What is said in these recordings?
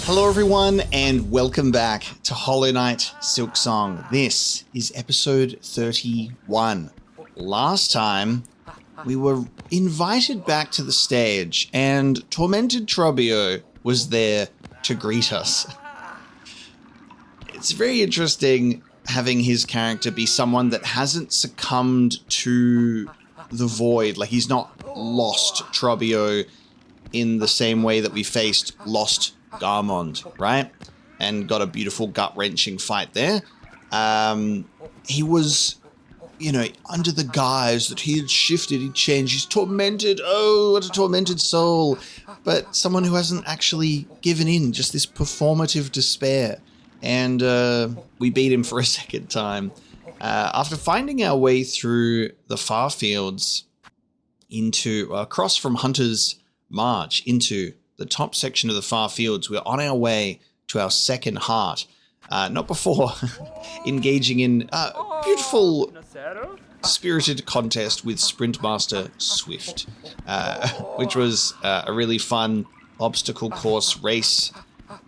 Hello everyone and welcome back to Hollow Knight Silksong. This is episode 31. Last time we were invited back to the stage and Tormented Trobio was there to greet us. It's very interesting having his character be someone that hasn't succumbed to the void. Like, he's not lost Trobio in the same way that we faced Lost Garmond, right? And got a beautiful gut-wrenching fight there. He was, under the guise that he had shifted, he'd changed, he's tormented. Oh, what a tormented soul. But someone who hasn't actually given in, just this performative despair. And we beat him for a second time. After finding our way through the far fields across from Hunter's March into the top section of the far fields, we're on our way to our second heart. Not before engaging in a beautiful spirited contest with Sprint Master Swift, which was a really fun obstacle course race.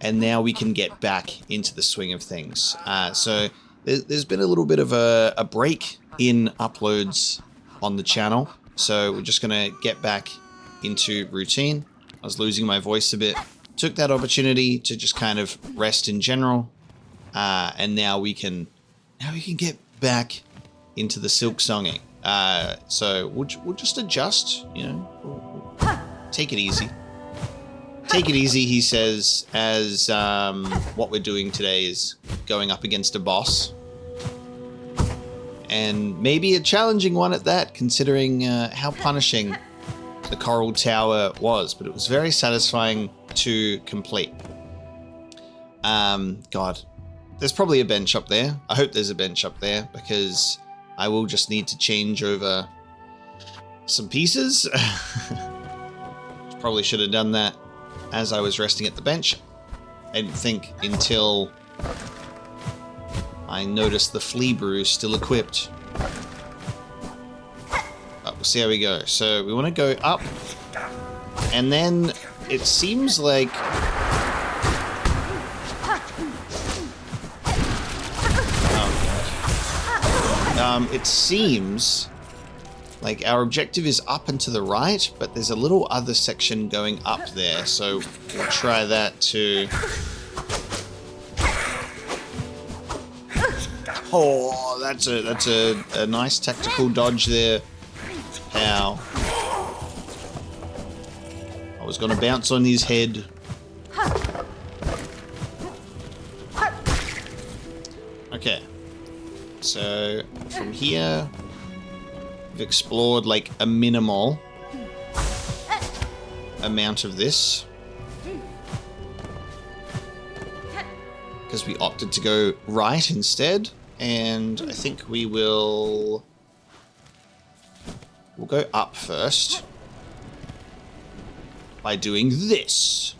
And now we can get back into the swing of things. So there's been a little bit of a break in uploads on the channel. So we're just going to get back into routine. I was losing my voice a bit. Took that opportunity to just kind of rest in general. And now we can get back into the Silksonging. So we'll just adjust, we'll take it easy. Take it easy, he says, as what we're doing today is going up against a boss. And maybe a challenging one at that, considering how punishing the Coral Tower was. But it was very satisfying to complete. God, there's probably a bench up there. I hope there's a bench up there, because I will just need to change over some pieces. Probably should have done that as I was resting at the bench. I didn't think until I noticed the flea brew still equipped. But we'll see how we go. So we want to go up, and then it seems like it seems like our objective is up and to the right, but there's a little other section going up there, so we'll try that too. Oh, that's a nice tactical dodge there, pal. I was gonna bounce on his head. Okay, so from here we've explored like a minimal amount of this, because we opted to go right instead, and I think we'll go up first by doing this.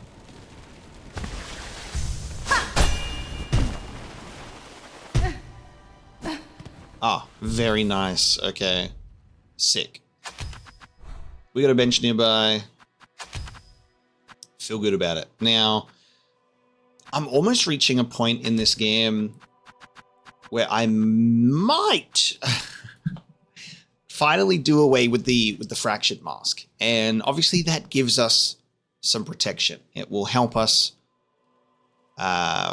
Ah, very nice. Okay. Sick. We got a bench nearby. Feel good about it. Now, I'm almost reaching a point in this game where I might finally do away with the fractured mask. And obviously that gives us some protection. It will help us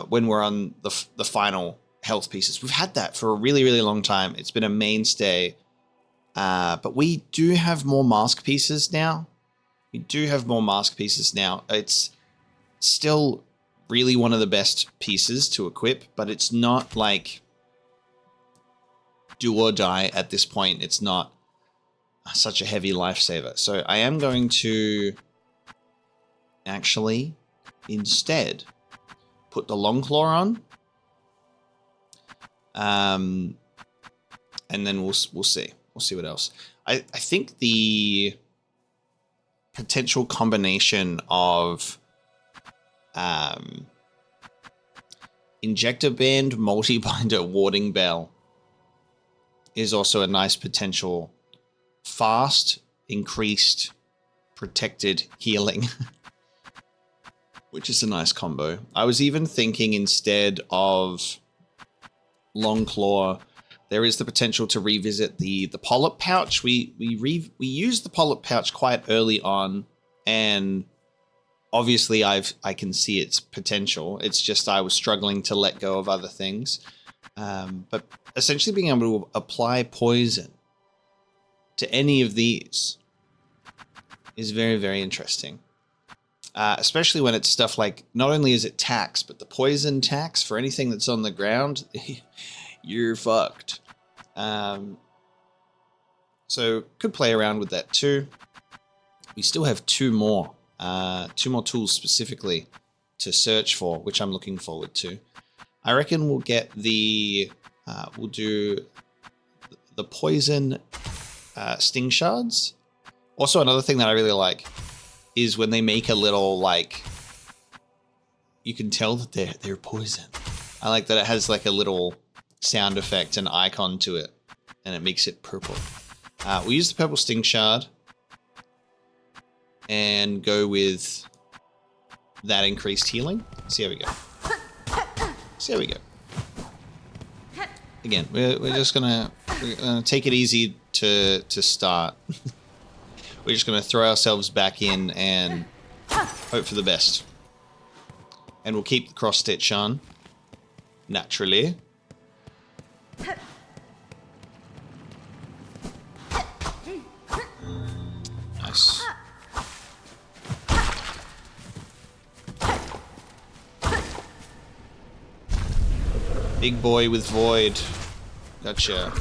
when we're on the final health pieces. We've had that for a really, really long time. It's been a mainstay. But we do have more mask pieces now. It's still really one of the best pieces to equip, but it's not like do or die at this point. It's not such a heavy lifesaver. So I am going to actually instead put the long claw on. And then we'll see. We'll see what else. I think the potential combination of Injector Band, Multi-Binder, Warding Bell is also a nice potential fast, increased, protected healing which is a nice combo. I was even thinking instead of Long Claw, there is the potential to revisit the polyp pouch. We used the polyp pouch quite early on, and obviously I can see its potential. It's just I was struggling to let go of other things. But essentially being able to apply poison to any of these is very, very interesting. Especially when it's stuff like, not only is it tax, but the poison tax for anything that's on the ground, you're fucked. So could play around with that too. We still have two more tools specifically to search for, which I'm looking forward to. I reckon we'll get we'll do the poison sting shards. Also, another thing that I really like is when they make a little, like, you can tell that they're poison. I like that it has like a little sound effect and icon to it, and it makes it purple. We'll use the purple sting shard and go with that increased healing. See how we go. See how we go. Again, we're just gonna take it easy to start. We're just gonna throw ourselves back in and hope for the best. And we'll keep the cross stitch on naturally. Nice. Big boy with void. Gotcha.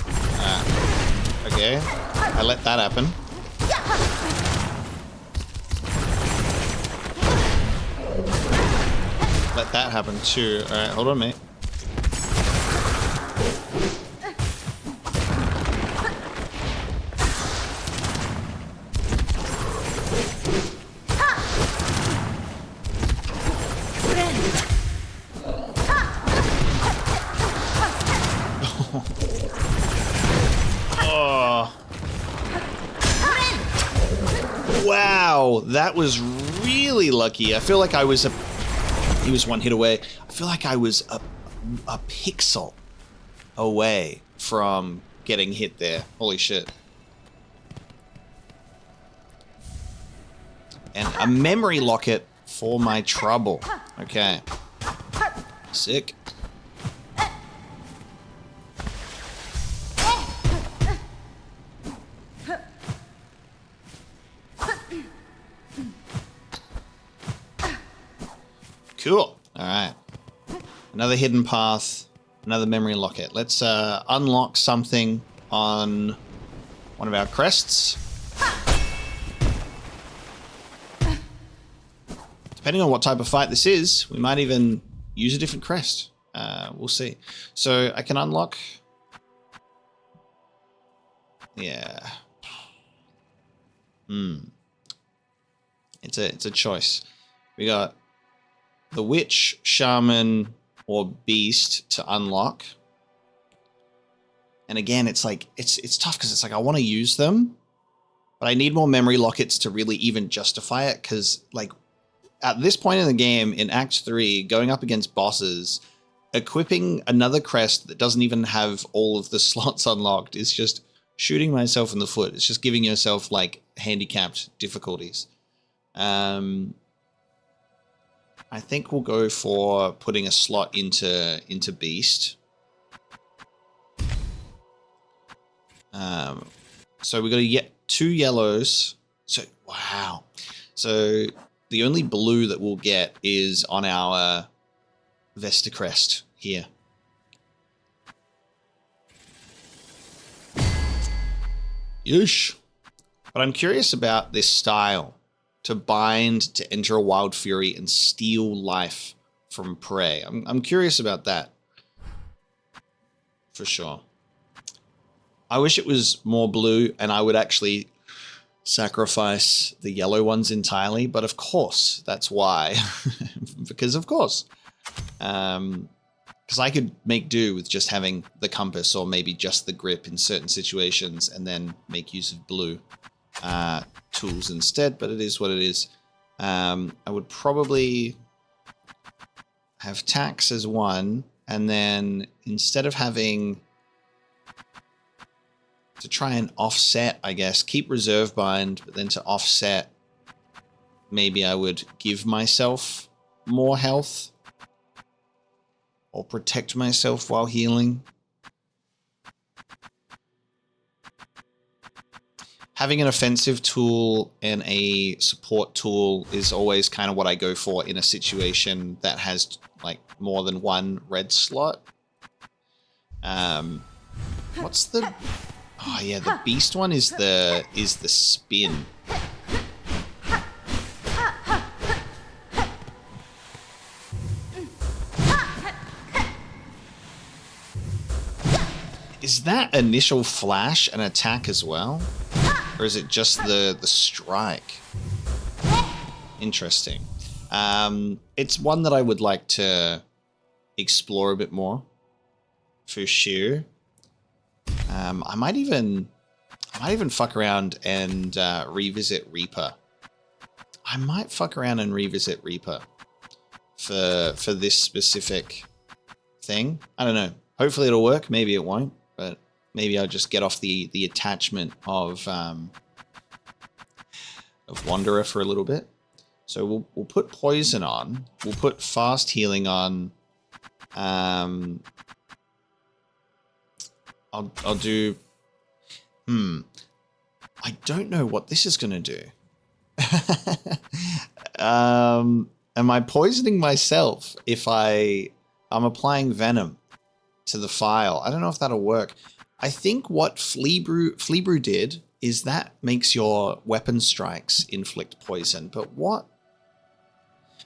Okay. I let that happen. Let that happen too. Alright, hold on, mate. Wow, that was really lucky. I feel like he was one hit away. I feel like I was a pixel away from getting hit there. Holy shit. And a memory locket for my trouble. Okay. Sick. Cool. All right. Another hidden path, another memory locket. Let's unlock something on one of our crests. Depending on what type of fight this is, we might even use a different crest. We'll see. So I can unlock. Yeah. It's a choice. We got the witch, shaman, or beast to unlock. And again, it's like it's tough because it's like I want to use them, but I need more memory lockets to really even justify it. Because like at this point in the game, in Act 3, going up against bosses, equipping another crest that doesn't even have all of the slots unlocked is just shooting myself in the foot. It's just giving yourself like handicapped difficulties. I think we'll go for putting a slot into Beast. So we got to get 2 yellows. So wow. So the only blue that we'll get is on our Vesta crest here. Yeesh. But I'm curious about this style. To bind, to enter a wild fury, and steal life from prey. I'm curious about that. For sure. I wish it was more blue and I would actually sacrifice the yellow ones entirely, but of course, that's why. Because of course. Because I could make do with just having the compass or maybe just the grip in certain situations and then make use of blue tools instead, but it is what it is. I would probably have tax as one, and then instead of having to try and offset, I guess, keep reserve bind, but then to offset, maybe I would give myself more health or protect myself while healing. Having an offensive tool and a support tool is always kind of what I go for in a situation that has like more than one red slot. What's the... Oh yeah, the beast one is the spin. Is that initial flash an attack as well? Or is it just the strike? Interesting. It's one that I would like to explore a bit more, for sure. I might even fuck around and revisit Reaper. I might fuck around and revisit Reaper for this specific thing. I don't know. Hopefully it'll work. Maybe it won't. But maybe I'll just get off the attachment of Wanderer for a little bit. So we'll put poison on. We'll put fast healing on. I'll do. I don't know what this is gonna do. Am I poisoning myself if I'm applying venom to the file? I don't know if that'll work. I think what Flea Brew did is that makes your weapon strikes inflict poison. But what?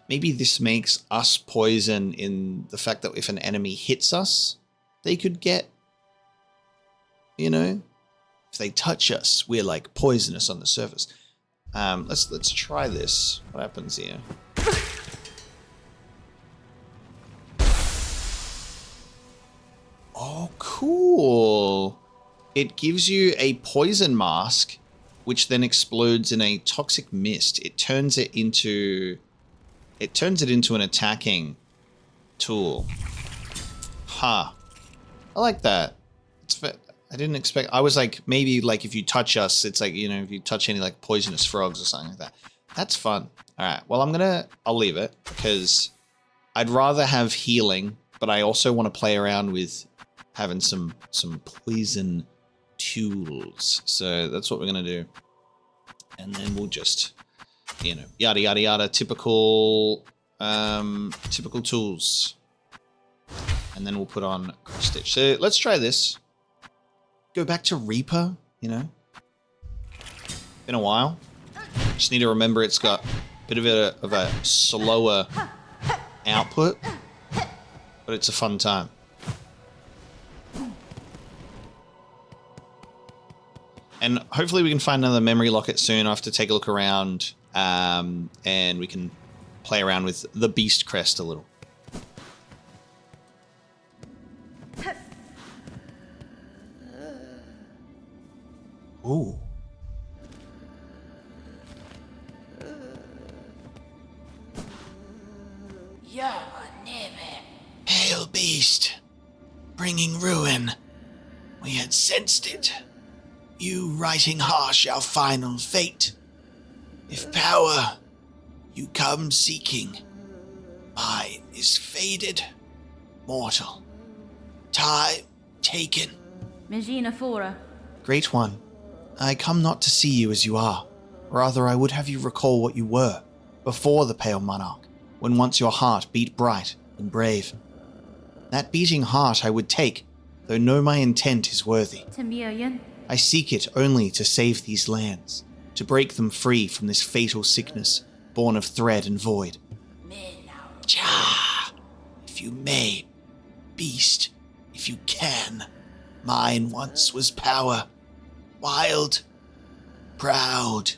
Maybe this makes us poison in the fact that if an enemy hits us, they could get, you know, if they touch us, we're like poisonous on the surface. Let's try this. What happens here? Oh, cool. It gives you a poison mask, which then explodes in a toxic mist. It turns it into an attacking tool. Huh. I like that. I didn't expect... I was like, maybe like if you touch us, it's like, you know, if you touch any like poisonous frogs or something like that. That's fun. All right. Well, I'll leave it because I'd rather have healing, but I also want to play around with having some poison tools. So that's what we're going to do. And then we'll just, you know, yada, yada, yada, typical tools. And then we'll put on Cross Stitch. So let's try this. Go back to Reaper, you know. Been a while. Just need to remember it's got a bit of a slower output, but it's a fun time. And hopefully we can find another memory locket soon. I have to take a look around, and we can play around with the Beast Crest a little. Ooh. Hail, Beast, bringing ruin. We had sensed it. You writing harsh our final fate. If power you come seeking, mine is faded, mortal. Time taken. Megina Fora. Great one, I come not to see you as you are. Rather, I would have you recall what you were, before the Pale Monarch, when once your heart beat bright and brave. That beating heart I would take, though know my intent is worthy. Temirian. I seek it only to save these lands, to break them free from this fatal sickness, born of thread and void. Cha! If you may, beast, if you can, mine once was power, wild, proud.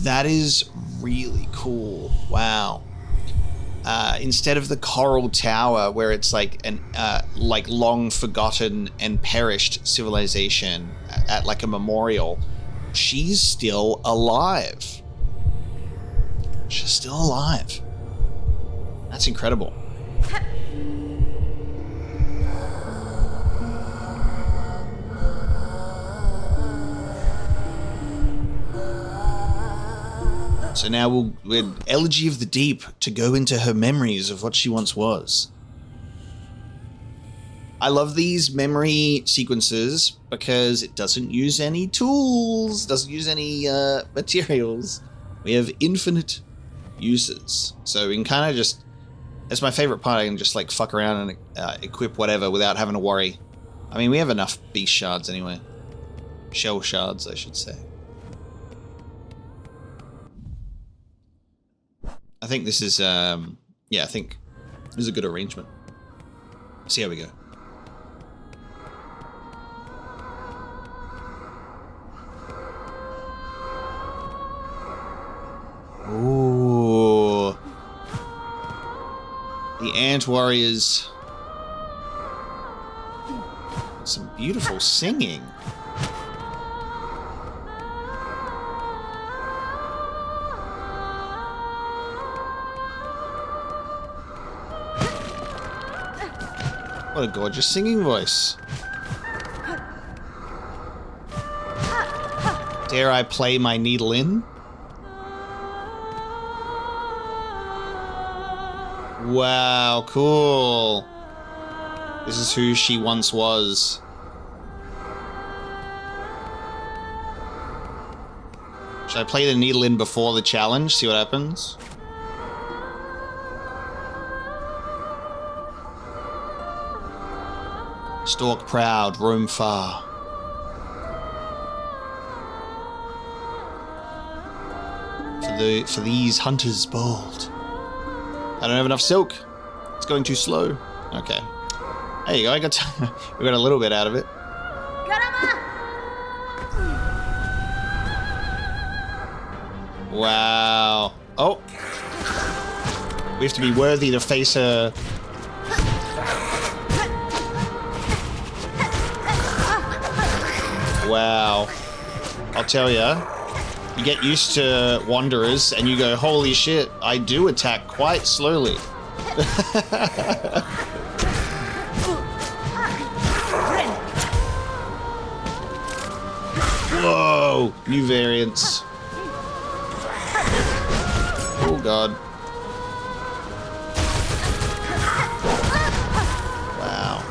That is really cool. Wow. Instead of the Coral Tower, where it's like an like long forgotten and perished civilization at like a memorial, she's still alive. She's still alive. That's incredible. So now we're Elegy of the Deep to go into her memories of what she once was. I love these memory sequences because it doesn't use any tools, doesn't use any materials. We have infinite uses. So we can kind of just, it's my favorite part, I can just like fuck around and equip whatever without having to worry. I mean, we have enough beast shards anyway. Shell shards, I should say. I think this is, yeah, I think this is a good arrangement. See how we go. Ooh. The Ant Warriors. Some beautiful singing. What a gorgeous singing voice. Dare I play my needle in? Wow, cool. This is who she once was. Should I play the needle in before the challenge? See what happens? Stalk proud, roam far. For these hunters bold. I don't have enough silk. It's going too slow. Okay. There you go. We got a little bit out of it. Wow. Oh. We have to be worthy to face her. Wow. I'll tell ya. You get used to wanderers and you go, holy shit, I do attack quite slowly. Whoa! New variants. Oh god. Wow.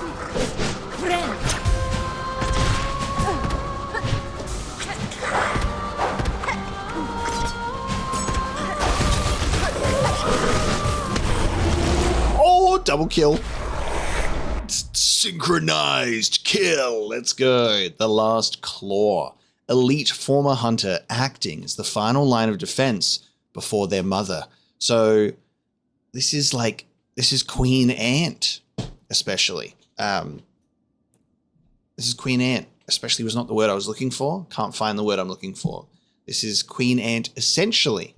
Oh, double kill. Synchronized kill. Let's go. The Last Claw. Elite former hunter acting as the final line of defense before their mother. So this is Queen Ant, especially. This is Queen Ant, especially was not the word I was looking for. Can't find the word I'm looking for. This is Queen Ant, essentially.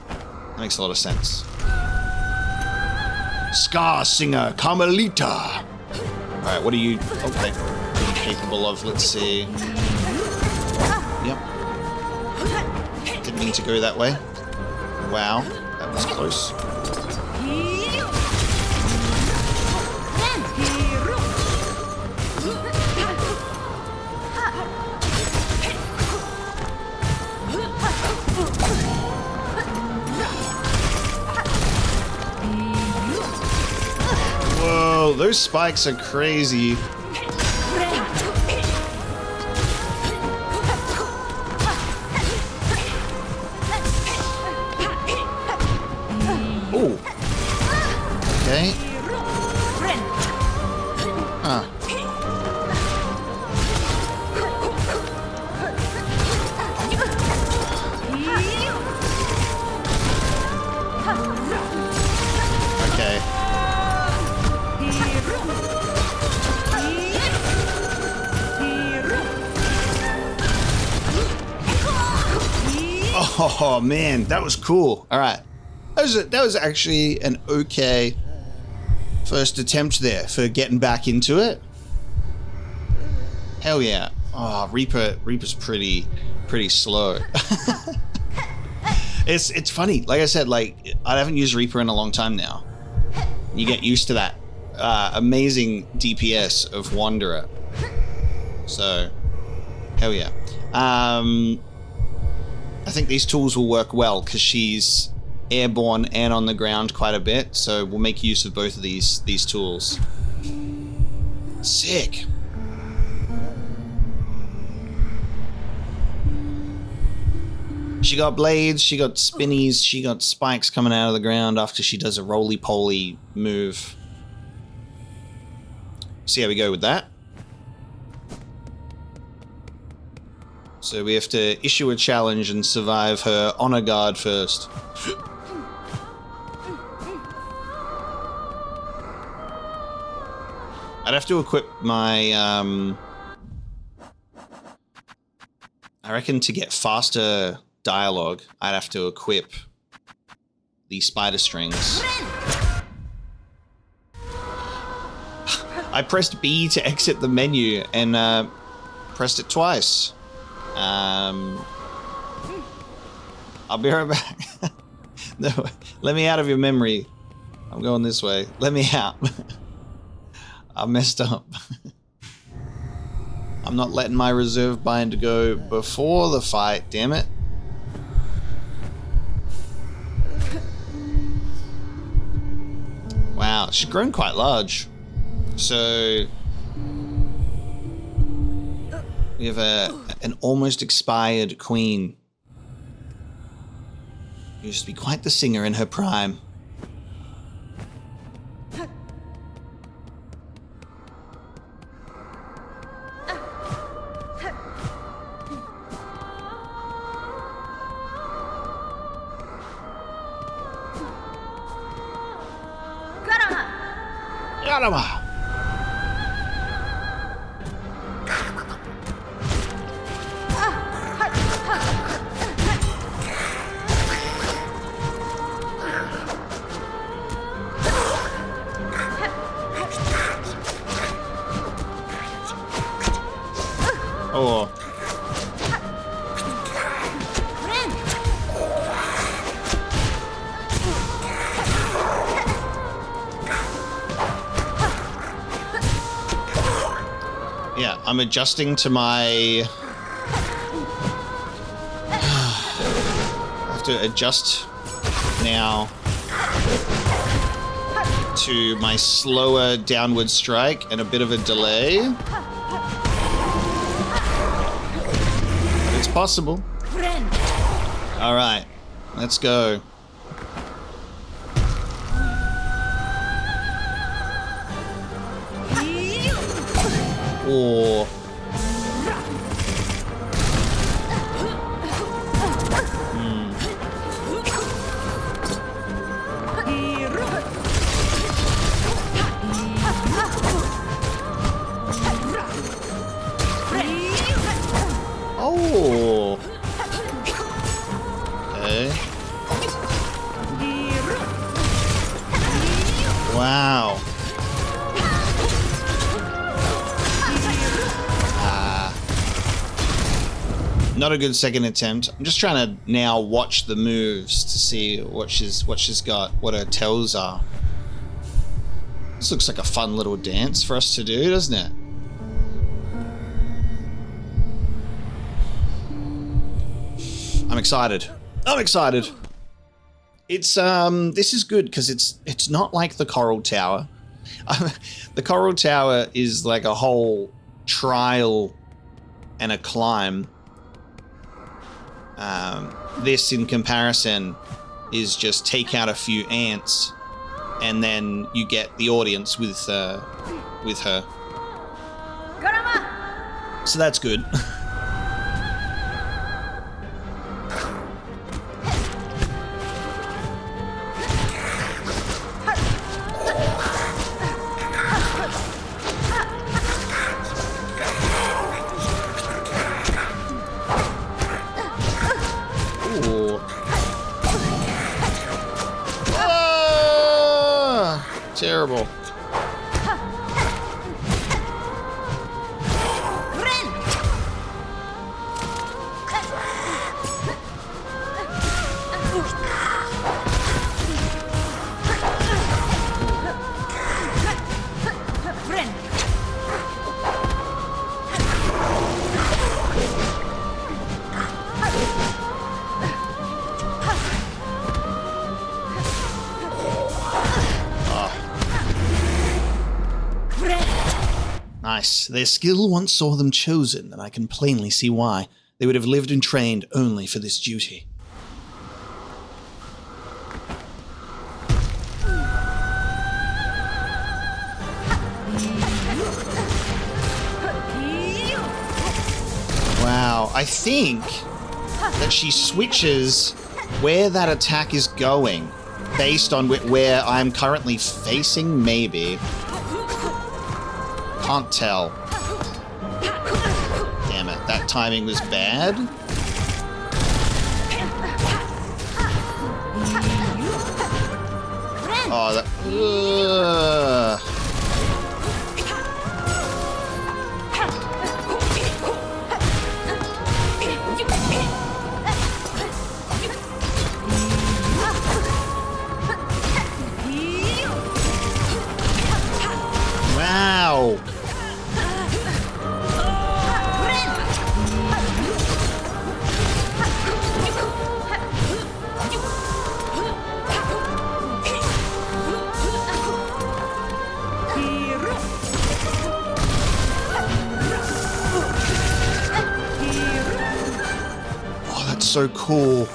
That makes a lot of sense. Skarrsinger, Karmelita. All right, what are you? Okay, what are you capable of? Let's see. Yep. Didn't mean to go that way. Wow, that was close. Whoa, those spikes are crazy. Oh. Okay. Ah. Okay. Oh man, that was cool. All right, that was actually an okay first attempt there for getting back into it. Hell yeah. Oh, Reaper's pretty slow. It's funny. Like I said, like I haven't used Reaper in a long time now. You get used to that amazing DPS of Wanderer. So, hell yeah. I think these tools will work well because she's airborne and on the ground quite a bit. So we'll make use of both of these tools. Sick. She got blades, she got spinnies, she got spikes coming out of the ground after she does a roly-poly move. See how we go with that. So we have to issue a challenge and survive her honor guard first. I'd have to equip my, I reckon to get faster dialogue, I'd have to equip the spider strings. I pressed B to exit the menu and pressed it twice. I'll be right back. No, let me out of your memory. I'm going this way. Let me out. I messed up. I'm not letting my reserve bind go before the fight, damn it. Wow, she's grown quite large. So we have an almost expired queen. Used to be quite the singer in her prime. Caramba! Oh. Yeah, I'm adjusting to my... I have to adjust now to my slower downward strike and a bit of a delay. It's possible. All right, let's go. Or oh. Okay. Wow. Not a good second attempt. I'm just trying to now watch the moves to see what she's got, what her tells are. This looks like a fun little dance for us to do, doesn't it? I'm excited. I'm excited. It's this is good because it's not like the Coral Tower. The Coral Tower is like a whole trial and a climb. This, in comparison, is just take out a few ants, and then you get the audience with her. So that's good. Terrible. Nice. Their skill once saw them chosen, and I can plainly see why. They would have lived and trained only for this duty. Wow, I think that she switches where that attack is going based on where I'm currently facing, maybe. Can't tell. Damn it, that timing was bad. Oh, that... Wow. Oh, that's so cool.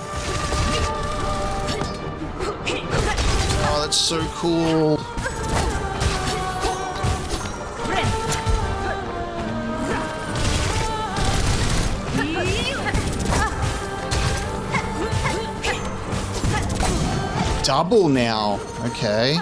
Oh, that's so cool. Double now. Okay.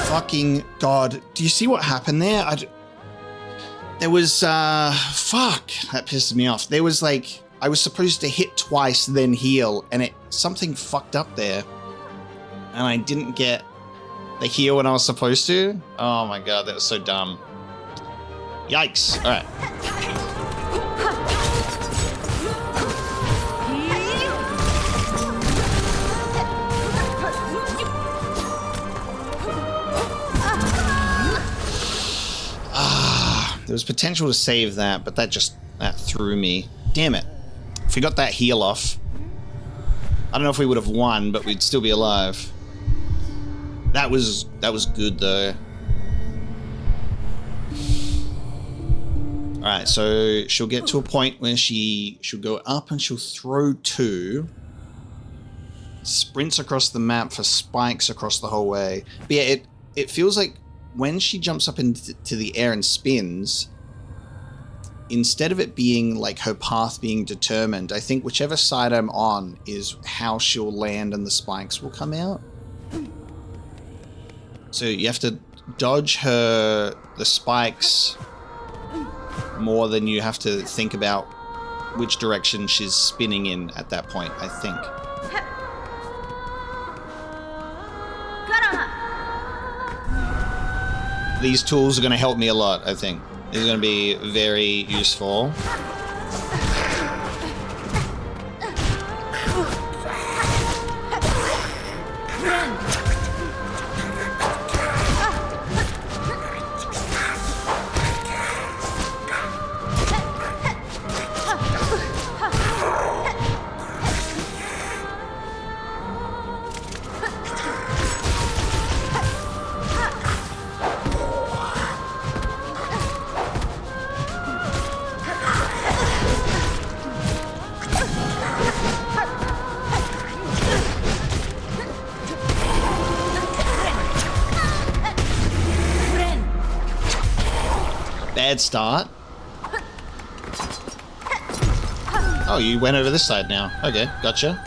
Fucking God. Do you see what happened there? There was, fuck, that pissed me off. There was like, I was supposed to hit twice, then heal, and something fucked up there. And I didn't get the heal when I was supposed to. Oh my God, that was so dumb. Yikes. All right. There was potential to save that, but that threw me. Damn it. If we got that heal off, I don't know if we would have won, but we'd still be alive. That was good though. Alright, so she'll get to a point where she'll go up and she'll throw 2. Sprints across the map for spikes across the whole way. But yeah, it feels like when she jumps up into the air and spins, instead of it being like her path being determined, I think whichever side I'm on is how she'll land and the spikes will come out. So you have to dodge the spikes more than you have to think about which direction she's spinning in at that point, I think. These tools are going to help me a lot, I think. These are going to be very useful. Bad start. Oh, you went over this side now. Okay, gotcha.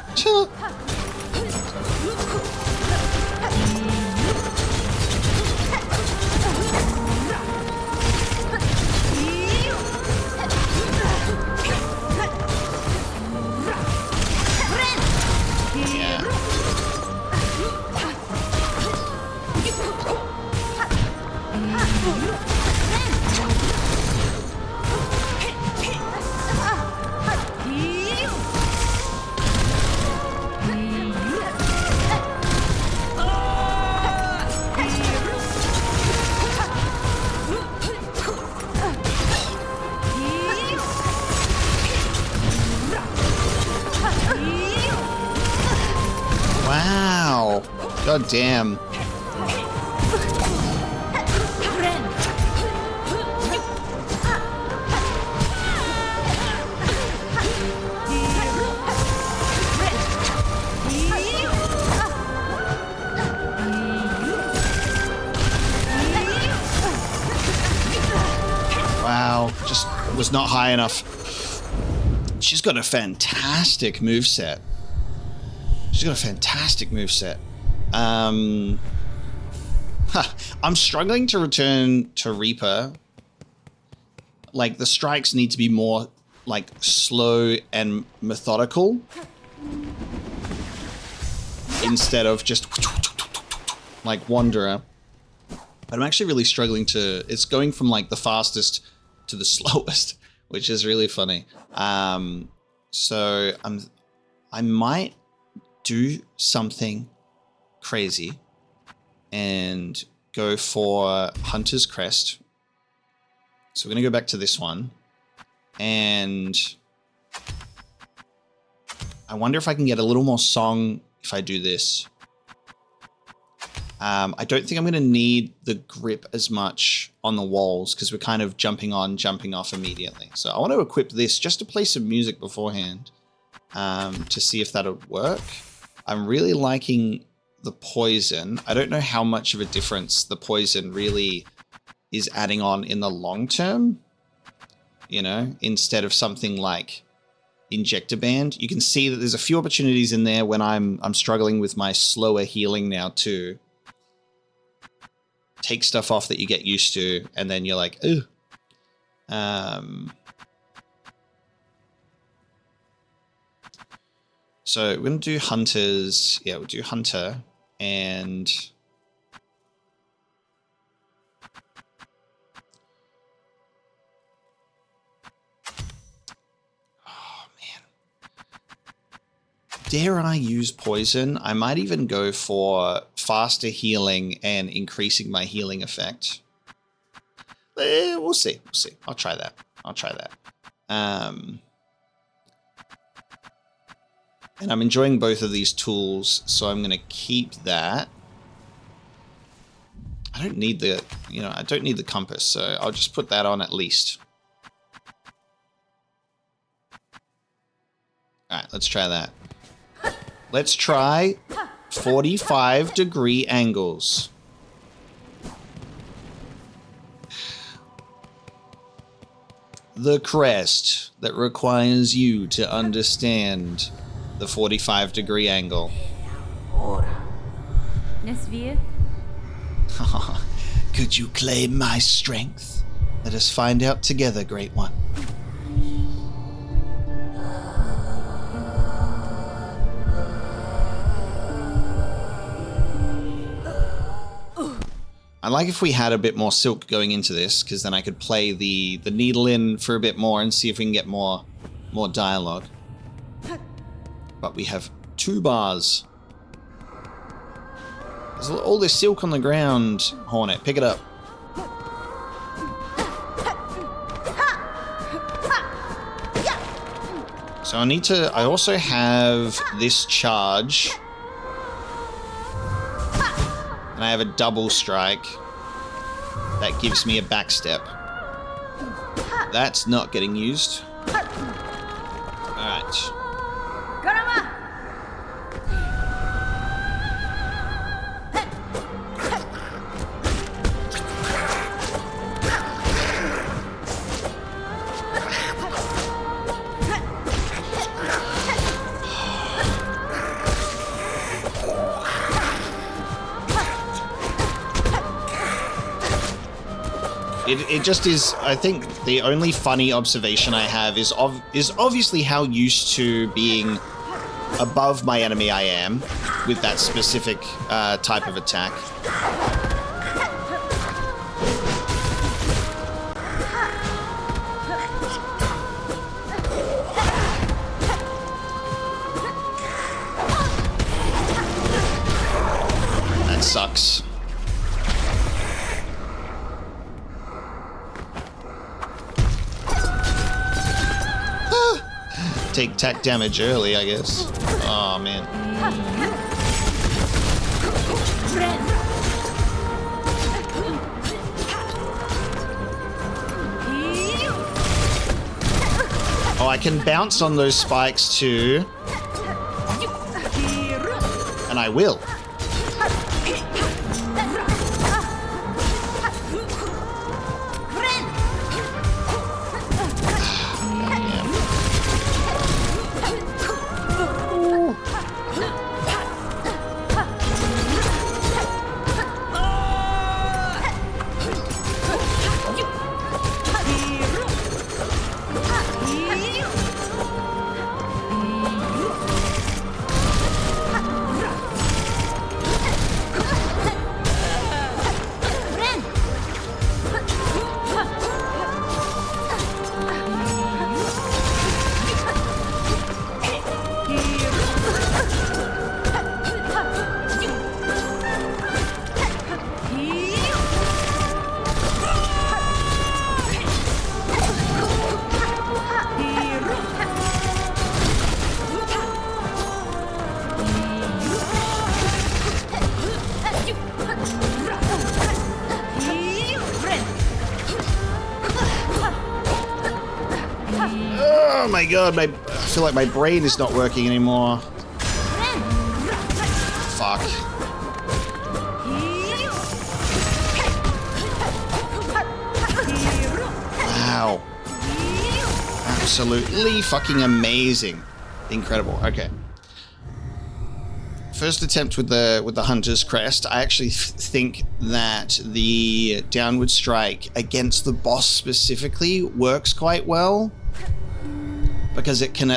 God damn. Wow, just was not high enough. She's got a fantastic moveset. She's got a fantastic moveset. I'm struggling to return to Reaper. Like, the strikes need to be more, like, slow and methodical. Instead of just like Wanderer. But I'm actually really struggling to... It's going from, like, the fastest to the slowest, which is really funny. So I might do something crazy and go for Hunter's Crest. So we're going to go back to this one. And I wonder if I can get a little more song if I do this. I don't think I'm going to need the grip as much on the walls because we're kind of jumping on, jumping off immediately. So I want to equip this just to play some music beforehand to see if that'll work. I'm really liking the poison. I don't know how much of a difference the poison really is adding on in the long term, you know, instead of something like Injector Band. You can see that there's a few opportunities in there when I'm struggling with my slower healing now too. Take stuff off that you get used to, and then you're like, ooh. So we're going to do Hunters. Yeah, we'll do Hunter. And dare I use poison? I might even go for faster healing and increasing my healing effect. We'll see. We'll see. I'll try that. I'll try that. And I'm enjoying both of these tools, so I'm going to keep that. I don't need the, you know, I don't need the compass, so I'll just put that on at least. All right, let's try that. Let's try 45-degree angles. The crest that requires you to understand the 45-degree angle. Nesvir? Could you claim my strength? Let us find out together, Great One. I like if we had a bit more silk going into this, because then I could play the needle in for a bit more and see if we can get more dialogue. But we have 2 bars. There's all this silk on the ground, Hornet. Pick it up. So I also have this charge. And I have a double strike. That gives me a backstep. That's not getting used. Alright. It just is, I think the only funny observation I have is obviously how used to being above my enemy I am with that specific type of attack. That sucks. Take attack damage early, I guess. Oh, man. Oh, I can bounce on those spikes too. And I will. Oh my god, I feel like my brain is not working anymore. Fuck. Wow. Absolutely fucking amazing. Incredible. Okay. First attempt with the Hunter's Crest. I actually think that the downward strike against the boss specifically works quite well, because it can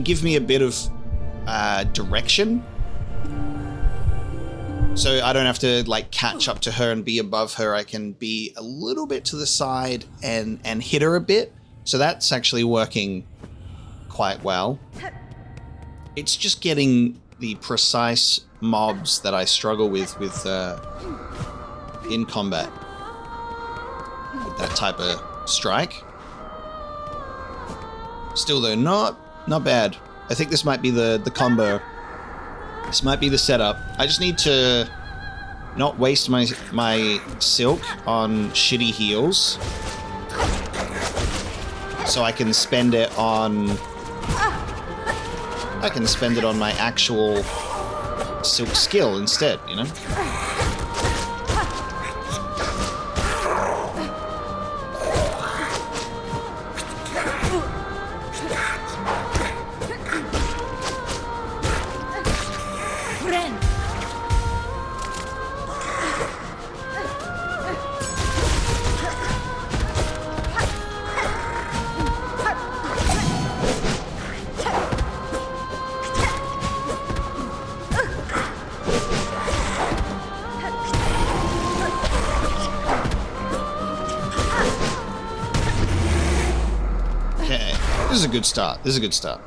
give me a bit of direction, so I don't have to like catch up to her and be above her. I can be a little bit to the side and hit her a bit. So that's actually working quite well. It's just getting the precise mobs that I struggle with in combat with that type of strike. Still though, not bad. I think this might be the combo. This might be the setup. I just need to not waste my silk on shitty heals, so I can spend it on my actual silk skill instead, you know? This is a good start. This is a good start.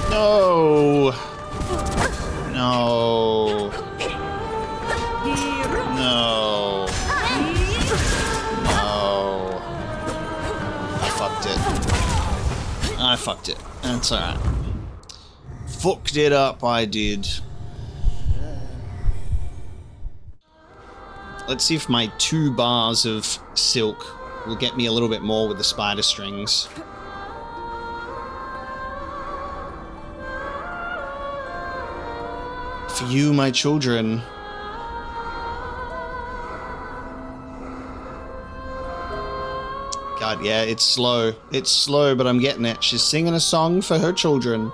No. No. No. No. I fucked it. I fucked it. That's alright. Fucked it up, I did. Let's see if my 2 bars of silk will get me a little bit more with the spider strings. For you, my children. God, yeah, it's slow. It's slow, but I'm getting it. She's singing a song for her children.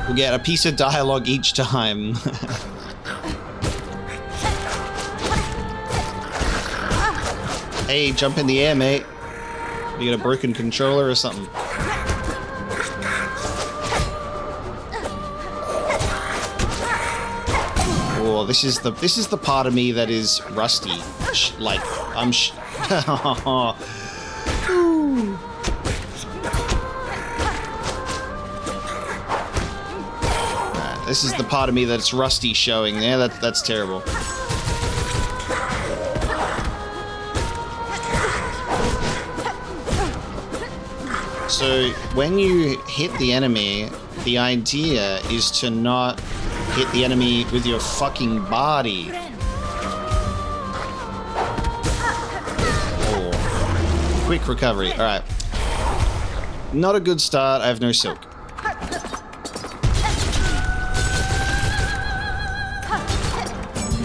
We'll get a piece of dialogue each time. Hey, jump in the air, mate. You got a broken controller or something? Oh, this is the part of me that is rusty. Like I'm. This is the part of me that's rusty showing. Yeah, that's terrible. So when you hit the enemy, the idea is to not hit the enemy with your fucking body. Oh. Quick recovery. Alright. Not a good start. I have no silk.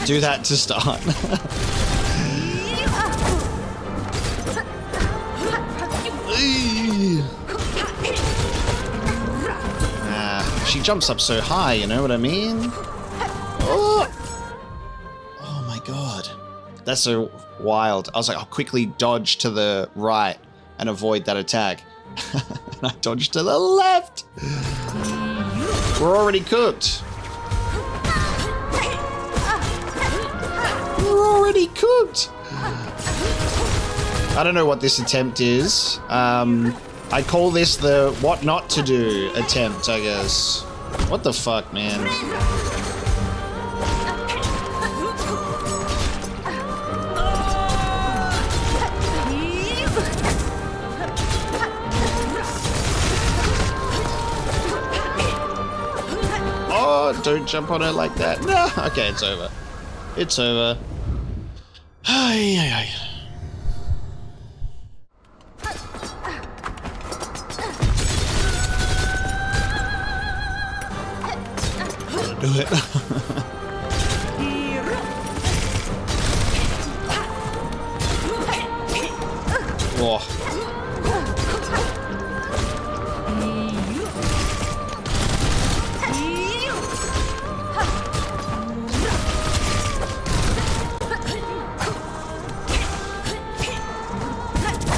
Do that to start. She jumps up so high, you know what I mean? Oh, oh my god. That's so wild. I was like, I'll quickly dodge to the right and avoid that attack. And I dodged to the left. We're already cooked. We're already cooked. I don't know what this attempt is. I call this the what not to do attempt, I guess. What the fuck, man? Oh, don't jump on it like that. No. Okay, it's over. It's over. Ay, ay, ay. Do it. Oh.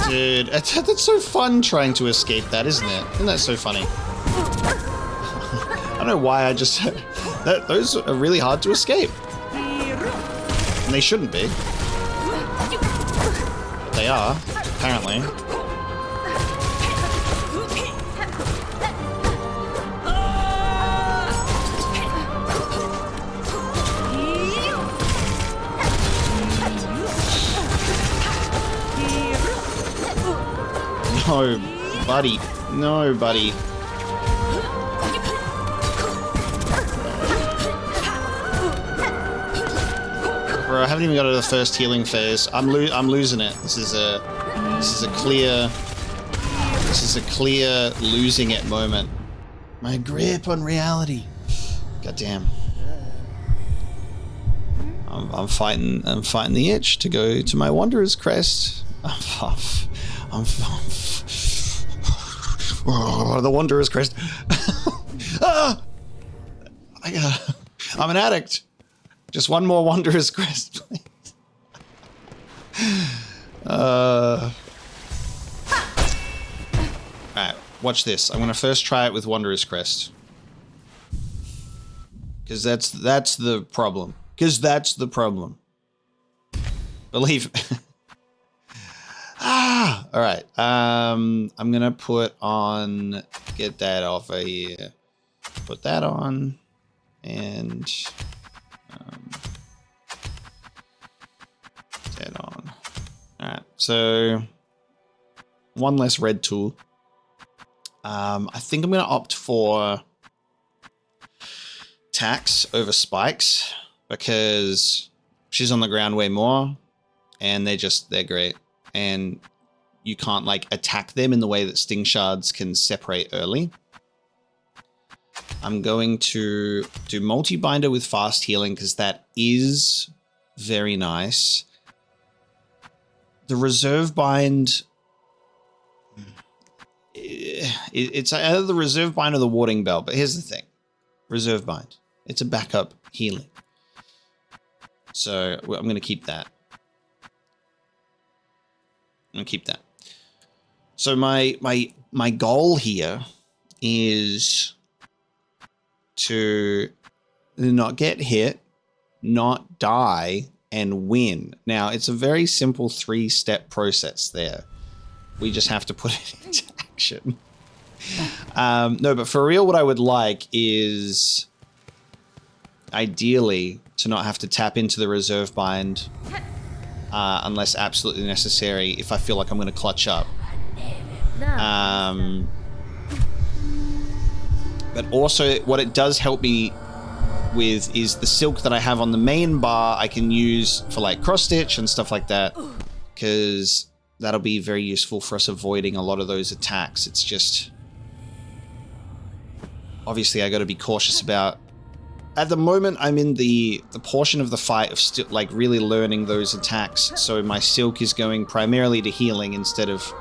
Dude, that's so fun trying to escape that, isn't it? Isn't that so funny? I don't know why I just... those are really hard to escape. And they shouldn't be. But they are, apparently. No, buddy. No, buddy. Bro, I haven't even got to the first healing phase. I'm losing it. This is a clear losing it moment. My grip on reality. Goddamn. I'm fighting the itch to go to my Wanderer's Crest. The Wanderer's Crest. Ah! I'm an addict. Just one more Wanderer's Crest, please. Alright, watch this. I'm gonna first try it with Wanderer's Crest. Because that's the problem. Because that's the problem. Believe. Alright. I'm gonna put on... Get that off of here. Put that on. And... that on. Alright, so... one less red tool. I think I'm gonna opt for... tax over spikes. because she's on the ground way more, and they're great. And you can't like attack them in the way that sting shards can separate early. I'm going to do multi-binder with fast healing because that is very nice. The reserve bind, it's either the reserve bind or the warding bell, but here's the thing. Reserve bind, it's a backup healing. So I'm going to keep that. I'm going to keep that. So my goal here is to not get hit, not die, and win. Now, it's a very simple 3-step process there. We just have to put it into action. No, but for real, what I would like is ideally to not have to tap into the reserve bind unless absolutely necessary if I feel like I'm going to clutch up. But also what it does help me with is the silk that I have on the main bar I can use for like cross stitch and stuff like that, because that'll be very useful for us avoiding a lot of those attacks. It's just obviously I got to be cautious about. At the moment I'm in the portion of the fight of still like really learning those attacks, so my silk is going primarily to healing instead of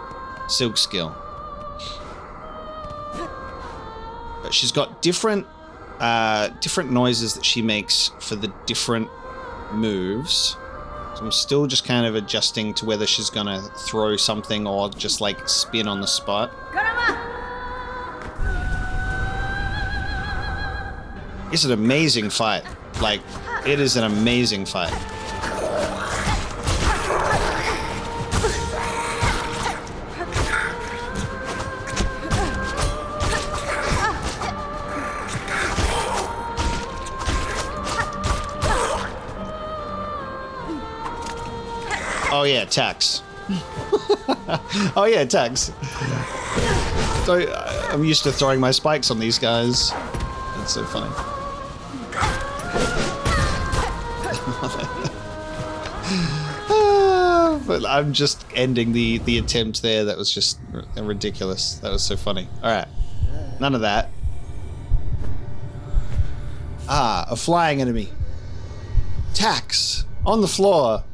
silk skill. But she's got different noises that she makes for the different moves. So I'm still just kind of adjusting to whether she's gonna throw something or just like spin on the spot. It's an amazing fight. Like, it is an amazing fight. Oh yeah, tax. Oh yeah, tax. So I'm used to throwing my spikes on these guys. That's so funny. But I'm just ending the attempt there. That was just ridiculous. That was so funny. Alright. None of that. Ah, a flying enemy. Tax. On the floor.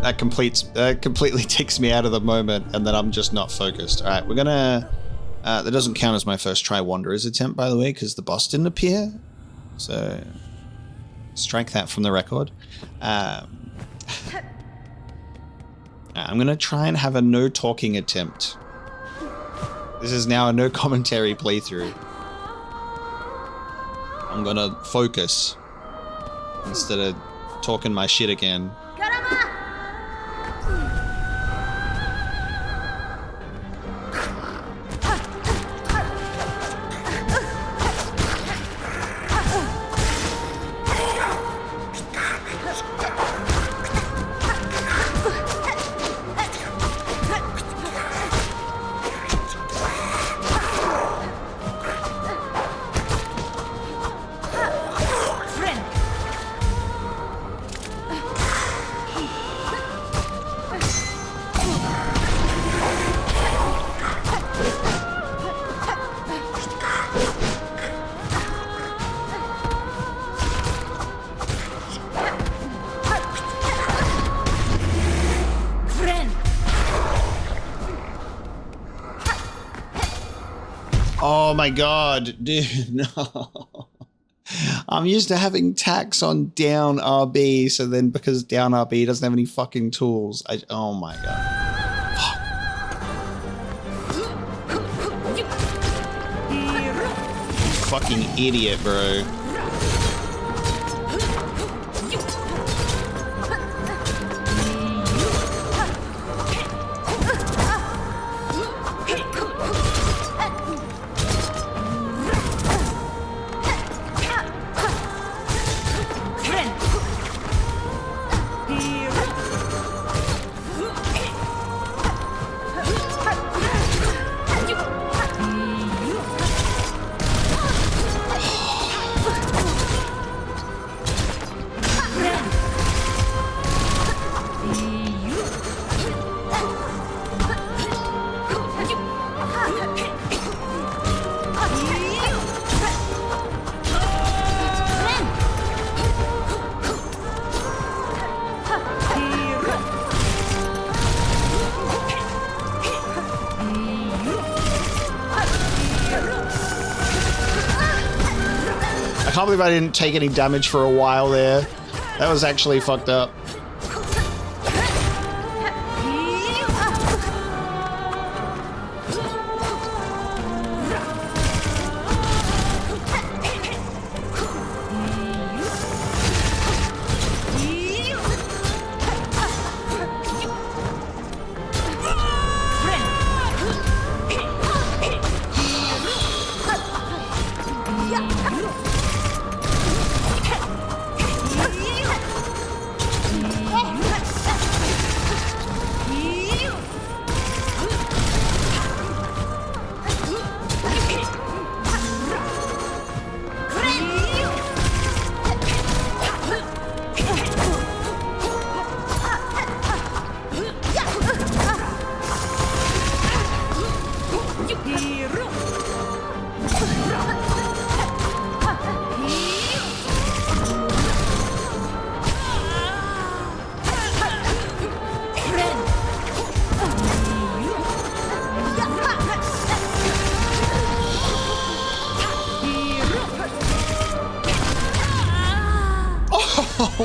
That completely takes me out of the moment, and then I'm just not focused. Alright, we're gonna... that doesn't count as my first try Wanderer's attempt, by the way, because the boss didn't appear. So... strike that from the record. I'm gonna try and have a no talking attempt. This is now a no commentary playthrough. I'm gonna focus instead of talking my shit again. Oh my god, dude, no. I'm used to having tax on down RB, so then because down RB doesn't have any fucking tools, oh my god. Fuck. Fucking idiot, bro. I can't believe I didn't take any damage for a while there. That was actually fucked up.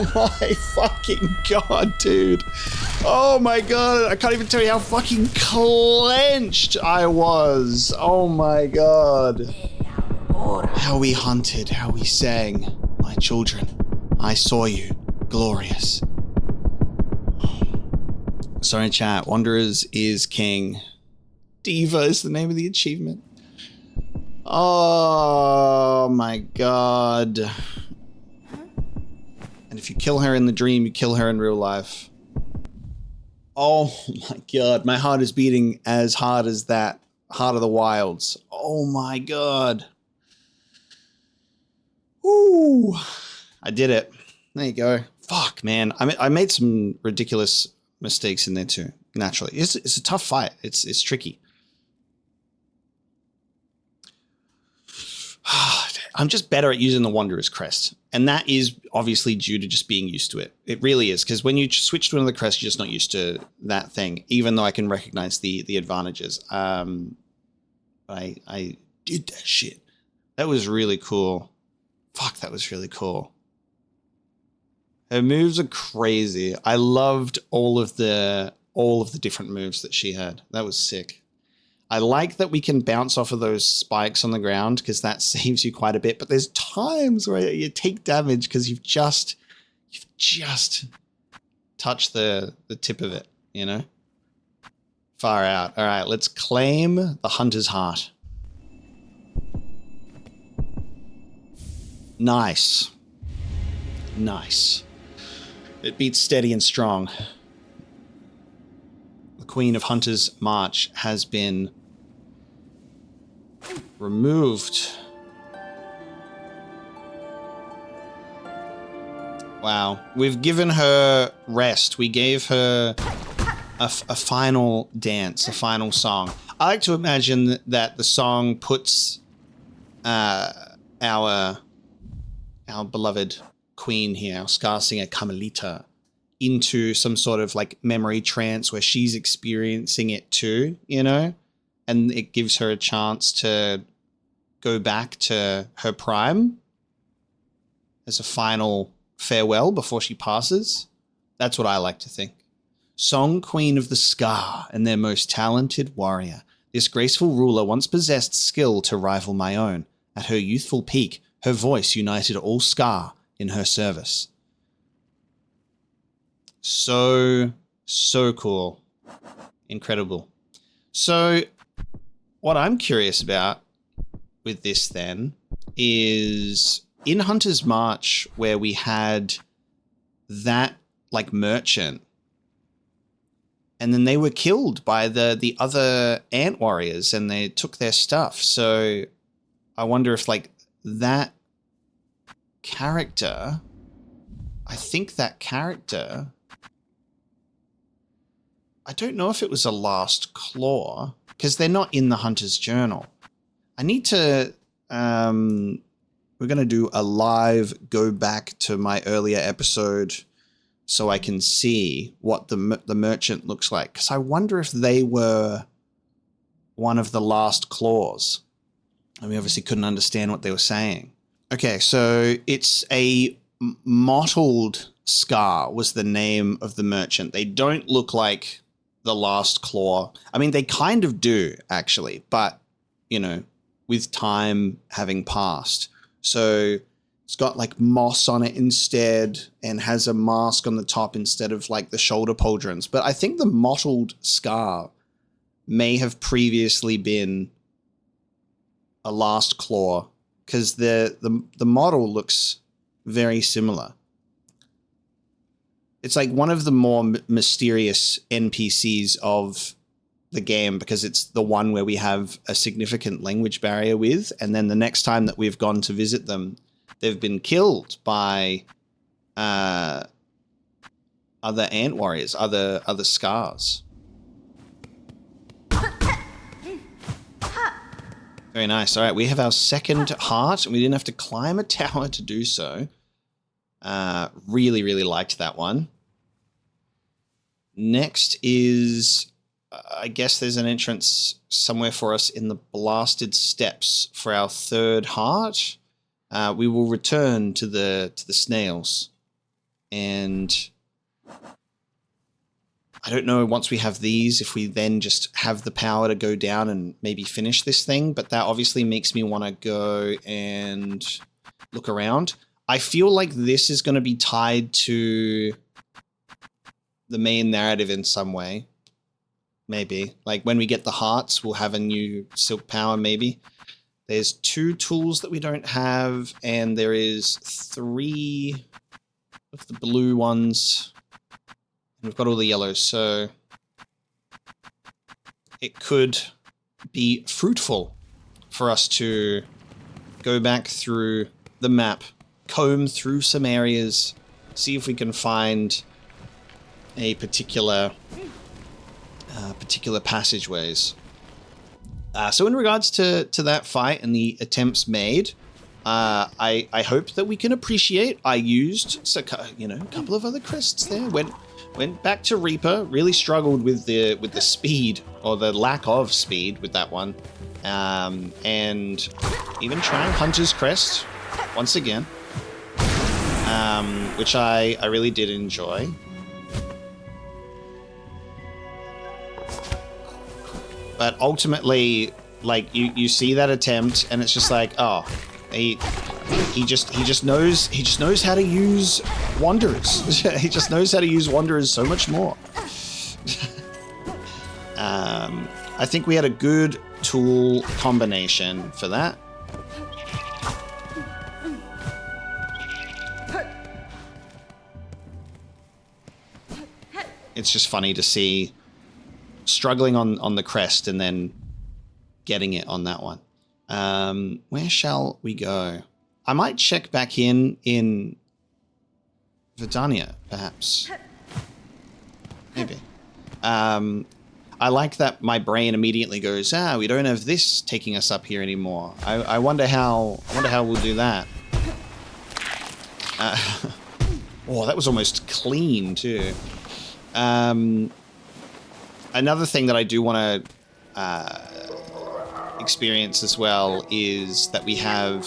Oh my fucking god, dude. Oh my god, I can't even tell you how fucking clenched I was. Oh my god. How we hunted, how we sang. My children, I saw you, glorious. Sorry chat, Wanderers is king. Diva is the name of the achievement. Oh my god. And if you kill her in the dream, you kill her in real life. Oh my god, my heart is beating as hard as that. Heart of the Wilds. Oh my god. Woo! I did it. There you go. Fuck, man. I made some ridiculous mistakes in there too, naturally. It's a tough fight. It's tricky. I'm just better at using the Wanderer's Crest. And that is obviously due to just being used to it. It really is, because when you switch to another crest, you're just not used to that thing, even though I can recognize the advantages. I did that shit. That was really cool. Fuck, that was really cool. Her moves are crazy. I loved all of the different moves that she had. That was sick. I like that we can bounce off of those spikes on the ground because that saves you quite a bit. But there's times where you take damage because you've just touched the tip of it, you know? Far out. All right, let's claim the Hunter's Heart. Nice. Nice. It beats steady and strong. The Queen of Hunter's March has been removed. Wow. We've given her rest. We gave her a final dance, a final song. I like to imagine that the song puts our beloved queen here, our Skarrsinger Karmelita, into some sort of like memory trance where she's experiencing it too, you know? And it gives her a chance to go back to her prime as a final farewell before she passes. That's what I like to think. Song Queen of the Scar and their most talented warrior. This graceful ruler once possessed skill to rival my own. At her youthful peak, her voice united all Scar in her service. So cool. Incredible. So what I'm curious about with this then is in Hunter's March where we had that like merchant and then they were killed by the other ant warriors and they took their stuff. So I wonder if like that character, I think that character, I don't know if it was a last claw because they're not in the Hunter's Journal. I need to, we're going to do a live go back to my earlier episode so I can see what the merchant looks like. Because I wonder if they were one of the last claws. And we obviously couldn't understand what they were saying. Okay, so it's a mottled scar was the name of the merchant. They don't look like the last claw. I mean, they kind of do, actually, but, you know, with time having passed. So it's got like moss on it instead and has a mask on the top instead of like the shoulder pauldrons. But I think the mottled scar may have previously been a last claw because the model looks very similar. It's like one of the more mysterious NPCs of the game because it's the one where we have a significant language barrier with, and then the next time that we've gone to visit them, they've been killed by other ant warriors, other scars. Very nice. All right, we have our second heart, and we didn't have to climb a tower to do so. Really, really liked that one. Next is, I guess there's an entrance somewhere for us in the blasted steps for our third heart. We will return to the snails, and I don't know once we have these if we then just have the power to go down and maybe finish this thing, but that obviously makes me want to go and look around. I feel like this is going to be tied to the main narrative in some way. Maybe. Like when we get the hearts, we'll have a new silk power maybe. There's 2 tools that we don't have, and there is 3 of the blue ones. And we've got all the yellows, so it could be fruitful for us to go back through the map, comb through some areas, see if we can find a particular passageways. So in regards to that fight and the attempts made, I hope that we can appreciate. I used a couple of other crests there. Went back to Reaper. Really struggled with the speed or the lack of speed with that one, and even trying Hunter's Crest once again, which I really did enjoy. But ultimately, like you see that attempt, and it's just like, oh, he just knows how to use Wanderers. He just knows how to use Wanderers so much more. I think we had a good tool combination for that. It's just funny to see struggling on the crest and then getting it on that one. Where shall we go? I might check back in Verdania, perhaps. Maybe. I like that my brain immediately goes, we don't have this taking us up here anymore. I wonder how we'll do that. Oh, that was almost clean too. Another thing that I do want to experience as well is that we have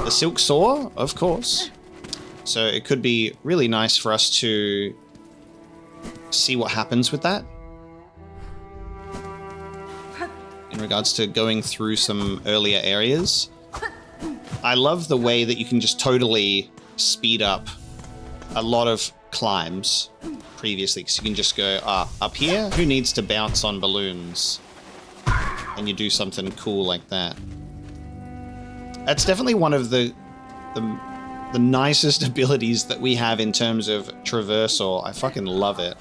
the Silk Saw, of course. So it could be really nice for us to see what happens with that. In regards to going through some earlier areas. I love the way that you can just totally speed up a lot of climbs previously, because you can just go, up here, who needs to bounce on balloons? And you do something cool like that. That's definitely one of the nicest abilities that we have in terms of traversal. I fucking love it.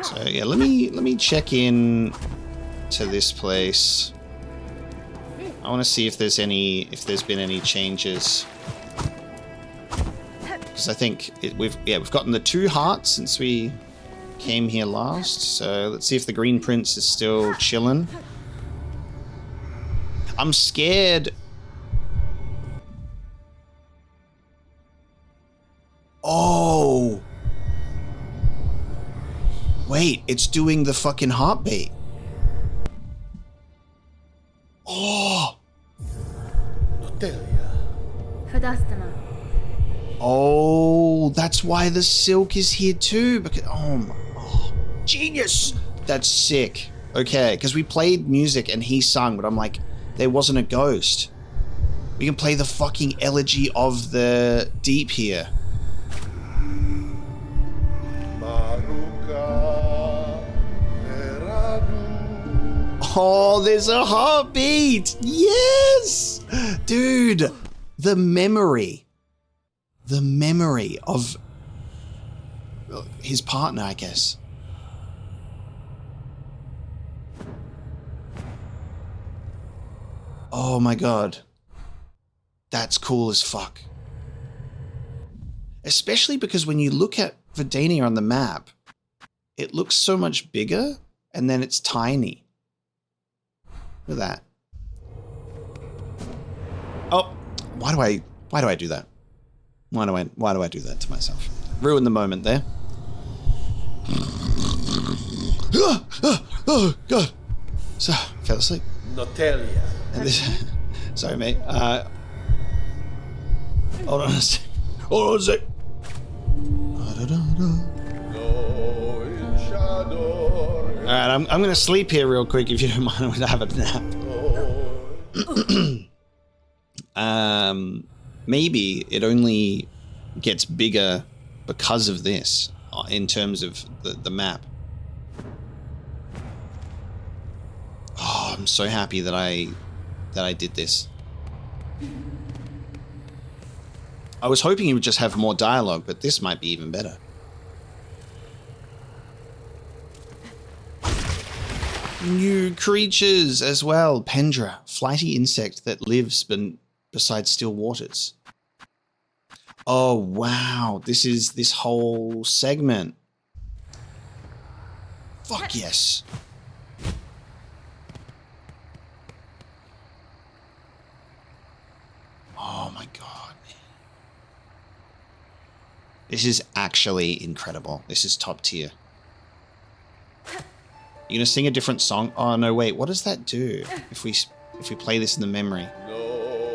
So yeah, let me check in to this place. I want to see if there's been any changes. Because I think we've gotten the 2 hearts since we came here last. So let's see if the Green Prince is still chilling. I'm scared. Oh. Wait, it's doing the fucking heartbeat. Oh. Verdania. Oh, that's why the silk is here too. Because genius. That's sick. Okay, because we played music and he sung, but I'm like, there wasn't a ghost. We can play the fucking elegy of the deep here. Oh, there's a heartbeat. Yes, dude. The memory of his partner, I guess. Oh my god. That's cool as fuck. Especially because when you look at Videnia on the map, it looks so much bigger and then it's tiny. Look at that. Oh, why do I do that? Why do I do that to myself? Ruin the moment there. Oh god. So, fell asleep. Notelia. And this, sorry, mate. Hold on a sec. Hold on a sec. Alright, I'm gonna sleep here real quick if you don't mind. I'm gonna have a nap. Maybe it only gets bigger because of this in terms of the map. Oh, I'm so happy that I did this. I was hoping he would just have more dialogue, but this might be even better. New creatures as well. Pendra, flighty insect that lives beside still waters. Oh, wow. This is this whole segment. Fuck yes. Oh my god. This is actually incredible. This is top tier. You gonna sing a different song? Oh no, wait. What does that do if we play this in the memory?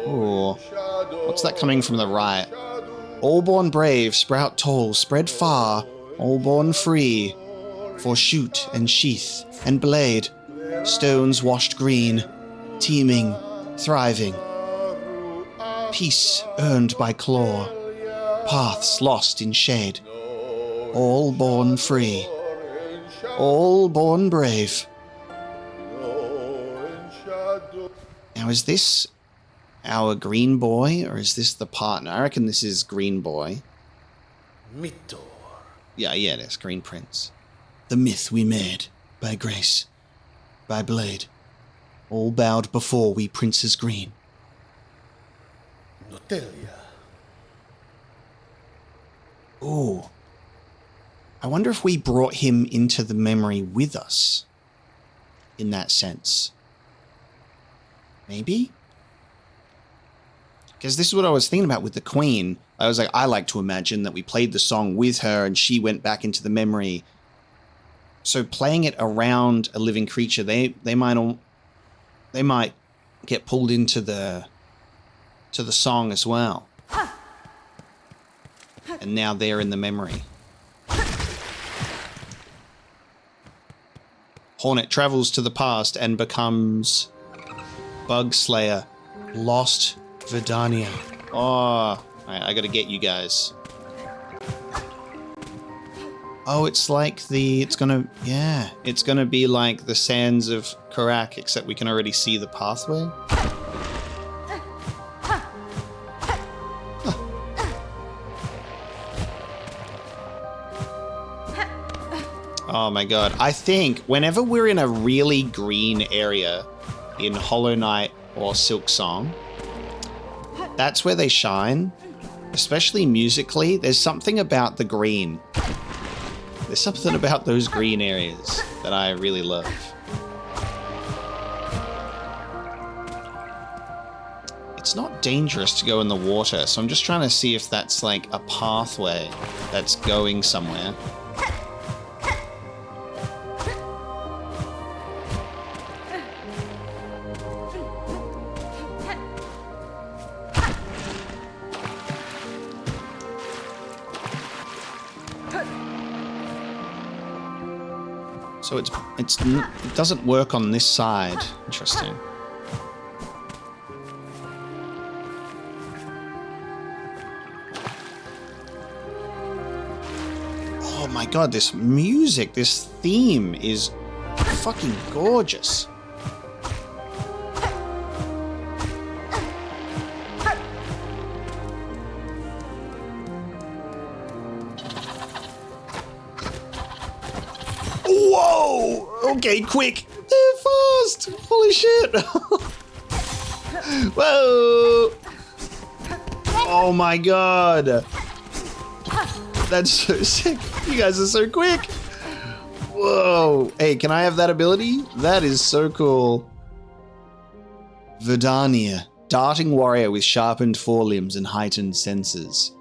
Ooh. What's that coming from the right? All born brave, sprout tall, spread far, all born free. For shoot and sheath and blade, stones washed green, teeming, thriving. Peace earned by claw, paths lost in shade. All born free, all born brave. Now, is this our green boy, or is this the partner? I reckon this is green boy. Mito. Yeah, it is. Green prince. The myth we made, by grace, by blade. All bowed before we princes green. Notelia. Ooh. I wonder if we brought him into the memory with us. In that sense. Maybe? Because this is what I was thinking about with the Queen. I was like, I like to imagine that we played the song with her and she went back into the memory. So playing it around a living creature, they might get pulled into the song as well. And now they're in the memory. Hornet travels to the past and becomes Bug Slayer. Lost Verdania. Oh, all right, I gotta get you guys. Oh, it's like it's gonna be like the sands of Karak, except we can already see the pathway. Oh my god. I think whenever we're in a really green area in Hollow Knight or Silksong, that's where they shine. Especially musically, there's something about the green. There's something about those green areas that I really love. it's not dangerous to go in the water, so I'm just trying to see if that's like a pathway that's going somewhere. So it doesn't work on this side. Interesting. Oh my god, this music, this theme is fucking gorgeous. Whoa! Okay, quick! They're fast! Holy shit! Whoa! Oh my god! That's so sick. You guys are so quick. Whoa. Hey, can I have that ability? That is so cool. Verdania. Darting warrior with sharpened forelimbs and heightened senses.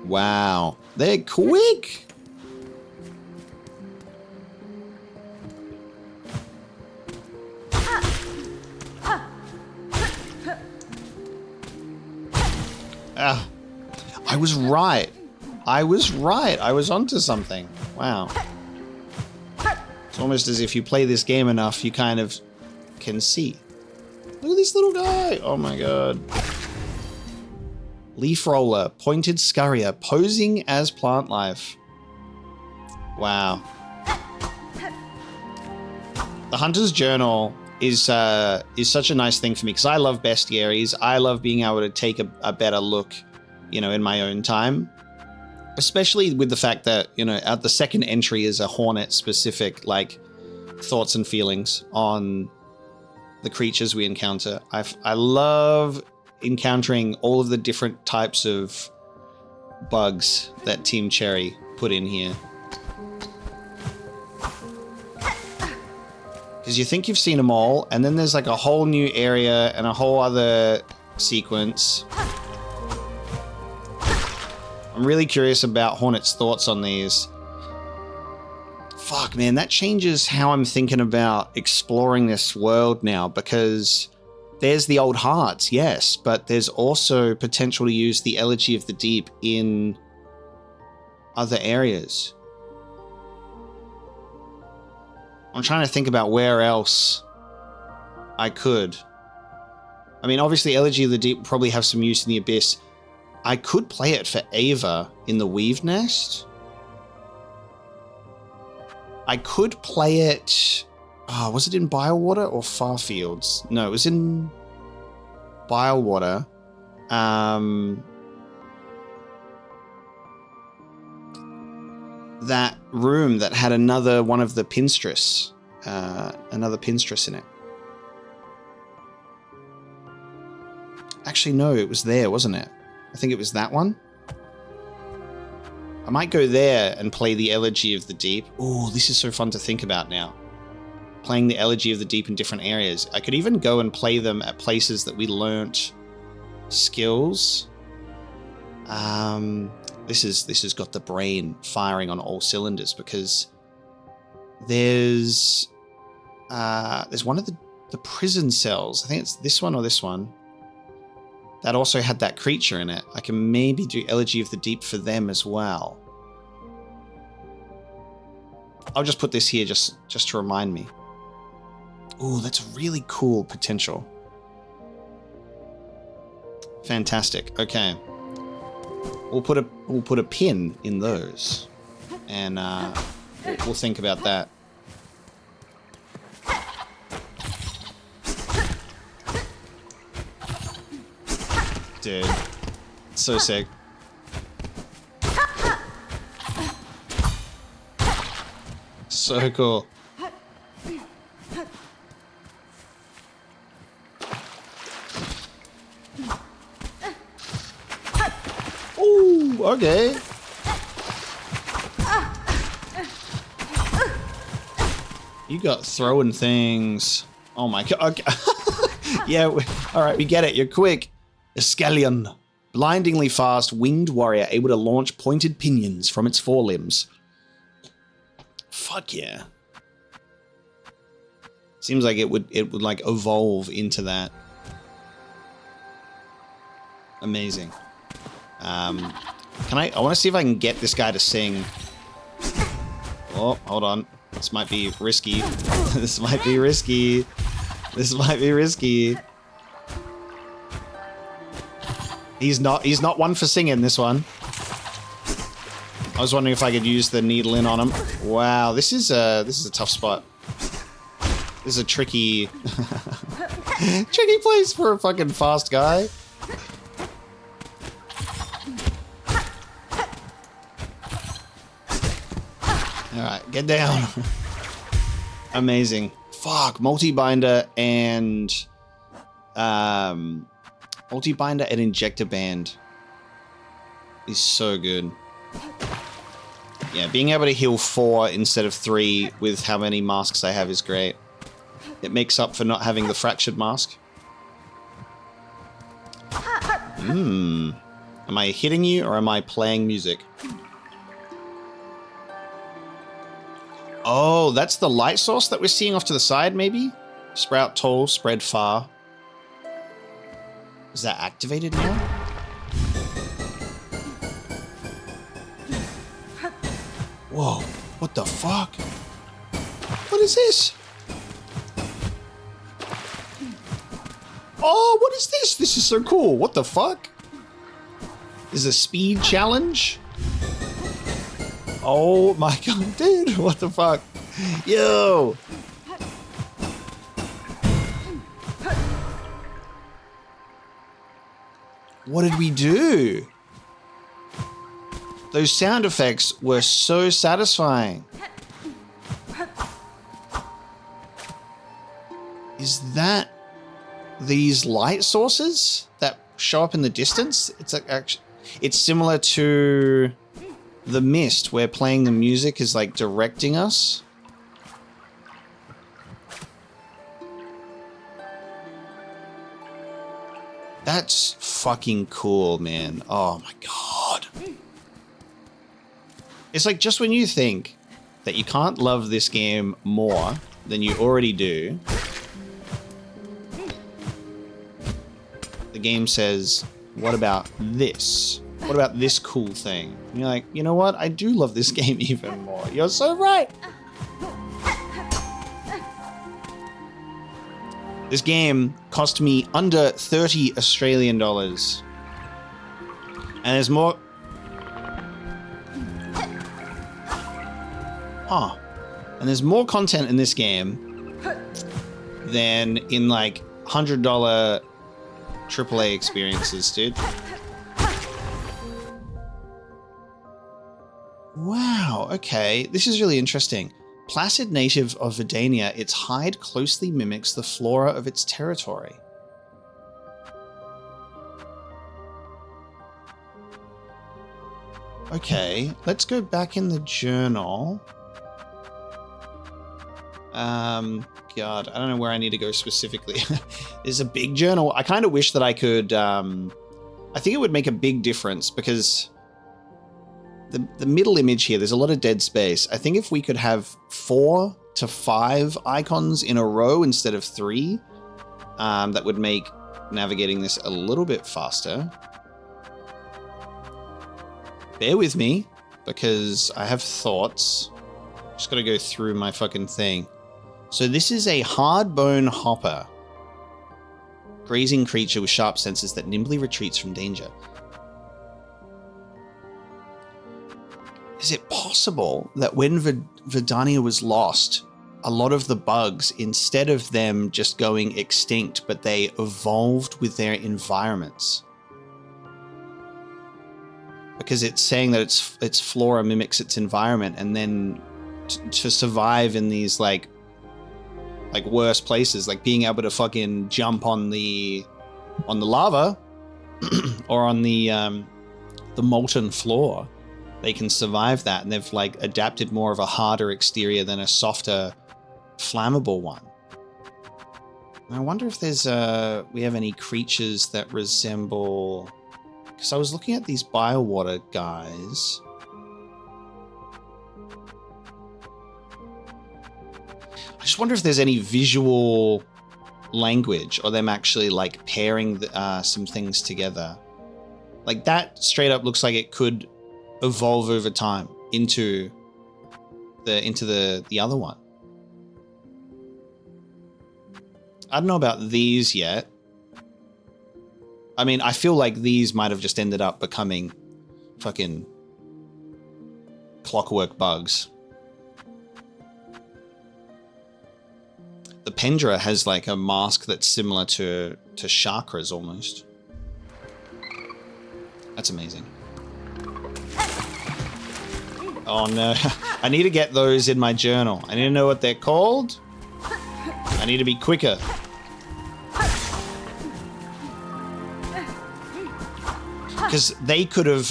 Wow. They're quick. Ah. I was right. I was right. I was onto something. Wow. It's almost as if you play this game enough, you kind of can see. Look at this little guy. Oh my god. Leaf roller, pointed Skarrsinger, posing as plant life. Wow. The Hunter's Journal is such a nice thing for me because I love bestiaries. I love being able to take a better look, you know, in my own time. Especially with the fact that, you know, the second entry is a Hornet specific, like, thoughts and feelings on the creatures we encounter. I love encountering all of the different types of bugs that Team Cherry put in here. Because you think you've seen them all, and then there's like a whole new area and a whole other sequence. I'm really curious about Hornet's thoughts on these. Fuck, man, that changes how I'm thinking about exploring this world now, because there's the old hearts, yes, but there's also potential to use the Elegy of the Deep in other areas. I'm trying to think about where else I could. I mean, obviously, Elegy of the Deep will probably have some use in the Abyss. I could play it for Ava in the Weave Nest. I could play it... Oh, was it in Biowater or Farfields? No, it was in Biowater. That room that had another one of the Pinstress. Another Pinstress in it. Actually, no, it was there, wasn't it? I think it was that one. I might go there and play the Elegy of the Deep. Oh, this is so fun to think about now. Playing the Elegy of the Deep in different areas. I could even go and play them at places that we learnt skills. This has got the brain firing on all cylinders, because there's one of the prison cells. I think it's this one or this one. That also had that creature in it. I can maybe do Elegy of the Deep for them as well. I'll just put this here just to remind me. Ooh, that's really cool potential. Fantastic. Okay. We'll put a pin in those, and we'll think about that. Dude, so sick. So cool. Ooh, okay. You got throwing things. Oh my god. Okay. Yeah, all right, we get it. You're quick. Escallion. Blindingly fast, winged warrior able to launch pointed pinions from its forelimbs. Fuck yeah. Seems like it would like evolve into that. Amazing. I want to see if I can get this guy to sing. Oh, hold on. This might be risky. This might be risky. This might be risky. He's not one for singing, this one. I was wondering if I could use the needle in on him. Wow, this is a tough spot. This is a tricky tricky place for a fucking fast guy. Alright, get down. Amazing. Fuck, multi-binder and multi-binder and injector band is so good. Yeah, being able to heal 4 instead of 3 with how many masks I have is great. It makes up for not having the fractured mask. Am I hitting you or am I playing music? Oh, that's the light source that we're seeing off to the side, maybe? Sprout tall, spread far. Is that activated now? Whoa, what the fuck? What is this? Oh, what is this? This is so cool. What the fuck? Is a speed challenge? Oh my god, dude, what the fuck? Yo! What did we do? Those sound effects were so satisfying. Is that these light sources that show up in the distance? It's like actually, it's similar to the Mist, where playing the music is like directing us. That's fucking cool, man. Oh my god. It's like just when you think that you can't love this game more than you already do, the game says, what about this? What about this cool thing? And you're like, you know what? I do love this game even more. You're so right. This game cost me under 30 Australian dollars. And there's more... Huh. And there's more content in this game than in like $100 AAA experiences, dude. Wow, okay. This is really interesting. Placid native of Videnia, its hide closely mimics the flora of its territory. Okay, let's go back in the journal. God, I don't know where I need to go specifically. There's a big journal. I kind of wish that I could, I think it would make a big difference because the middle image here, there's a lot of dead space. I think if we could have 4 to 5 icons in a row instead of 3, that would make navigating this a little bit faster. Bear with me, because I have thoughts. Just gotta go through my fucking thing. So this is a hard-bone hopper. Grazing creature with sharp senses that nimbly retreats from danger. Is it possible that when Verdania was lost, a lot of the bugs, instead of them just going extinct, but they evolved with their environments? Because it's saying that its flora mimics its environment, and then to survive in these like worse places, like being able to fucking jump on the lava or on the molten floor, they can survive that, and they've like adapted more of a harder exterior than a softer, flammable one. I wonder if there's we have any creatures that resemble, because I was looking at these biowater guys. I just wonder if there's any visual language or them actually like pairing some things together. Like that straight up looks like it could evolve over time into the other one. I don't know about these yet. I mean, I feel like these might have just ended up becoming fucking clockwork bugs. The Pendra has like a mask that's similar to Chakra's almost. That's amazing. Oh no, I need to get those in my journal. I need to know what they're called. I need to be quicker. Because they could have,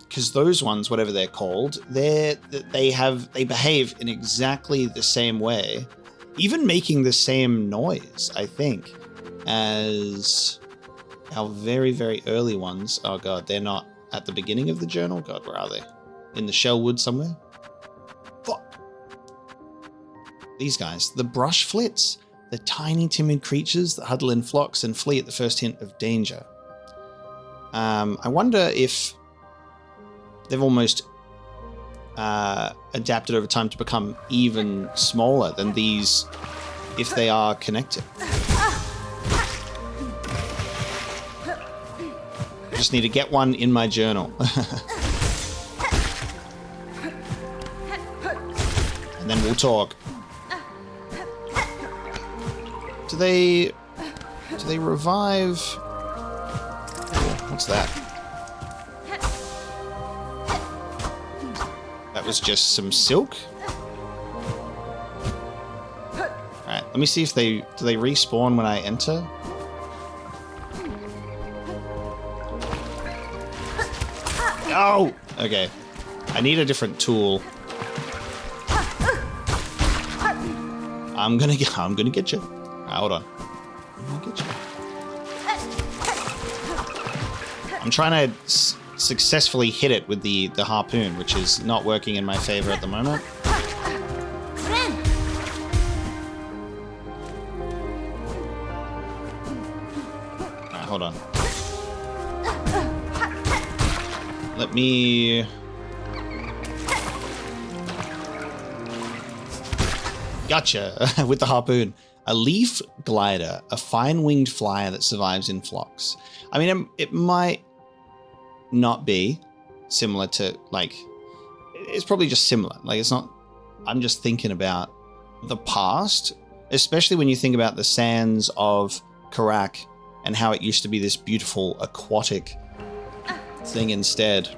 because those ones, whatever they're called, they behave in exactly the same way, even making the same noise, I think, as our very, very early ones. Oh god, they're not at the beginning of the journal? God, where are they? In the Shellwood somewhere? Fuck. These guys, the brush flits, the tiny timid creatures that huddle in flocks and flee at the first hint of danger. I wonder if they've almost adapted over time to become even smaller than these if they are connected. I just need to get one in my journal. And then we'll talk. Do they revive? What's that? That was just some silk? Alright, let me see if do they respawn when I enter? Oh! Okay. I need a different tool. I'm gonna get you. Right, hold on. I'm gonna get you. I'm trying to successfully hit it with the harpoon, which is not working in my favor at the moment. Alright, hold on. Let me... Gotcha! With the harpoon. A leaf glider, a fine-winged flyer that survives in flocks. I mean, it might not be similar to, like, it's probably just similar. Like, it's not, I'm just thinking about the past, especially when you think about the sands of Karak and how it used to be this beautiful aquatic thing instead.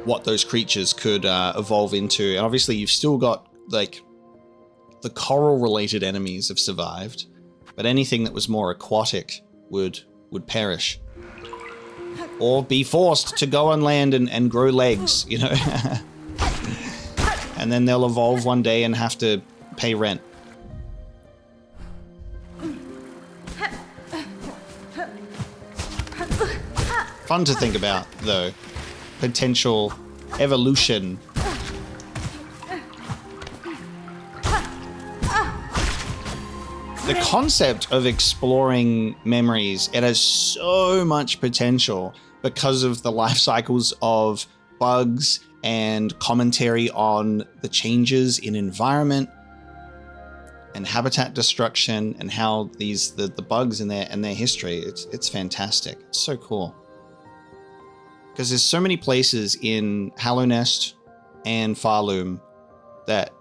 What those creatures could evolve into. And obviously you've still got, like, the coral-related enemies have survived, but anything that was more aquatic would perish. Or be forced to go on land and grow legs, you know? And then they'll evolve one day and have to pay rent. Fun to think about, though. Potential evolution. The concept of exploring memories, it has so much potential because of the life cycles of bugs and commentary on the changes in environment and habitat destruction and how the bugs and their history. It's fantastic. It's so cool. Because there's so many places in Hallownest and Farloom that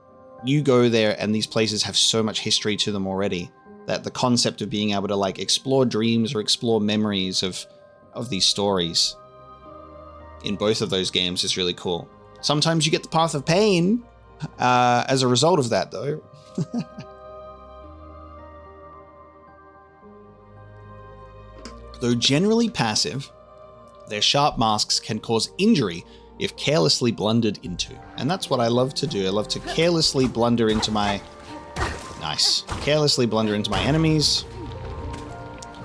you go there and these places have so much history to them already that the concept of being able to like explore dreams or explore memories of these stories in both of those games is really cool. Sometimes you get the Path of Pain as a result of that, though. Though generally passive, their sharp masks can cause injury if carelessly blundered into. And that's what I love to do. I love to carelessly blunder into my Nice. Carelessly blunder into my enemies.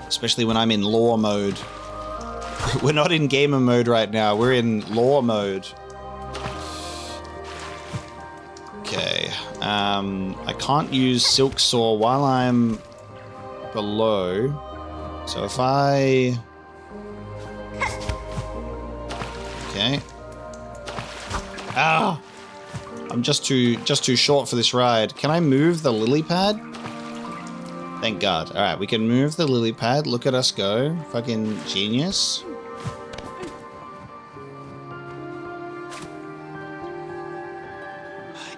Especially when I'm in lore mode. We're not in gamer mode right now. We're in lore mode. Okay. I can't use Silksong while I'm below. So if I... Okay. Ah! I'm just too short for this ride. Can I move the lily pad? Thank God. Alright, we can move the lily pad. Look at us go. Fucking genius.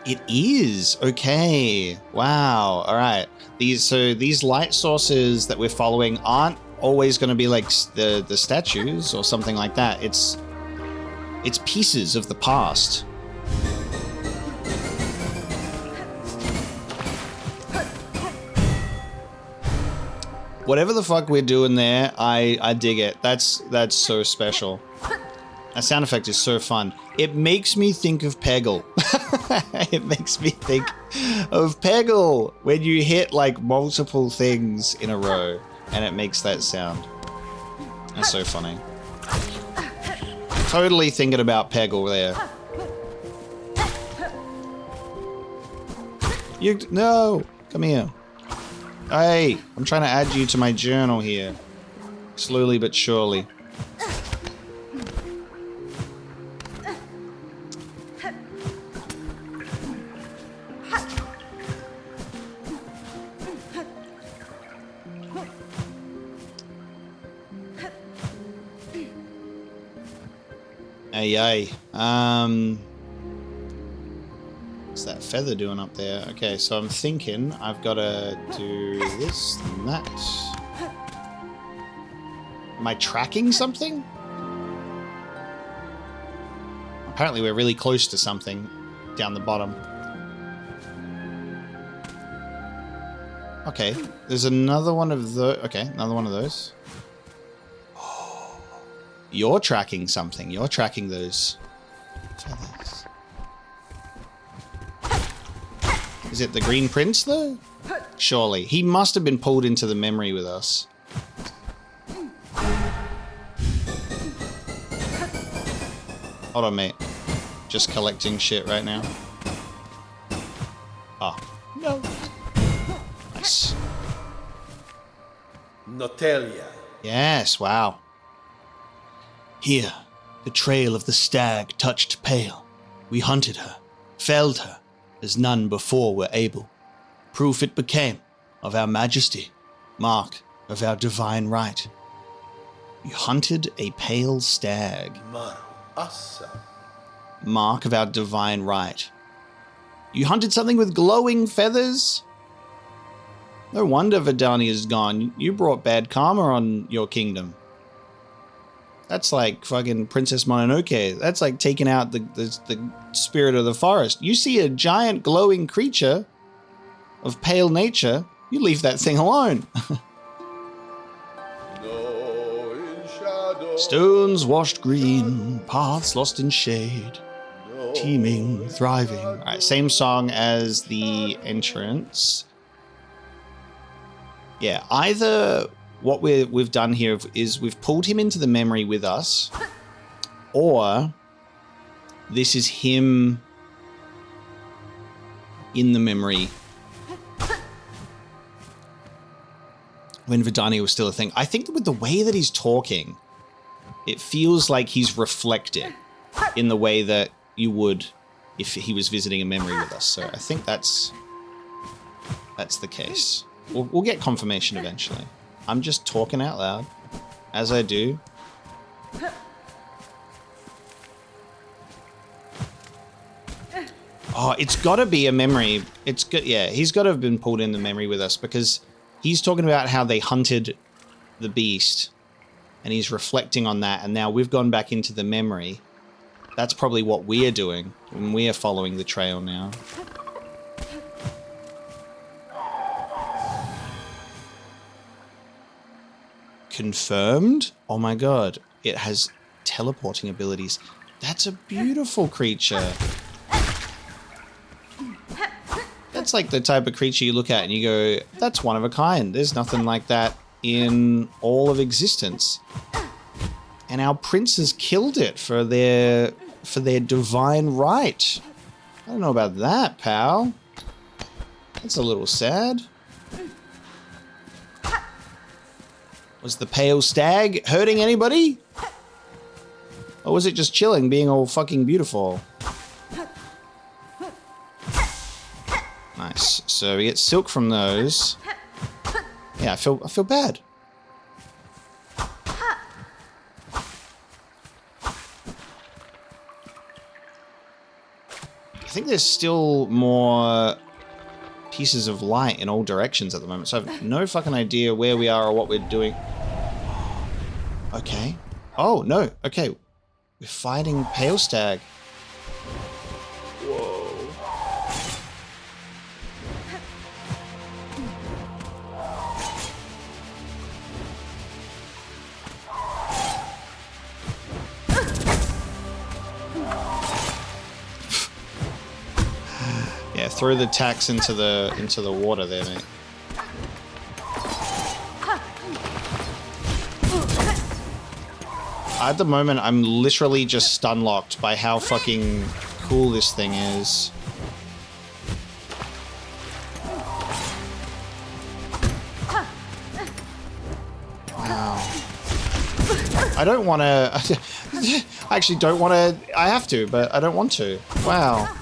It is. Okay. Wow. Alright. These light sources that we're following aren't always going to be like the statues or something like that. It's pieces of the past. Whatever the fuck we're doing there, I dig it. That's so special. That sound effect is so fun. It makes me think of Peggle. It makes me think of Peggle when you hit like multiple things in a row and it makes that sound. That's so funny. Totally thinking about Peggle there. No, come here. Hey, I'm trying to add you to my journal here. Slowly but surely. Hey. What's that feather doing up there? Okay, so I'm thinking I've got to do this and that. Am I tracking something? Apparently we're really close to something down the bottom. Okay, there's another one of those. Okay, another one of those. You're tracking something. You're tracking those feathers. Is it the Green Prince, though? Surely. He must have been pulled into the memory with us. Hold on, mate. Just collecting shit right now. Oh. No. Nice. Notelia. Yes, wow. Here, the trail of the stag touched pale. We hunted her, felled her, as none before were able. Proof it became of our majesty, mark of our divine right. You hunted a pale stag. Mark of our divine right. You hunted something with glowing feathers? No wonder Verdania's gone. You brought bad karma on your kingdom. That's like fucking Princess Mononoke. That's like taking out the spirit of the forest. You see a giant glowing creature of pale nature, you leave that thing alone. Stones washed green, paths lost in shade, teeming, thriving. All right, same song as the entrance. Yeah, either what we've done here is we've pulled him into the memory with us, or this is him in the memory when Vidania was still a thing. I think that with the way that he's talking, it feels like he's reflecting in the way that you would if he was visiting a memory with us. So I think that's the case. We'll get confirmation eventually. I'm just talking out loud, as I do. Oh, it's got to be a memory. It's good. Yeah, he's got to have been pulled in the memory with us because he's talking about how they hunted the beast, and he's reflecting on that. And now we've gone back into the memory. That's probably what we are doing, and we are following the trail now. Confirmed? Oh my god. It has teleporting abilities. That's a beautiful creature. That's That's like the type of creature you look at and you go, that's one of a kind. There's nothing like that in all of existence. And our princes killed it for their divine right. I don't know about that, pal. That's a little sad. Was the pale stag hurting anybody? Or was it just chilling, being all fucking beautiful? Nice. So we get silk from those. Yeah, I feel bad. I think there's still more pieces of light in all directions at the moment, so I have no fucking idea where we are or what we're doing. Okay. Oh, no. Okay. We're fighting Pale Stag. Whoa. Yeah, throw the tax into the water there, mate. At the moment, I'm literally just stun-locked by how fucking cool this thing is. Wow. I don't want to... I actually don't want to... I have to, but I don't want to. Wow.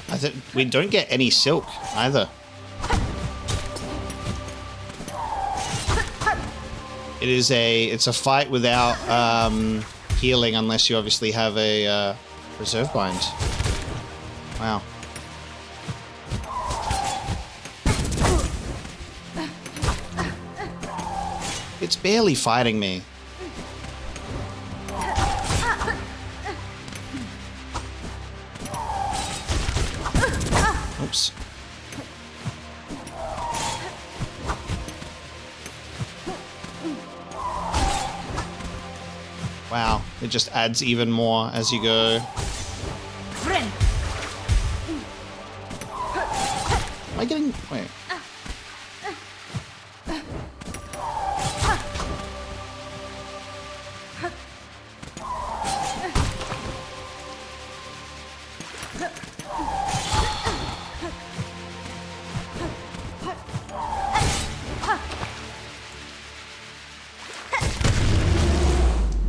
I think we don't get any silk either. It's a fight without healing unless you obviously have a reserve bind. Wow. It's barely fighting me. Oops. Wow, it just adds even more as you go. Am I getting... Wait.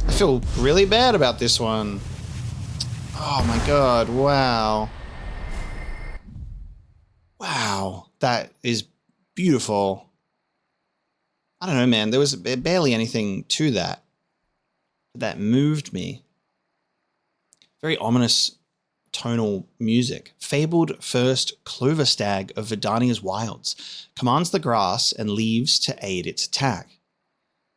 I feel really bad about this one. Oh my god, wow. Wow, that is beautiful. I don't know, man, there was barely anything to that that moved me. Very ominous tonal music. Fabled first clover stag of Verdania's wilds commands the grass and leaves to aid its attack.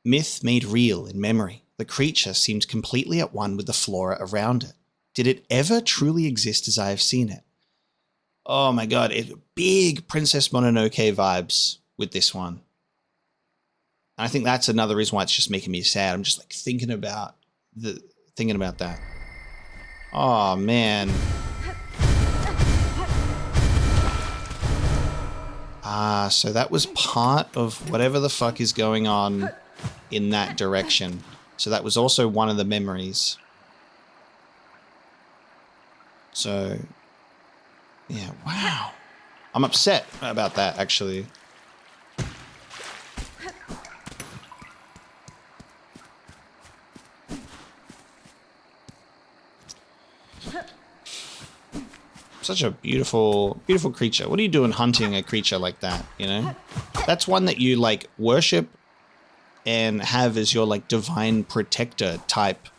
Myth made real in memory. The creature seemed completely at one with the flora around it. Did it ever truly exist as I have seen it? Oh my god, big Princess Mononoke vibes with this one. And I think that's another reason why it's just making me sad. I'm just like thinking about that. Oh man. So that was part of whatever the fuck is going on in that direction. So that was also one of the memories. So, yeah, wow. I'm upset about that, actually. Such a beautiful, beautiful creature. What are you doing hunting a creature like that, you know? That's one that you, like, worship and have as your like divine protector type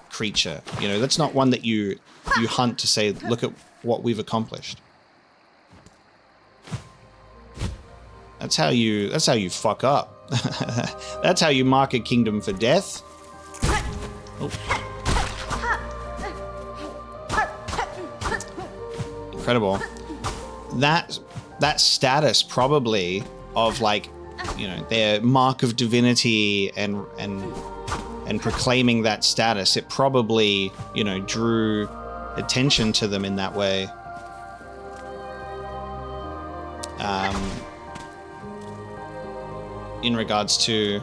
creature. You know, that's not one that you hunt to say, look at what we've accomplished. That's how you fuck up. That's how you mark a kingdom for death. Oh. Incredible. That status probably of like, you know, their mark of divinity and proclaiming that status, it probably, you know, drew attention to them in that way. In regards to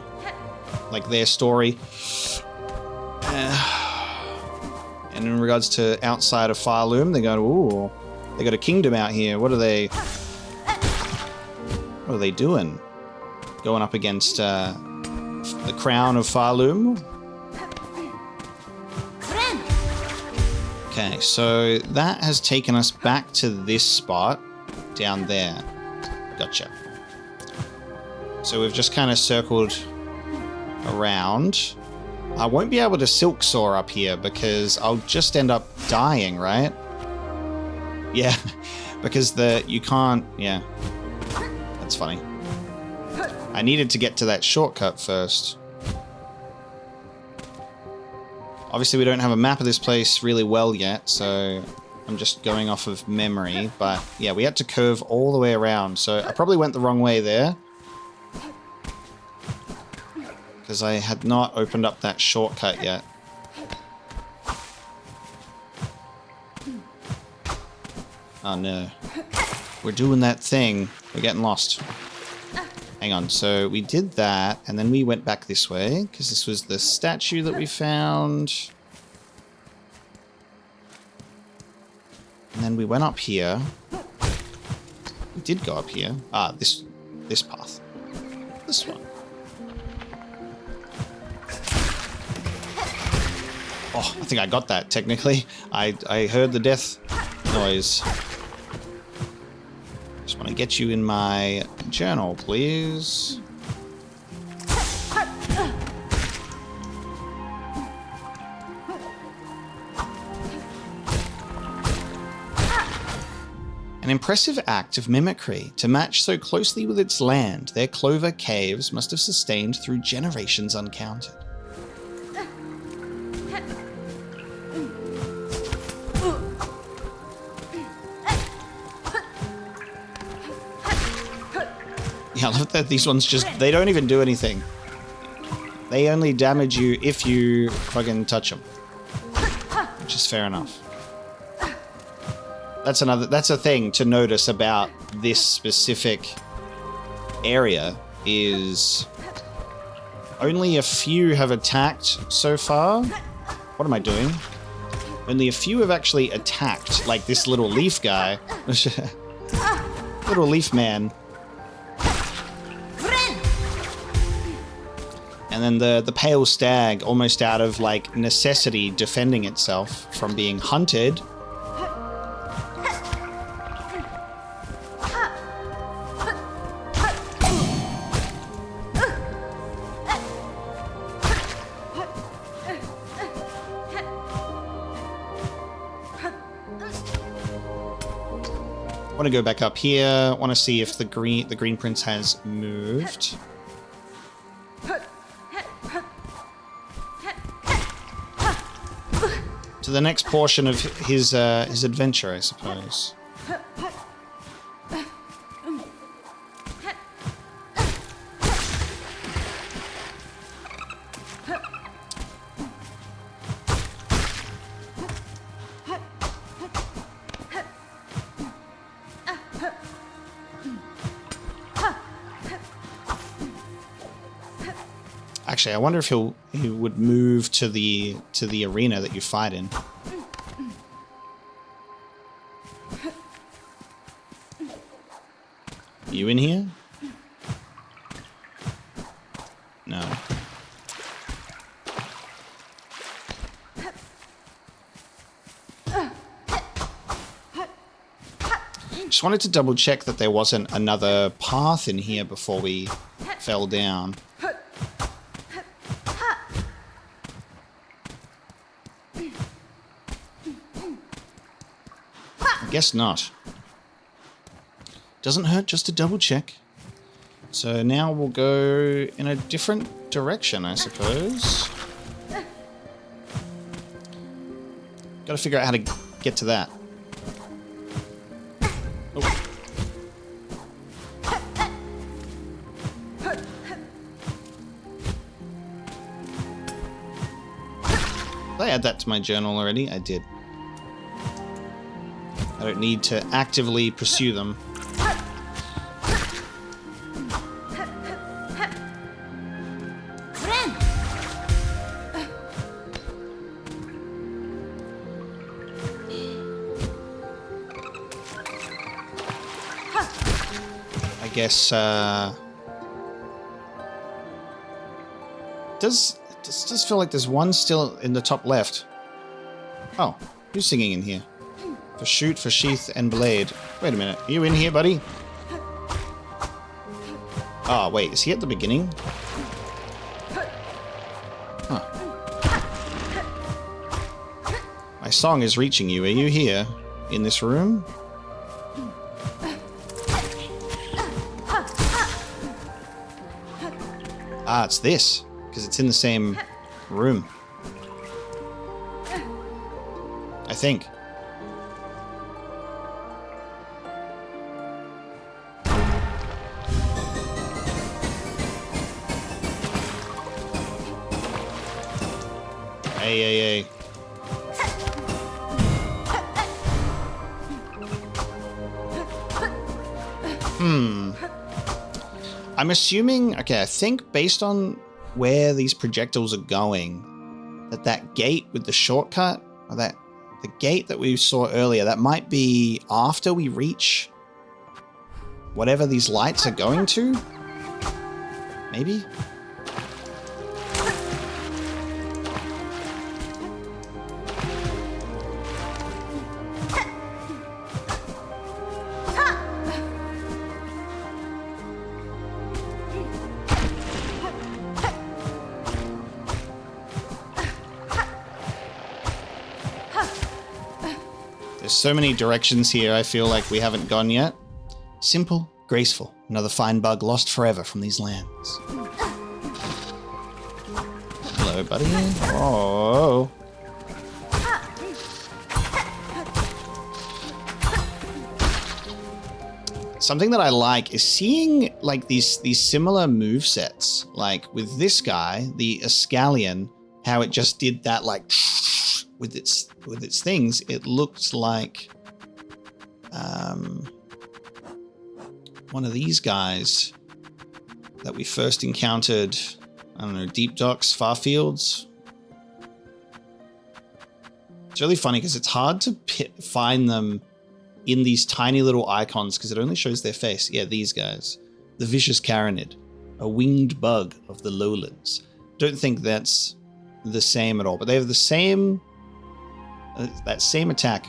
like their story. And in regards to outside of Farloom, they go, ooh, they got a kingdom out here. What are they doing? Going up against the crown of Farloom? Okay, so that has taken us back to this spot down there. Gotcha. So we've just kind of circled around. I won't be able to Silksong up here because I'll just end up dying, right? Yeah, because you can't, yeah. That's funny. I needed to get to that shortcut first. Obviously we don't have a map of this place really well yet, so I'm just going off of memory. But yeah, we had to curve all the way around, so I probably went the wrong way there. Because I had not opened up that shortcut yet. Oh no. We're doing that thing. We're getting lost. Hang on, so we did that, and then we went back this way, because this was the statue that we found. And then we went up here. We did go up here. Ah, this path. This one. Oh, I think I got that, technically. I heard the death noise. Just want to get you in my journal, please. An impressive act of mimicry to match so closely with its land, their clover caves must have sustained through generations uncounted. Yeah, I love that these ones they don't even do anything. They only damage you if you fucking touch them. Which is fair enough. That's a thing to notice about this specific area is only a few have attacked so far. What am I doing? Only a few have actually attacked, like this little leaf guy. Little leaf man. And then the pale stag, almost out of like necessity, defending itself from being hunted. Want to go back up here. Want to see if the green prince has moved. To the next portion of his adventure, I suppose. Actually, I wonder if he would move to the arena that you fight in. You in here? No. Just wanted to double check that there wasn't another path in here before we fell down. Guess not. Doesn't hurt just to double check. So now we'll go in a different direction, I suppose. Gotta figure out how to get to that. Oh. Did I add that to my journal already? I did. I don't need to actively pursue them. I guess, does feel like there's one still in the top left. Oh, who's singing in here? For shoot, for sheath, and blade. Wait a minute, are you in here, buddy? Oh, wait, is he at the beginning? Huh. My song is reaching you. Are you here? In this room? Ah, it's this. Because it's in the same room. I think. Hey. I'm assuming, okay, I think based on where these projectiles are going, that gate with the shortcut, or the gate that we saw earlier, that might be after we reach whatever these lights are going to? Maybe? So many directions here I feel like we haven't gone yet. Simple, graceful, another fine bug lost forever from these lands. Hello, buddy. Oh. Something that I like is seeing like these similar movesets. Like with this guy, the Escallion, how it just did that like with its things. It looked like one of these guys that we first encountered, I don't know, Deep Docks, Farfields. It's really funny because it's hard to find them in these tiny little icons because it only shows their face. Yeah, these guys. The Vicious Carinid, a winged bug of the lowlands. Don't think that's the same at all, but they have the same that same attack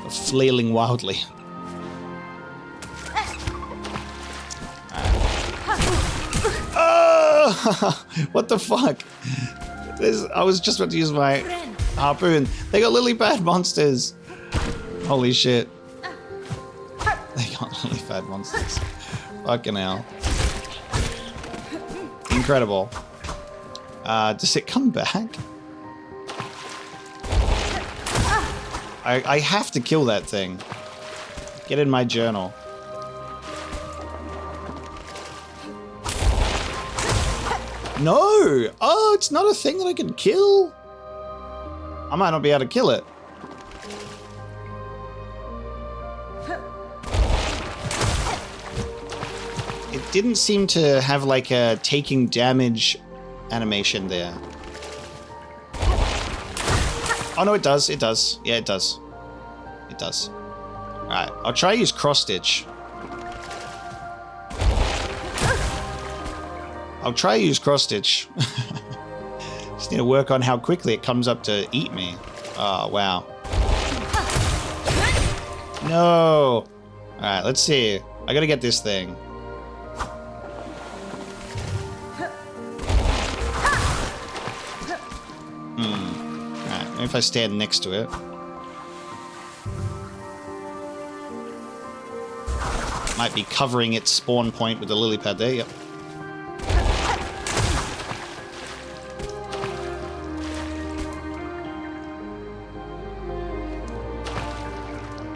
of flailing wildly. Oh! What the fuck? I was just about to use my harpoon. They got lily pad monsters. Holy shit. They got lily pad monsters. Fucking hell. Incredible. Does it come back? I have to kill that thing. Get in my journal. No! Oh, it's not a thing that I can kill? I might not be able to kill it. It didn't seem to have like a taking damage animation there. Oh no, it does. It does. Yeah, it does. It does. Alright, I'll try to use cross stitch. I'll try to use cross stitch. Just need to work on how quickly it comes up to eat me. Oh, wow. No. Alright, let's see. I gotta get this thing. Alright, maybe if I stand next to it. Might be covering its spawn point with the lily pad there, yep.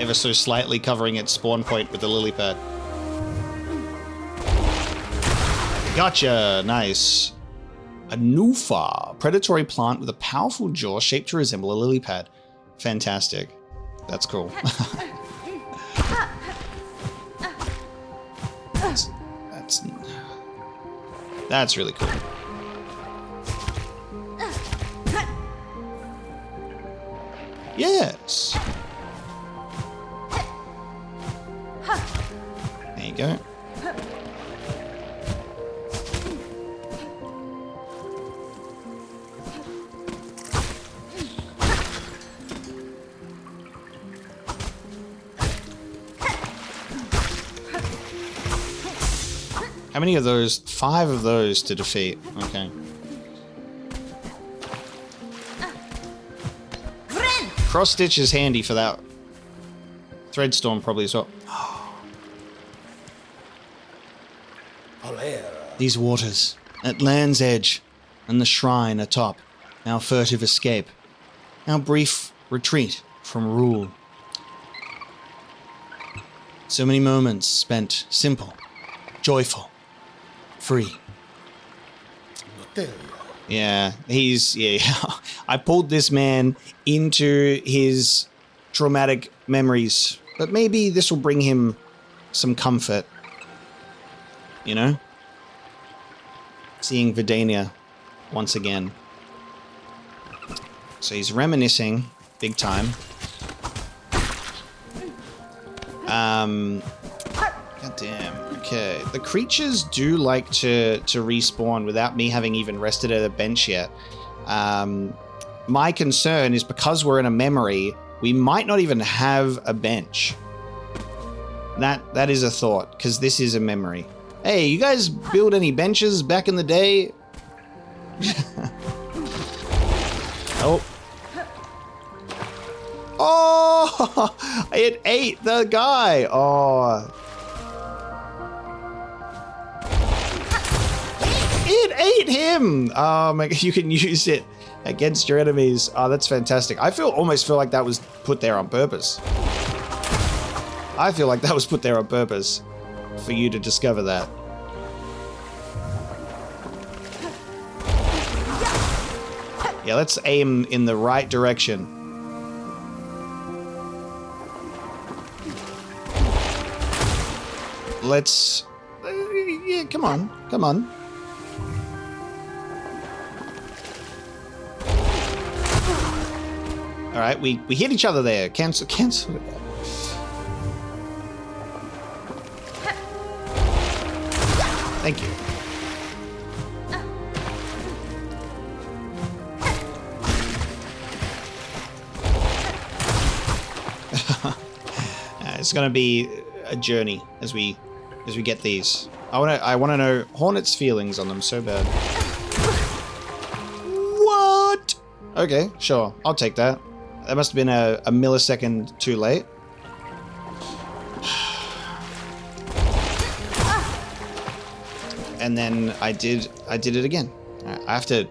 Ever so slightly covering its spawn point with the lily pad. Gotcha! Nice. A Nufa, predatory plant with a powerful jaw shaped to resemble a lily pad. Fantastic. That's cool. That's really cool. Yes. There you go. How many of those? 5 of those to defeat. Okay. Cross stitch is handy for that. Threadstorm probably as well. These waters, at land's edge, and the shrine atop, our furtive escape, our brief retreat from rule. So many moments spent simple, joyful, free. Yeah, I pulled this man into his traumatic memories, but maybe this will bring him some comfort. You know? Seeing Videnia once again. So he's reminiscing big time. Goddamn. Okay. The creatures do like to respawn without me having even rested at a bench yet. My concern is because we're in a memory, we might not even have a bench. That is a thought, because this is a memory. Hey, you guys build any benches back in the day? Oh. Oh! It ate the guy! Oh. It ate him! Oh my god, you can use it against your enemies. Oh, that's fantastic. I almost feel like that was put there on purpose. I feel like that was put there on purpose for you to discover that. Yeah, let's aim in the right direction. Let's... yeah, come on. Come on. Alright, we hit each other there. Cancel. Thank you. It's gonna be a journey as we get these. I wanna know Hornet's feelings on them so bad. What? Okay, sure. I'll take that. That must have been a millisecond too late. And then I did it again. I have to...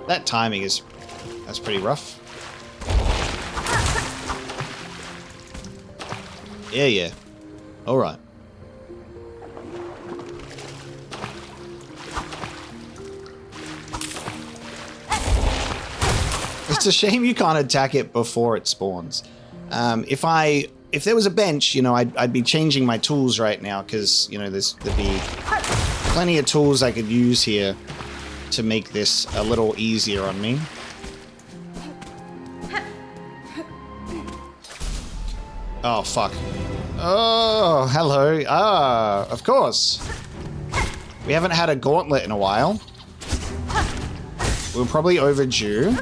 That timing that's pretty rough. Yeah. Alright. It's a shame you can't attack it before it spawns. If there was a bench, you know, I'd be changing my tools right now, because, you know, there'd be plenty of tools I could use here to make this a little easier on me. Oh, fuck. Oh, hello. Ah, of course. We haven't had a Gauntlet in a while. We're probably overdue.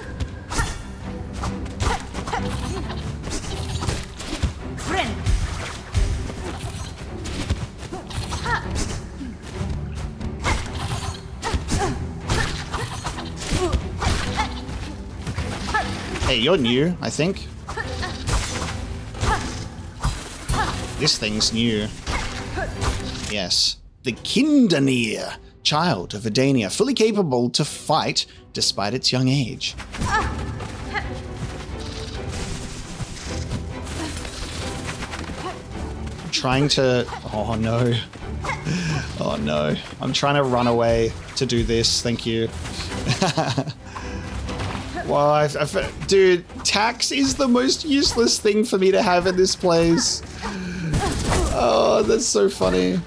Hey, you're new, I think. This thing's new. Yes. The Kindanir, child of Videnia, fully capable to fight despite its young age. I'm trying to... Oh, no. Oh, no. I'm trying to run away to do this. Thank you. Well, dude, tax is the most useless thing for me to have in this place. Oh, that's so funny.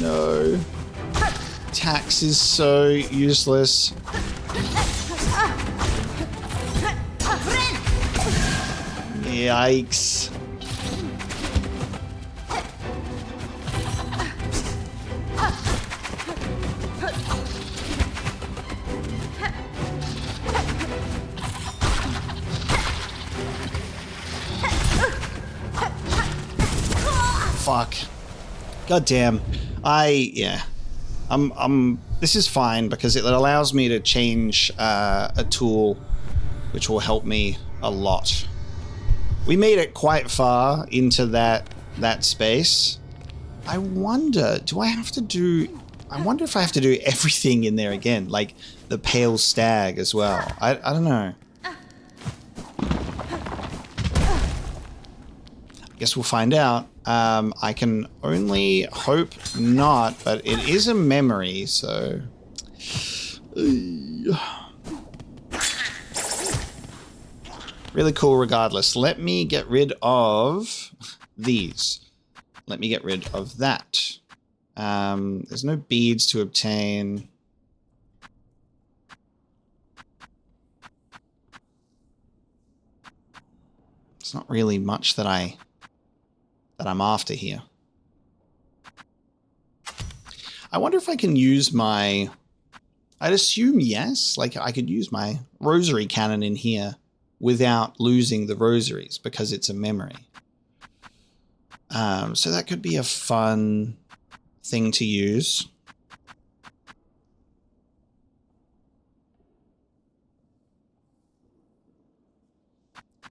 No. Tax is so useless. Yikes. Fuck. God damn. This is fine because it allows me to change a tool which will help me a lot. We made it quite far into that space. I wonder if I have to do everything in there again, like the pale stag as well. I don't know. Guess we'll find out. I can only hope not, but it is a memory, so... Really cool regardless. Let me get rid of these. Let me get rid of that. There's no beads to obtain. It's not really much that I'm after here. I wonder if I can use my... I'd assume yes. Like, I could use my rosary cannon in here without losing the rosaries because it's a memory. So that could be a fun thing to use.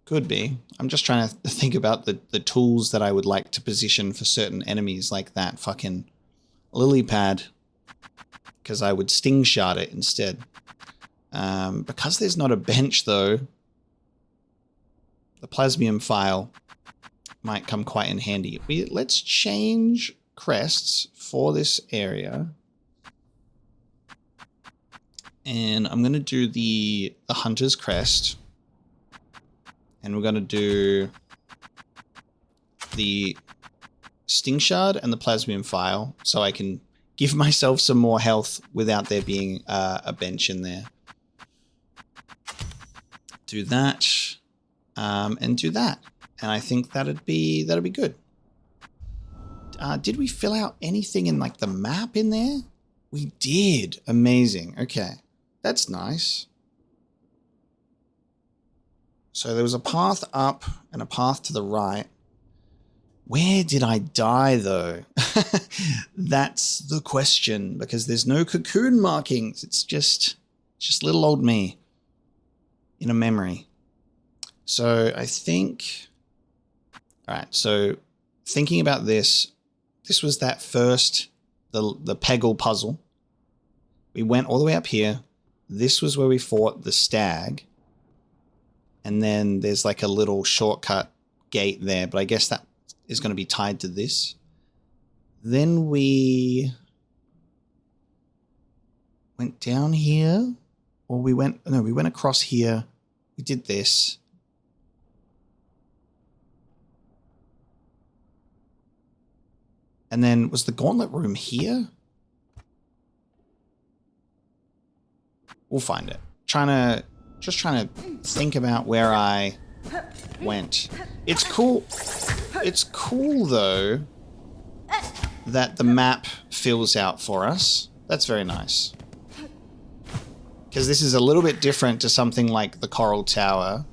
Could be. I'm just trying to think about the tools that I would like to position for certain enemies like that fucking lily pad. Because I would sting shard it instead. Because there's not a bench though, the plasmium file might come quite in handy. Let's change crests for this area. And I'm going to do the hunter's crest. And we're going to do the sting shard and the plasmium file so I can give myself some more health without there being a bench in there. Do that and do that. And I think that'd be good. Did we fill out anything in like the map in there? We did. Amazing. Okay. That's nice. So there was a path up and a path to the right. Where did I die, though? That's the question, because there's no cocoon markings. It's just little old me in a memory. So I think... All right, so thinking about this was that first, the Peggle puzzle. We went all the way up here. This was where we fought the stag. And then there's like a little shortcut gate there, but I guess that is going to be tied to this. Then we went down here, or we went across here. We did this. And then was the gauntlet room here? We'll find it. Just trying to think about where I went. It's cool. It's cool, though, that the map fills out for us. That's very nice. Because this is a little bit different to something like the Coral Tower.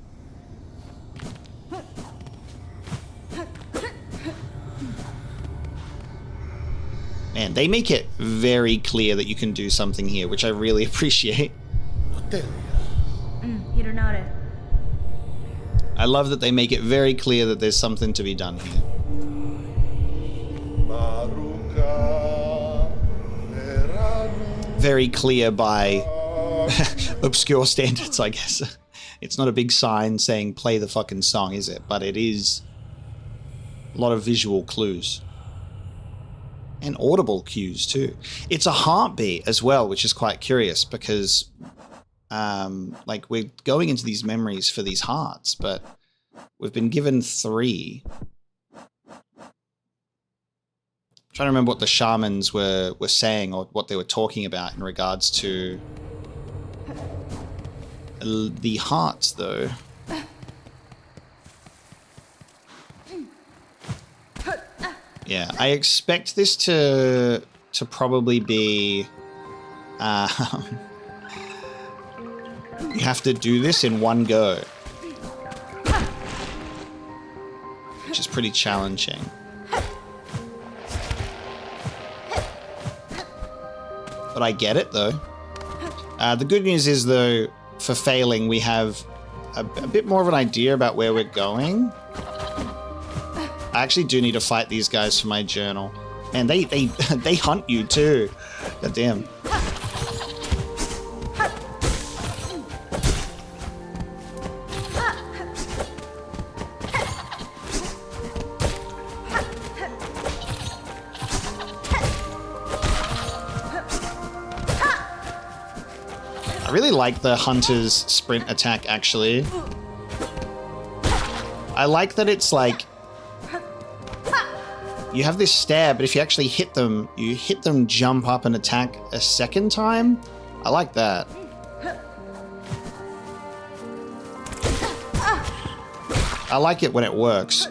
Man, they make it very clear that you can do something here, which I really appreciate. I love that they make it very clear that there's something to be done here. Very clear by obscure standards, I guess. It's not a big sign saying play the fucking song, is it? But it is a lot of visual clues. And audible cues too. It's a heartbeat as well, which is quite curious because like we're going into these memories for these hearts, but we've been given 3. Trying to remember what the shamans were saying or what they were talking about in regards to the hearts, though. Yeah, I expect this to probably be. You have to do this in one go, which is pretty challenging. But I get it, though. The good news is, though, for failing, we have a bit more of an idea about where we're going. I actually do need to fight these guys for my journal. And they hunt you, too. God damn. I really like the hunter's sprint attack, actually. I like that it's like you have this stab, but if you actually hit them, you hit them, jump up and attack a second time. I like that. I like it when it works.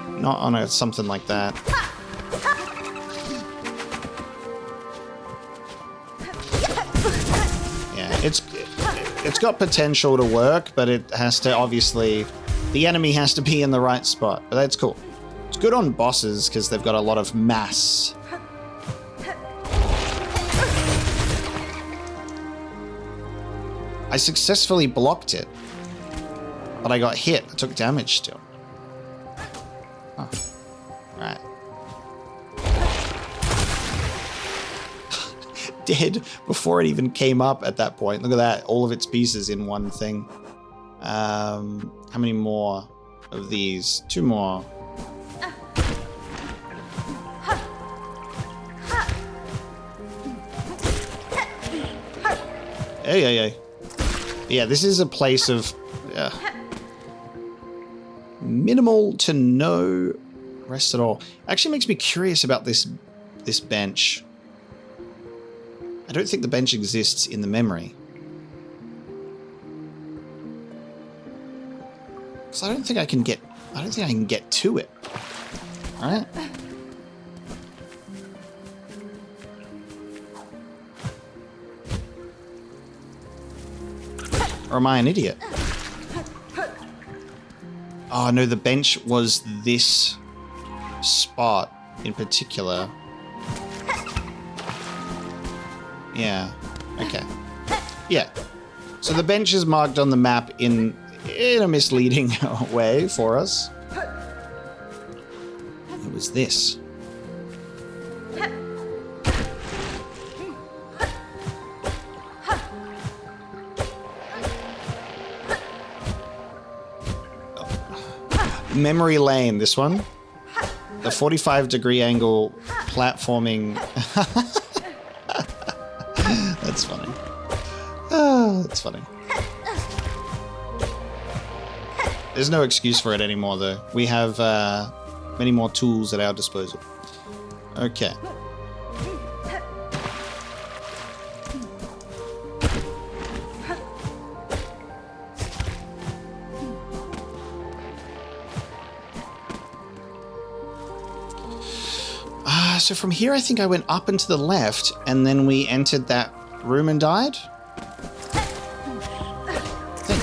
Not on something like that. It's got potential to work, but it has to, obviously, the enemy has to be in the right spot. But that's cool. It's good on bosses because they've got a lot of mass. I successfully blocked it, but I got hit. I took damage still. Oh. Right. Dead before it even came up at that point. Look at that. All of its pieces in one thing. How many more of these? 2 more. Hey. Yeah, this is a place of minimal to no rest at all. Actually makes me curious about this bench. I don't think the bench exists in the memory. So I don't think I can get to it. Alright? Or am I an idiot? Oh no, the bench was this spot in particular. Yeah. Okay. Yeah. So the bench is marked on the map in a misleading way for us. It was this. Memory lane, this one. The 45-degree angle platforming. That's funny. Oh, that's funny. There's no excuse for it anymore, though. We have many more tools at our disposal. Okay. So from here, I think I went up and to the left, and then we entered that room and died? I think.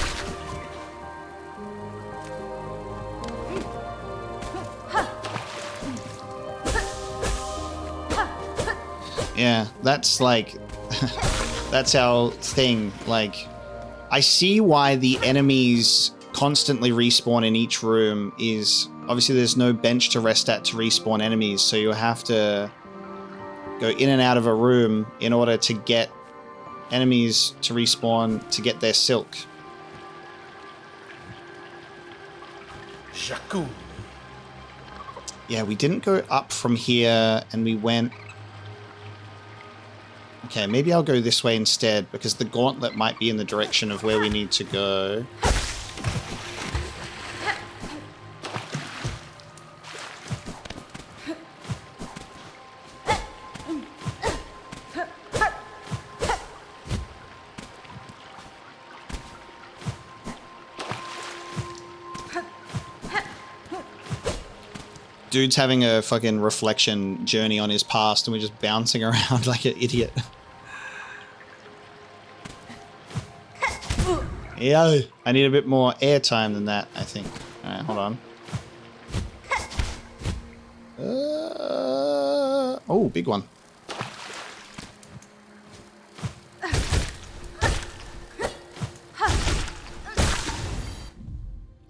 Yeah, that's like... that's our thing. Like, I see why the enemies constantly respawn in each room is obviously there's no bench to rest at to respawn enemies, so you have to go in and out of a room in order to get enemies to respawn to get their silk. Jakun. Yeah, we didn't go up from here, and we went... Okay, maybe I'll go this way instead, because the Gauntlet might be in the direction of where we need to go. Dude's having a fucking reflection journey on his past and we're just bouncing around like an idiot. Yeah, I need a bit more airtime than that, I think. Alright, hold on. Oh, big one.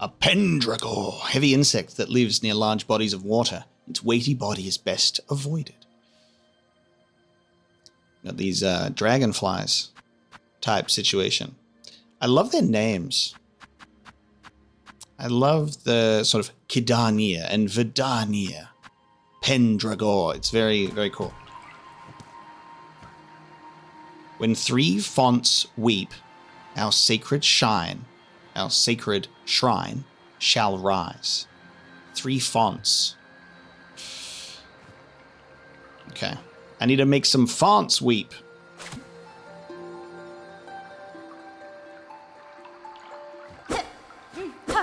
A pendragon, heavy insect that lives near large bodies of water. Its weighty body is best avoided. Got these dragonflies type situation. I love their names. I love the sort of Kidania and Verdania. Pendragon. It's very, very cool. When 3 fonts weep, our sacred shrine shall rise. 3 fonts. Okay. I need to make some fonts weep.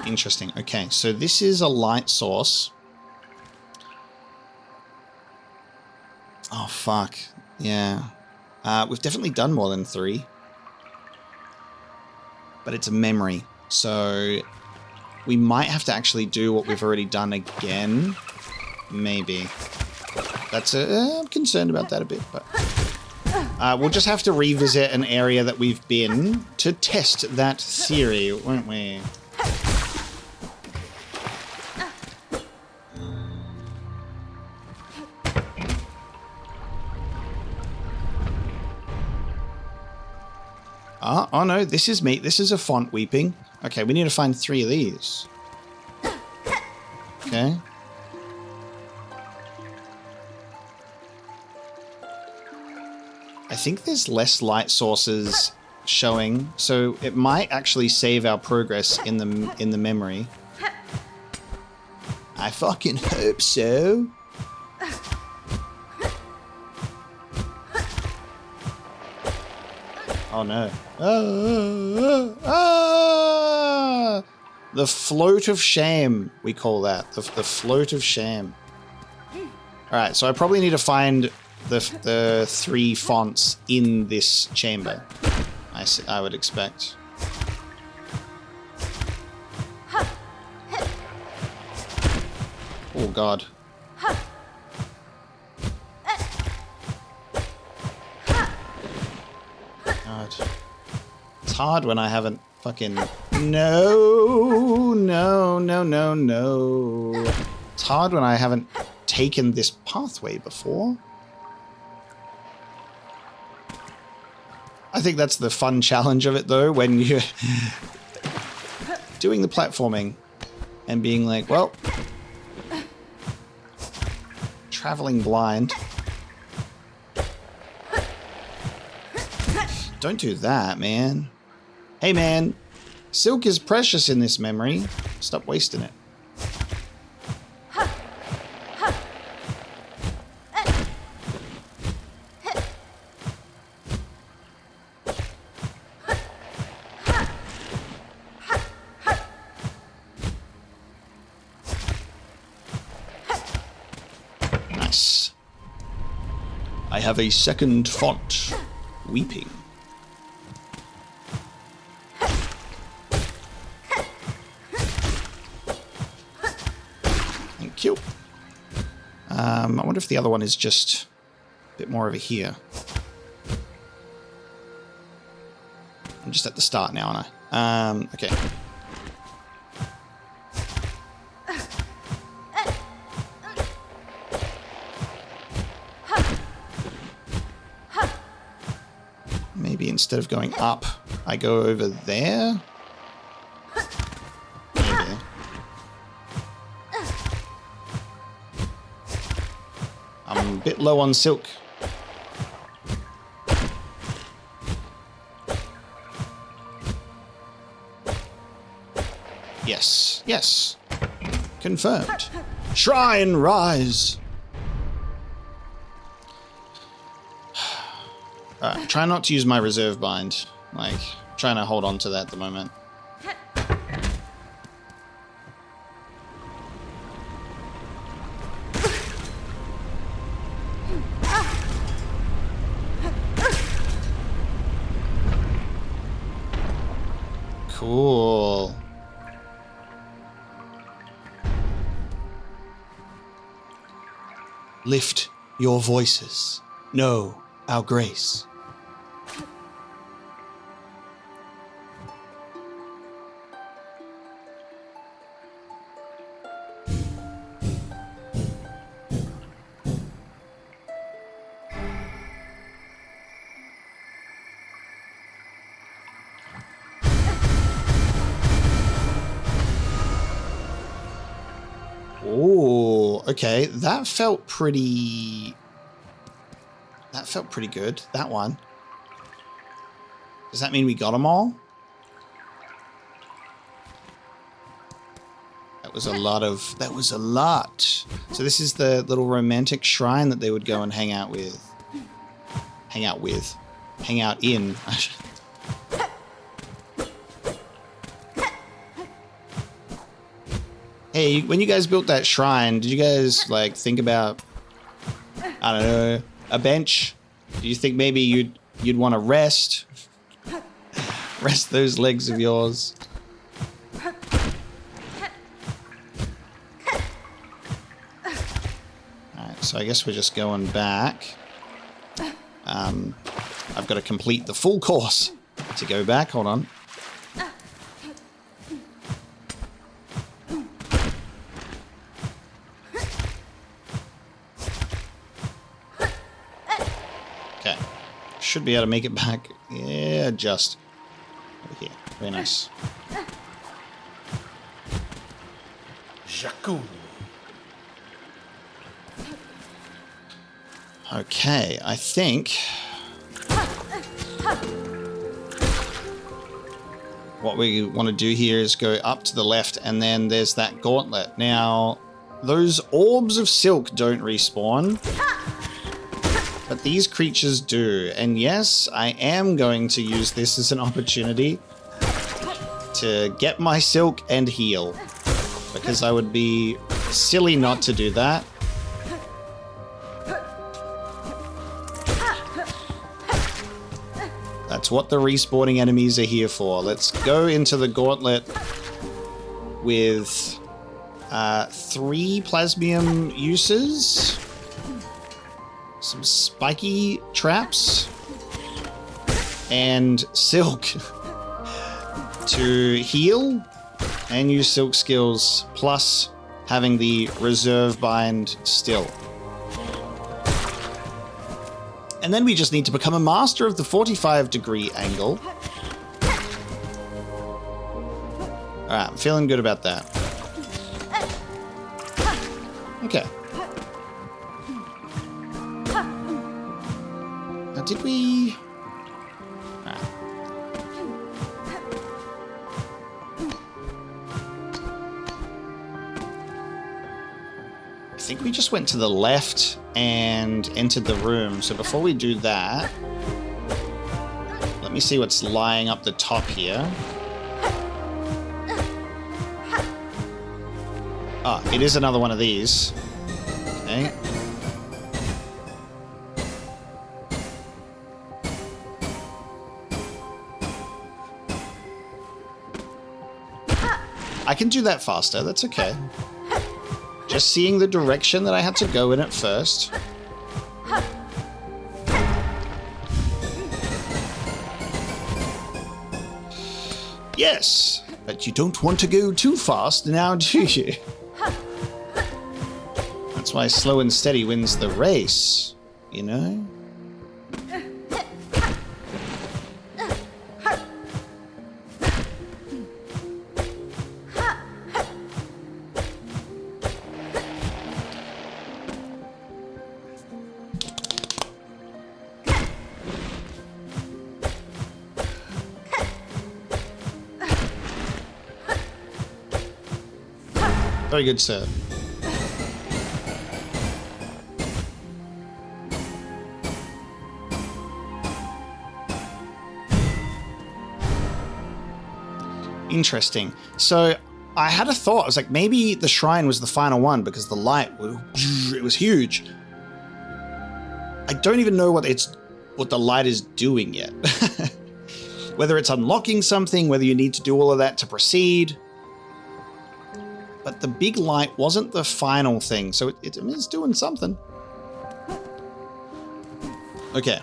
Interesting. Okay, so this is a light source. Oh, fuck. Yeah. We've definitely done more than 3. But it's a memory. So we might have to actually do what we've already done again. Maybe. I'm concerned about that a bit, but we'll just have to revisit an area that we've been to test that theory, won't we? Oh no, this is me. This is a font weeping. Okay, we need to find 3 of these. Okay. I think there's less light sources showing, so it might actually save our progress in the memory. I fucking hope so. Oh no. The float of shame, we call that. The float of shame. Alright, so I probably need to find the 3 fonts in this chamber. I would expect. Oh god. God. It's hard when I haven't fucking... No. It's hard when I haven't taken this pathway before. I think that's the fun challenge of it, though, when you're doing the platforming and being like, well, traveling blind. Don't do that, man. Hey, man. Silk is precious in this memory. Stop wasting it. Nice. I have a second font. Weeping. Thank you. I wonder if the other one is just a bit more over here. I'm just at the start now, aren't I? Okay. Maybe instead of going up, I go over there? Maybe. I'm a bit low on silk. Yes, yes. Confirmed. Shrine rise! Alright, try not to use my reserve bind. Like, trying to hold on to that at the moment. Cool. Lift your voices. Know our grace. Oh, okay. That felt pretty good. That one. Does that mean we got them all? That was a lot. So this is the little romantic shrine that they would go and hang out in. Hey, when you guys built that shrine, did you guys like think about, I don't know, a bench? Do you think maybe you'd want to rest those legs of yours? Alright, so I guess we're just going back. I've got to complete the full course to go back. Hold on. Should be able to make it back. Yeah, just over here. Very nice. Jakun. Okay, I think what we want to do here is go up to the left, and then there's that gauntlet. Now, those orbs of silk don't respawn. But these creatures do, and yes, I am going to use this as an opportunity to get my silk and heal, because I would be silly not to do that. That's what the respawning enemies are here for. Let's go into the gauntlet with 3 plasmium uses. Some spiky traps and silk to heal and use silk skills, plus having the reserve bind still. And then we just need to become a master of the 45-degree angle. Alright, I'm feeling good about that. Okay. Did we... I think we just went to the left and entered the room. So before we do that, let me see what's lying up the top here. Ah, it is another one of these. Okay. I can do that faster, that's okay. Just seeing the direction that I had to go in at first. Yes, but you don't want to go too fast now, do you? That's why slow and steady wins the race, you know? Very good, sir. Interesting. So I had a thought. I was like, maybe the shrine was the final one because the light, it was huge. I don't even know what the light is doing yet. Whether it's unlocking something, whether you need to do all of that to proceed. But the big light wasn't the final thing, so it's doing something. Okay.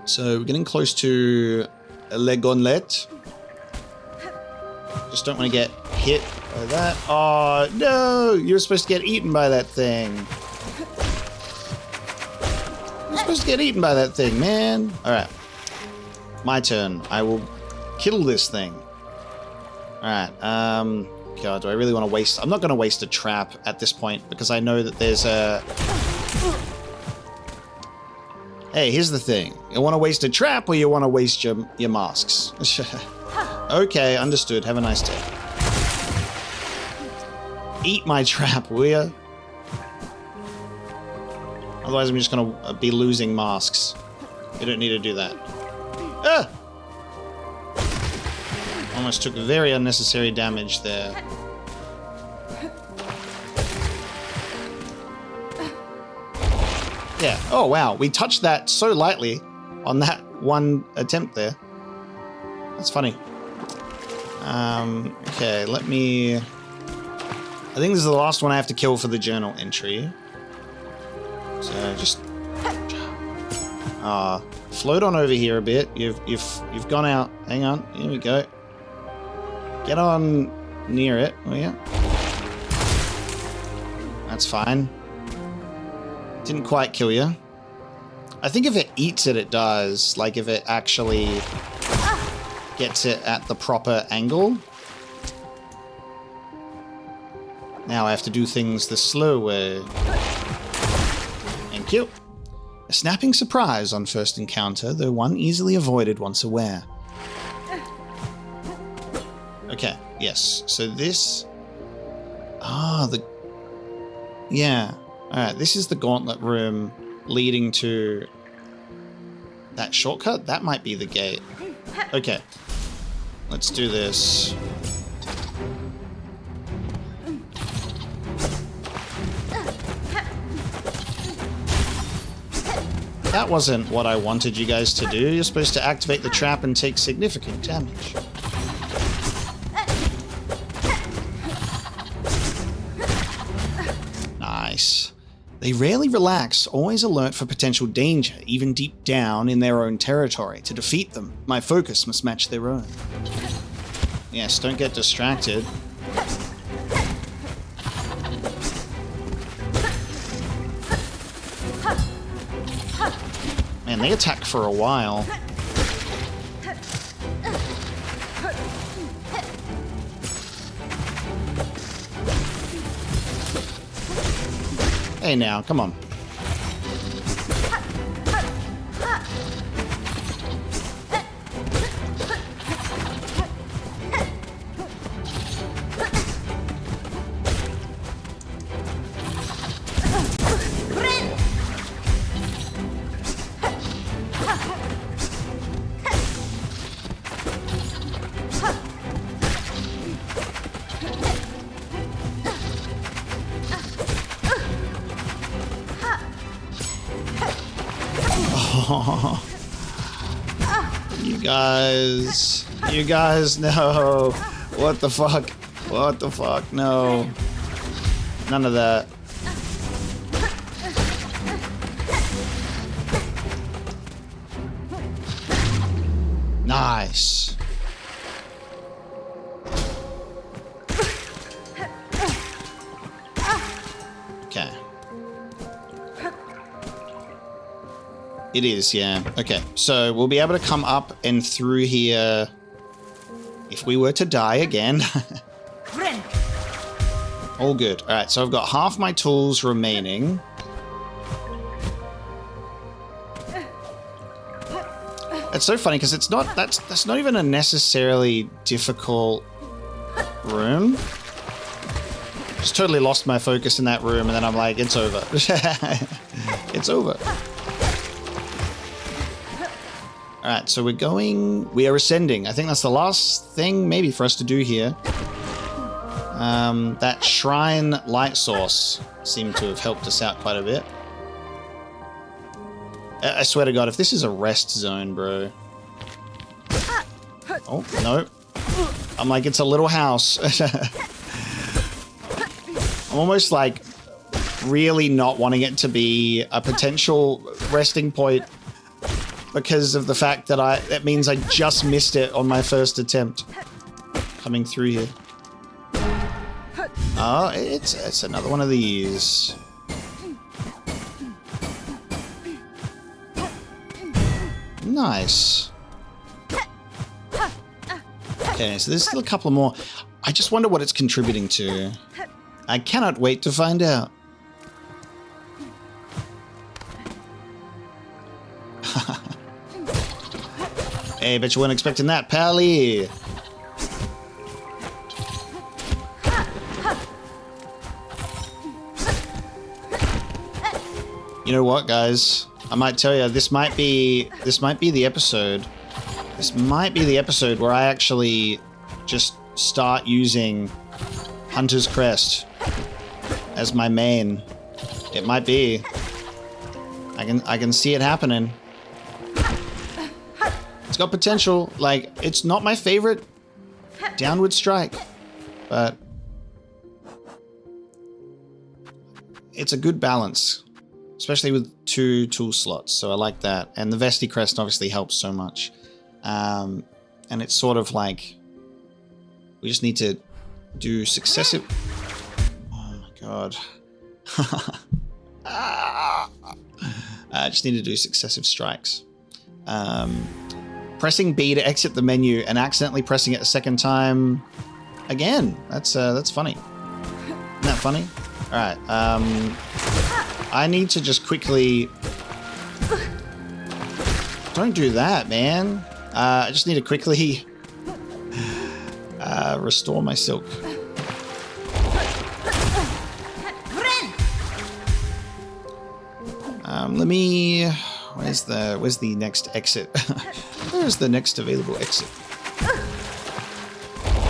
So we're getting close to Le Gauntlet. Just don't want to get hit by that. Oh, no! You're supposed to get eaten by that thing. You're supposed to get eaten by that thing, man. Alright. My turn. I will kill this thing. Alright, God, do I really want to waste... I'm not going to waste a trap at this point, because I know that there's a... Hey, here's the thing. You want to waste a trap, or you want to waste your masks? Okay, understood. Have a nice day. Eat my trap, will ya? Otherwise, I'm just going to be losing masks. You don't need to do that. Ah! Almost took very unnecessary damage there. Yeah. Oh, wow. We touched that so lightly on that one attempt there. That's funny. Okay, let me... I think this is the last one I have to kill for the journal entry. So just... float on over here a bit. You've gone out. Hang on. Here we go. Get on near it, will you? That's fine. Didn't quite kill you. I think if it eats it, it does. Like if it actually gets it at the proper angle. Now I have to do things the slow way. Thank you. A snapping surprise on first encounter, though one easily avoided once aware. Okay, yes. So this... Yeah. Alright, this is the Gauntlet room leading to that shortcut. That might be the gate. Okay. Let's do this. That wasn't what I wanted you guys to do. You're supposed to activate the trap and take significant damage. Nice. They rarely relax, always alert for potential danger, even deep down in their own territory. To defeat them, my focus must match their own. Yes, don't get distracted. Man, they attack for a while. Hey now, come on. You guys, no. What the fuck? What the fuck? No. None of that. Nice. Okay. It is, yeah. Okay, so we'll be able to come up and through here if we were to die again. All good. All right, so I've got half my tools remaining. It's so funny because it's not that's not even a necessarily difficult room. Just totally lost my focus in that room, and then I'm like, it's over. It's over. Alright, so we are ascending. I think that's the last thing maybe for us to do here. That shrine light source seemed to have helped us out quite a bit. I swear to God, if this is a rest zone, bro. Oh, no. I'm like, it's a little house. I'm almost like really not wanting it to be a potential resting point because of the fact that that means I just missed it on my first attempt coming through here. Oh, it's another one of these. Nice. Okay, so there's still a couple more. I just wonder what it's contributing to. I cannot wait to find out. Hey, bet you weren't expecting that, pally. You know what, guys? I might tell you, this might be the episode. This might be the episode where I actually just start using Hunter's Crest as my main. It might be. I can see it happening. It's got potential. Like, it's not my favorite downward strike, but it's a good balance, especially with 2 tool slots. So I like that. And the Vesti Crest obviously helps so much. And it's sort of like we just need to do successive. Oh my God. I just need to do successive strikes. Pressing B to exit the menu and accidentally pressing it a second time again. That's funny. Isn't that funny? All right. I need to just quickly. Don't do that, man. I just need to quickly restore my silk. Let me. Where's the next exit? Where's the next available exit?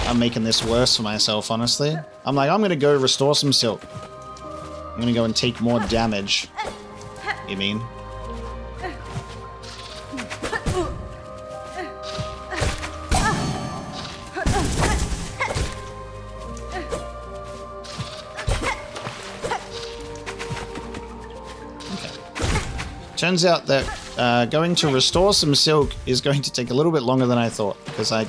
I'm making this worse for myself, honestly. I'm like, I'm gonna go restore some silk. I'm gonna go and take more damage. You mean? Turns out that going to restore some silk is going to take a little bit longer than I thought, because I'm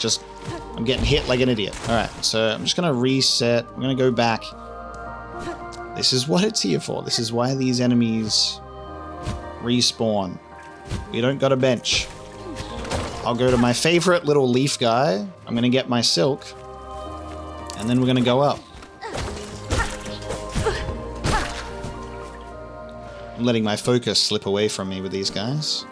getting hit like an idiot. Alright, so I'm just going to reset. I'm going to go back. This is what it's here for. This is why these enemies respawn. We don't got a bench. I'll go to my favorite little leaf guy. I'm going to get my silk. And then we're going to go up. I'm letting my focus slip away from me with these guys.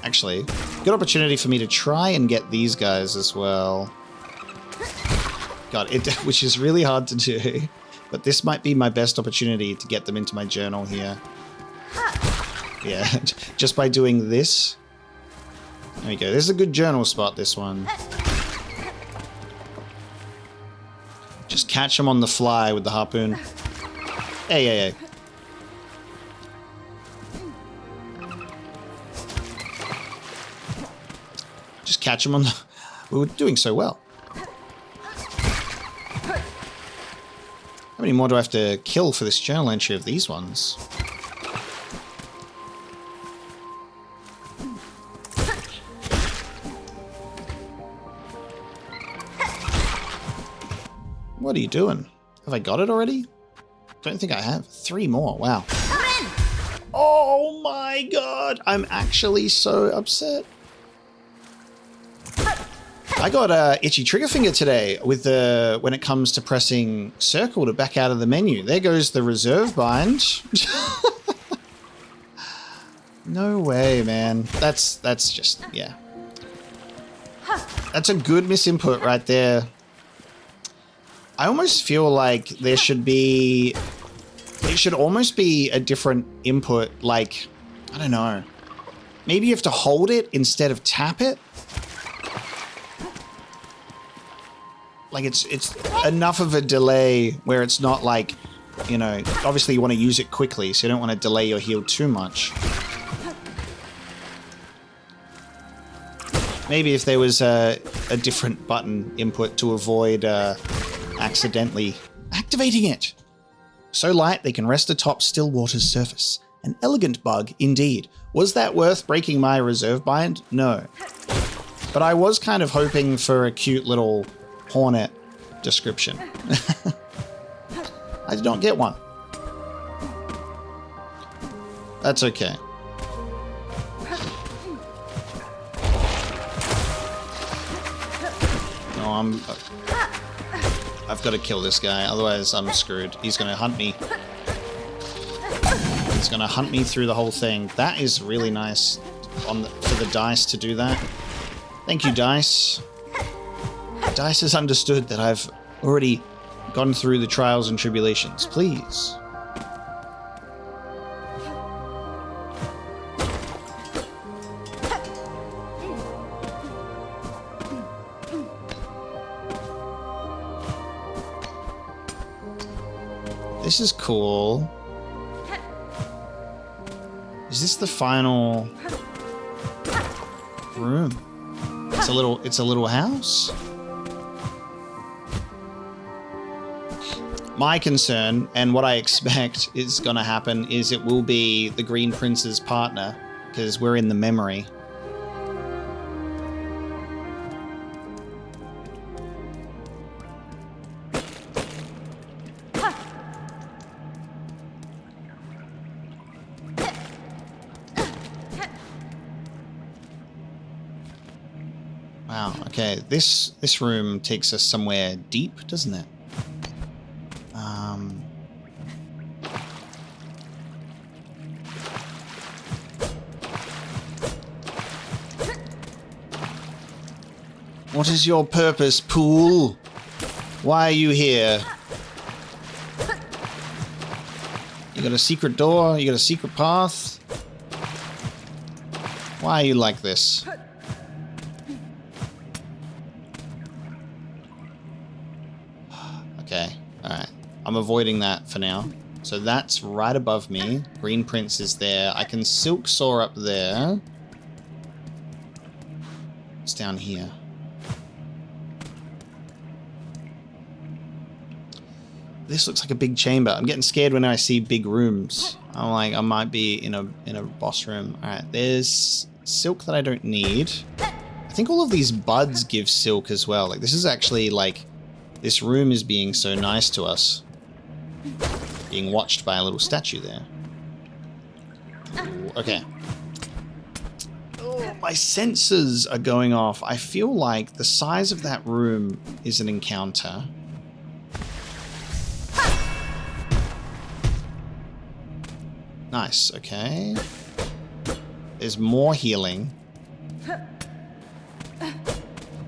Actually, good opportunity for me to try and get these guys as well. God, which is really hard to do. But this might be my best opportunity to get them into my journal here. Yeah, just by doing this. There we go. This is a good journal spot, this one. Just catch them on the fly with the harpoon. Hey. Just catch them on the... We were doing so well. How many more do I have to kill for this journal entry of these ones? What are you doing? Have I got it already? Don't think I have. 3 more. Wow. Oh my God. I'm actually so upset. I got a itchy trigger finger today with when it comes to pressing circle to back out of the menu. There goes the reserve bind. No way, man. That's just, yeah. That's a good misinput right there. I almost feel like there should be... It should almost be a different input, like, I don't know. Maybe you have to hold it instead of tap it? Like it's enough of a delay where it's not like, you know, obviously you want to use it quickly, so you don't want to delay your heal too much. Maybe if there was a different button input to avoid accidentally activating it. So light they can rest atop still water's surface. An elegant bug indeed. Was that worth breaking my reserve bind? No. But I was kind of hoping for a cute little hornet description. I did not get one. That's okay. No, I've got to kill this guy, otherwise I'm screwed. He's going to hunt me. He's going to hunt me through the whole thing. That is really nice for the dice to do that. Thank you, dice. Dice has understood that I've already gone through the trials and tribulations. Please. This is cool. Is this the final room? It's a little house. My concern, and what I expect is going to happen, is it will be the Green Prince's partner, because we're in the memory. Wow, okay, this room takes us somewhere deep, doesn't it? What is your purpose, Pool? Why are you here? You got a secret door? You got a secret path? Why are you like this? Okay, alright. I'm avoiding that for now. So that's right above me. Green Prince is there. I can Silk Soar up there. It's down here. This looks like a big chamber. I'm getting scared when I see big rooms. I'm like, I might be in a boss room. Alright, there's silk that I don't need. I think all of these buds give silk as well. Like, this is actually like... This room is being so nice to us. Being watched by a little statue there. Ooh, okay. Oh, my senses are going off. I feel like the size of that room is an encounter. Nice, okay. There's more healing.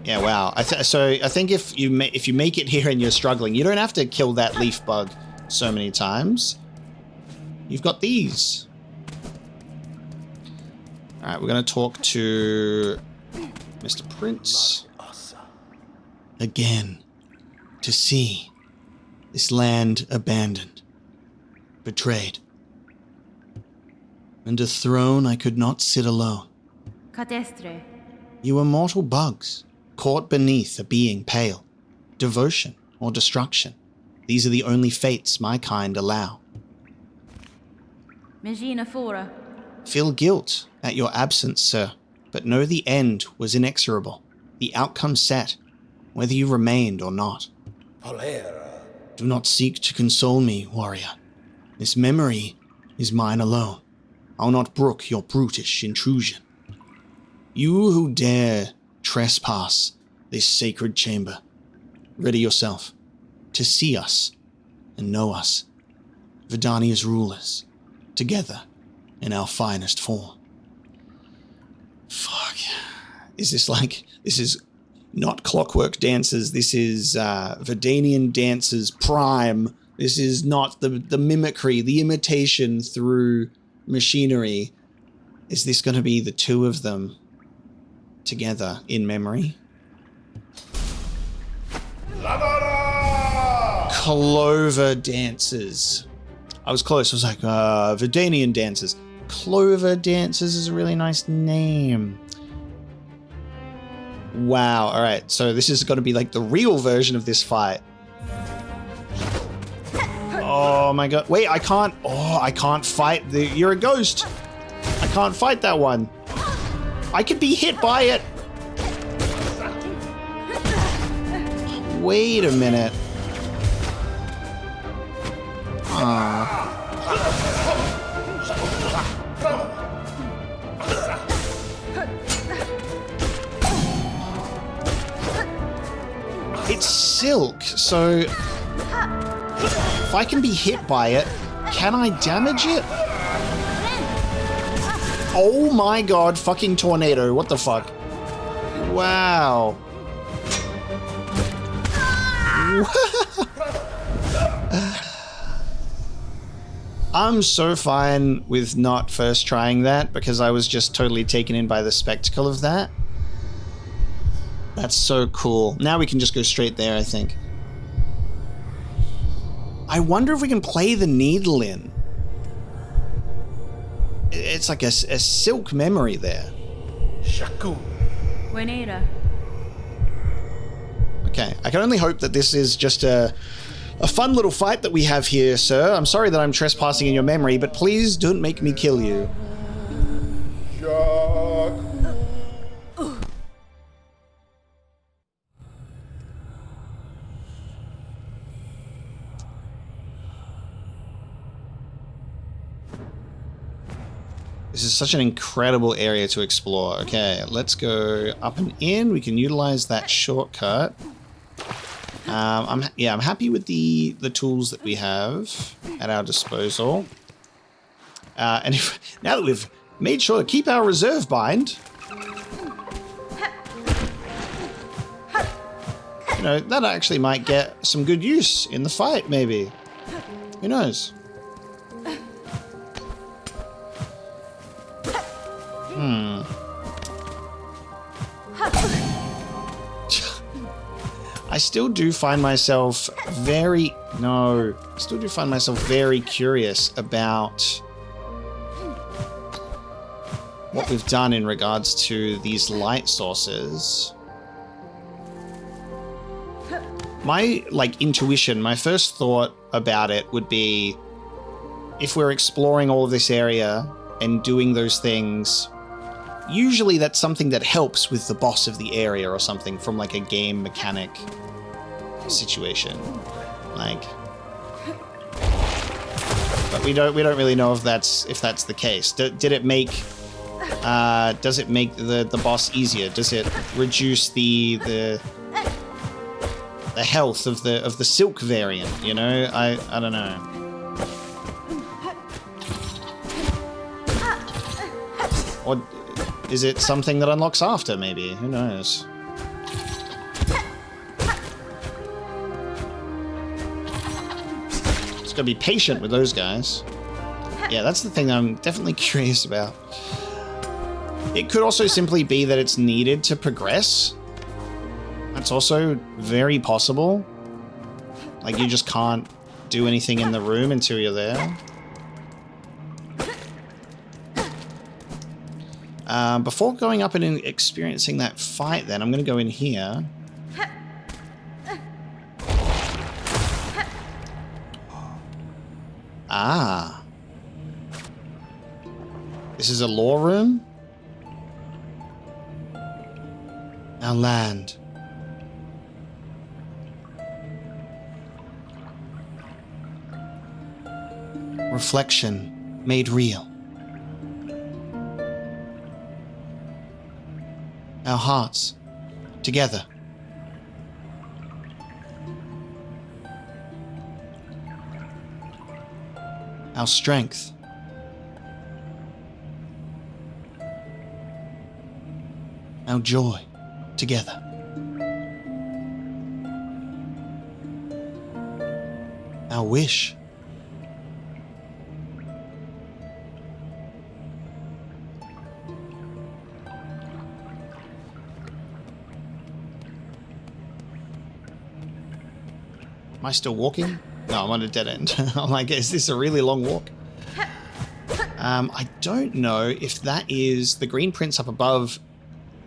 Yeah, wow. So I think if you make it here and you're struggling, you don't have to kill that leaf bug so many times. You've got these. All right, we're going to talk to Mr. Prince. Again, to see this land abandoned, betrayed. And a throne I could not sit alone. Cadestre. You are mortal bugs, caught beneath a being pale. Devotion or destruction, these are the only fates my kind allow. Megina fora. Feel guilt at your absence, sir, but know the end was inexorable. The outcome set, whether you remained or not. Polera. Do not seek to console me, warrior. This memory is mine alone. I'll not brook your brutish intrusion. You who dare trespass this sacred chamber, ready yourself to see us and know us, Verdania's rulers, together in our finest form. Fuck. Is this like, this is not clockwork dancers. This is Verdanian dancers prime. This is not the mimicry, the imitation through machinery. Is this going to be the two of them together in memory? Clover dancers. I was close. I was like, Videnian dancers. Clover dancers is a really nice name. Wow. All right. So this is going to be like the real version of this fight. Oh my god. Wait, I can't. Oh, I can't fight the. You're a ghost. I can't fight that one. I could be hit by it. Wait a minute. It's silk, so if I can be hit by it, can I damage it? Oh my god, fucking tornado, what the fuck? Wow. I'm so fine with not first trying that because I was just totally taken in by the spectacle of that. That's so cool. Now we can just go straight there, I think. I wonder if we can play the needle in. It's like a silk memory there. Shaku. Buenera. Okay, I can only hope that this is just a fun little fight that we have here, sir. I'm sorry that I'm trespassing in your memory, but please don't make me kill you. This is such an incredible area to explore. Okay, let's go up and in. We can utilize that shortcut. I'm happy with the tools that we have at our disposal. And now that we've made sure to keep our reserve bind, you know, that actually might get some good use in the fight, maybe. Who knows? I still do find myself very curious about what we've done in regards to these light sources. My, intuition, my first thought about it would be if we're exploring all of this area and doing those things, usually that's something that helps with the boss of the area or something from like a game mechanic situation. But we don't really know if that's the case. Did it make does it make the boss easier? Does it reduce the health of the silk variant, you know? I don't know. Or is it something that unlocks after, maybe? Who knows? Just gotta be patient with those guys. Yeah, that's the thing that I'm definitely curious about. It could also simply be that it's needed to progress. That's also very possible. Like, you just can't do anything in the room until you're there. Before going up and experiencing that fight, then, I'm going to go in here. Ah. This is a lore room? Our land. Reflection made real. Our hearts together. Our strength. Our joy together. Our wish. Am I still walking? No, I'm on a dead end. I'm like, is this a really long walk? I don't know if that is the green prince up above.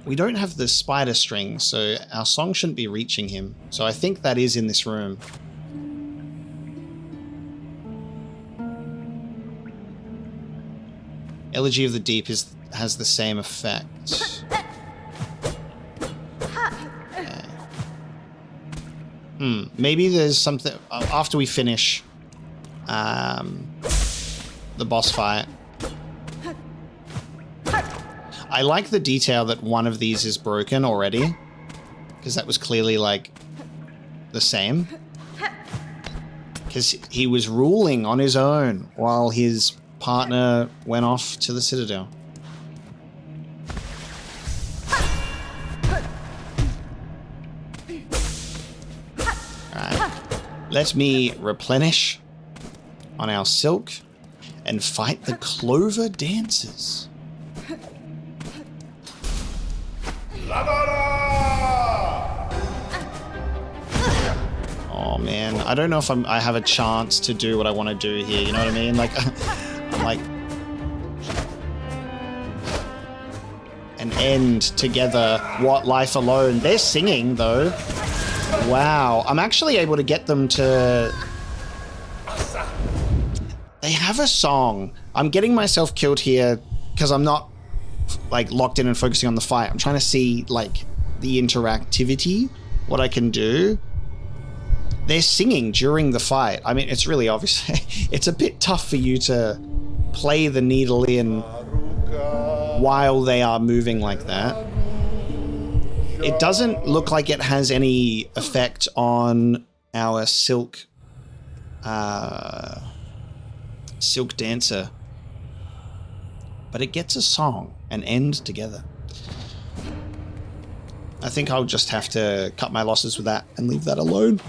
We don't have the spider string, so our song shouldn't be reaching him. So I think that is in this room. Elegy of the Deep has the same effect. Maybe there's something after we finish the boss fight. I like the detail that one of these is broken already, because that was clearly like the same. Because he was ruling on his own while his partner went off to the Citadel. Alright. Let me replenish on our silk and fight the clover dancers. Oh man, I don't know if I have a chance to do what I want to do here, you know what I mean? Like, I'm like... An end together, what life alone. They're singing though. Wow, I'm actually able to get them to... They have a song. I'm getting myself killed here because I'm not like locked in and focusing on the fight. I'm trying to see like the interactivity, what I can do. They're singing during the fight. I mean, it's really obvious. It's a bit tough for you to play the needle in while they are moving like that. It doesn't look like it has any effect on our silk dancer, but it gets a song and end together. I think I'll just have to cut my losses with that and leave that alone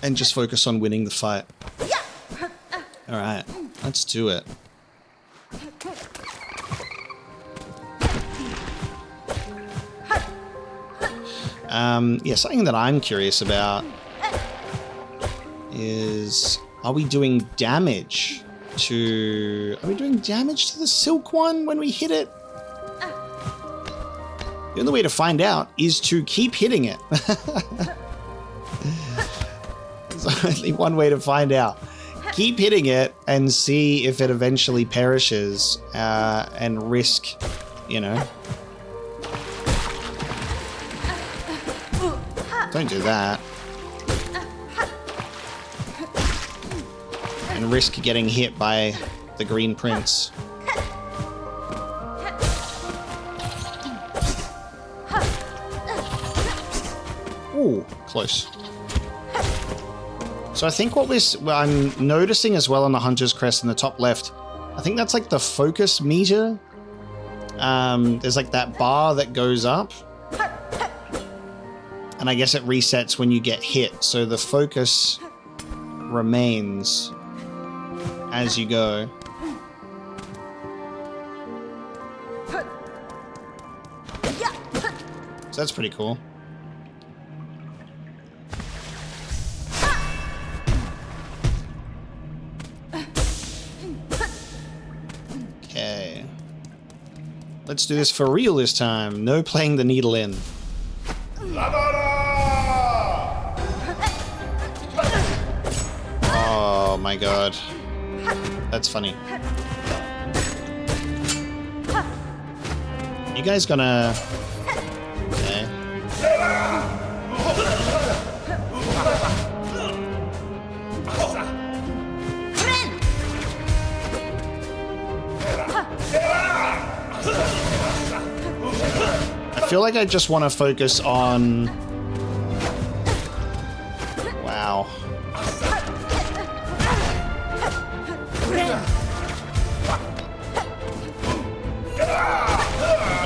and just focus on winning the fight. All right, let's do it. Yeah, something that I'm curious about is, are we doing damage to the silk one when we hit it? The only way to find out is to keep hitting it. There's only one way to find out. Keep hitting it and see if it eventually perishes, and risk, you know. Don't do that. And risk getting hit by the green prince. Ooh, close. So I think what I'm noticing as well on the Hunter's Crest in the top left, I think that's like the focus meter. There's like that bar that goes up. And I guess it resets when you get hit, so the focus remains as you go. So that's pretty cool. Okay. Let's do this for real this time. No playing the needle in. Oh my god. That's funny. You guys gonna... Okay. I feel like I just want to focus on... Wow.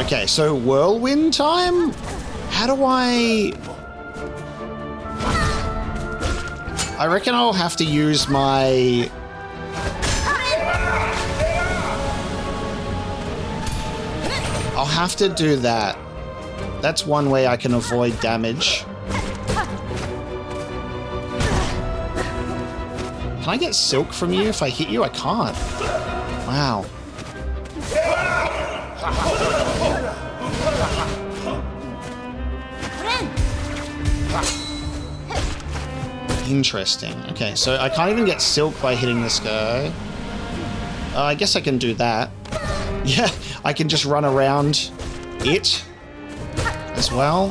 Okay, so whirlwind time? How do I... I reckon I'll have to use my... I'll have to do that. That's one way I can avoid damage. Can I get silk from you if I hit you? I can't. Wow. Interesting. Okay, so I can't even get silk by hitting this guy. I guess I can do that. Yeah, I can just run around it as well.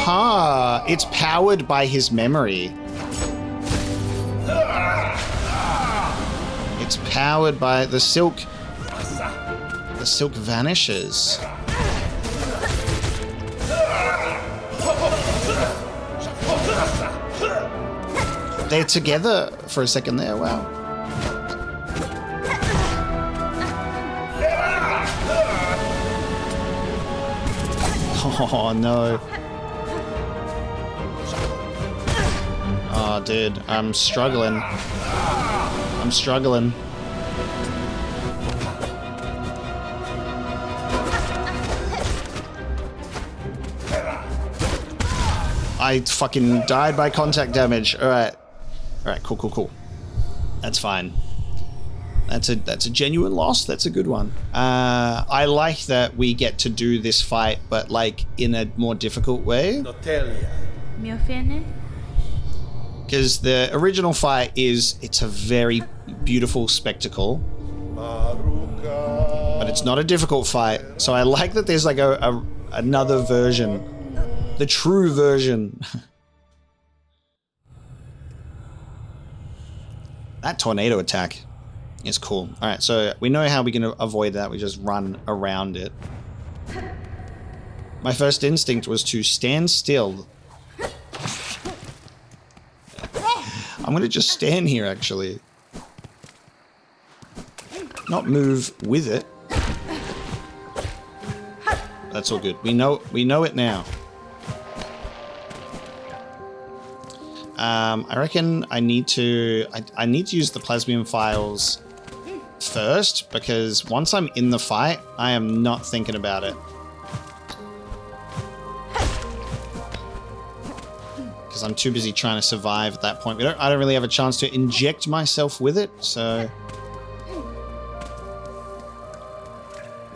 Ha! It's powered by his memory. It's powered by the silk. The silk vanishes. They're together for a second there. Wow. Oh no. Oh dude, I'm struggling. I'm struggling. I fucking died by contact damage. Alright. Alright, cool, cool, cool. That's fine. That's a genuine loss. That's a good one. I like that we get to do this fight, but like in a more difficult way. Mio fene? Because the original fight it's a very beautiful spectacle. But it's not a difficult fight. So I like that there's like another version. The true version. That tornado attack is cool. Alright, so we know how we can avoid that. We just run around it. My first instinct was to stand still. I'm gonna just stand here, actually. Not move with it. That's all good. We know it now. I reckon I need to use the plasmium files first, because once I'm in the fight, I am not thinking about it. Because I'm too busy trying to survive at that point. I don't really have a chance to inject myself with it, so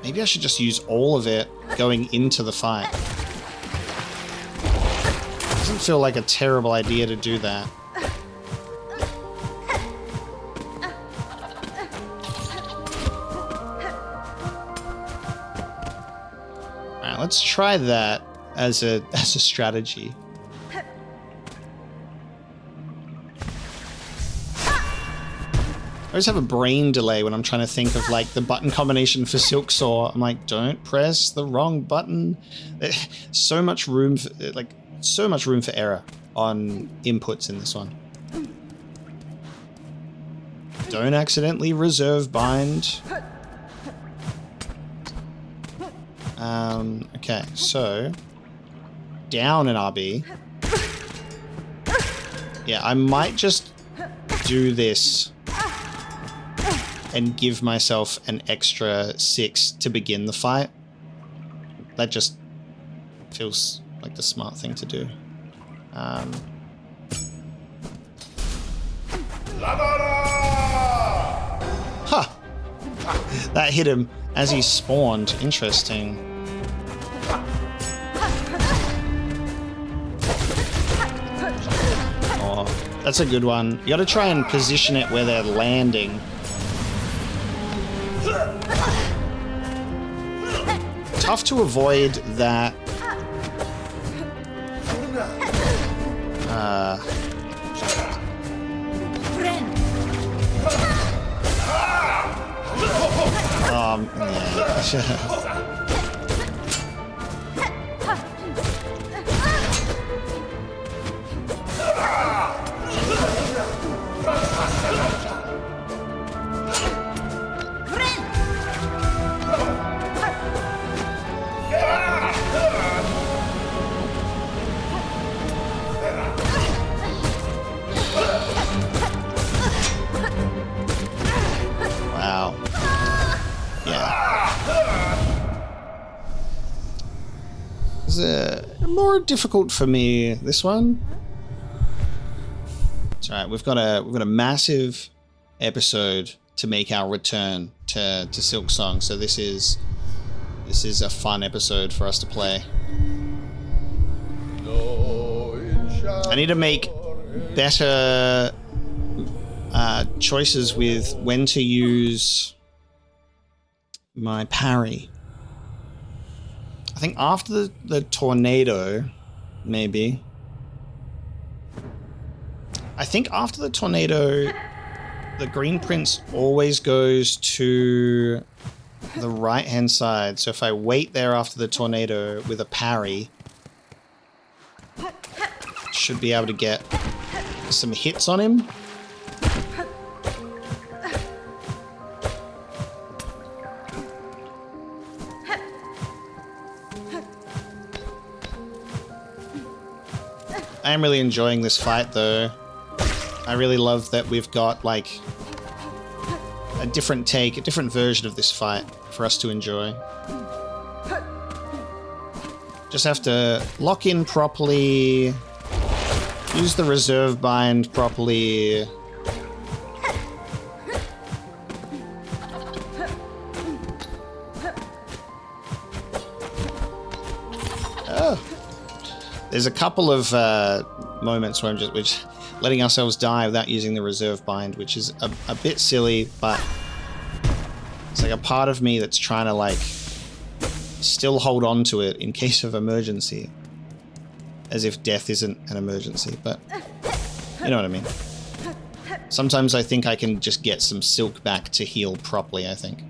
maybe I should just use all of it going into the fight. Doesn't feel like a terrible idea to do that. Alright, let's try that as a strategy. I always have a brain delay when I'm trying to think of like the button combination for Silksong. I'm like, don't press the wrong button. So much room for, so much room for error on inputs in this one. Don't accidentally reserve bind. Okay, so down an RB. Yeah, I might just do this and give myself an extra 6 to begin the fight. That just feels like the smart thing to do. Huh. That hit him as he spawned. Interesting. Oh, that's a good one. You gotta try and position it where they're landing. Tough to avoid that. Yeah. was more difficult for me, this one. It's alright, we've got a massive episode to make our return to Silksong, so this is a fun episode for us to play. I need to make better choices with when to use my parry. I think after the tornado, maybe. I think after the tornado, the Green Prince always goes to the right-hand side. So if I wait there after the tornado with a parry, should be able to get some hits on him. I am really enjoying this fight though. I really love that we've got like a different take, a different version of this fight for us to enjoy. Just have to lock in properly, use the reserve bind properly. Oh. There's a couple of moments where we're just letting ourselves die without using the reserve bind, which is a bit silly, but it's like a part of me that's trying to like still hold on to it in case of emergency. As if death isn't an emergency, but you know what I mean. Sometimes I think I can just get some silk back to heal properly, I think.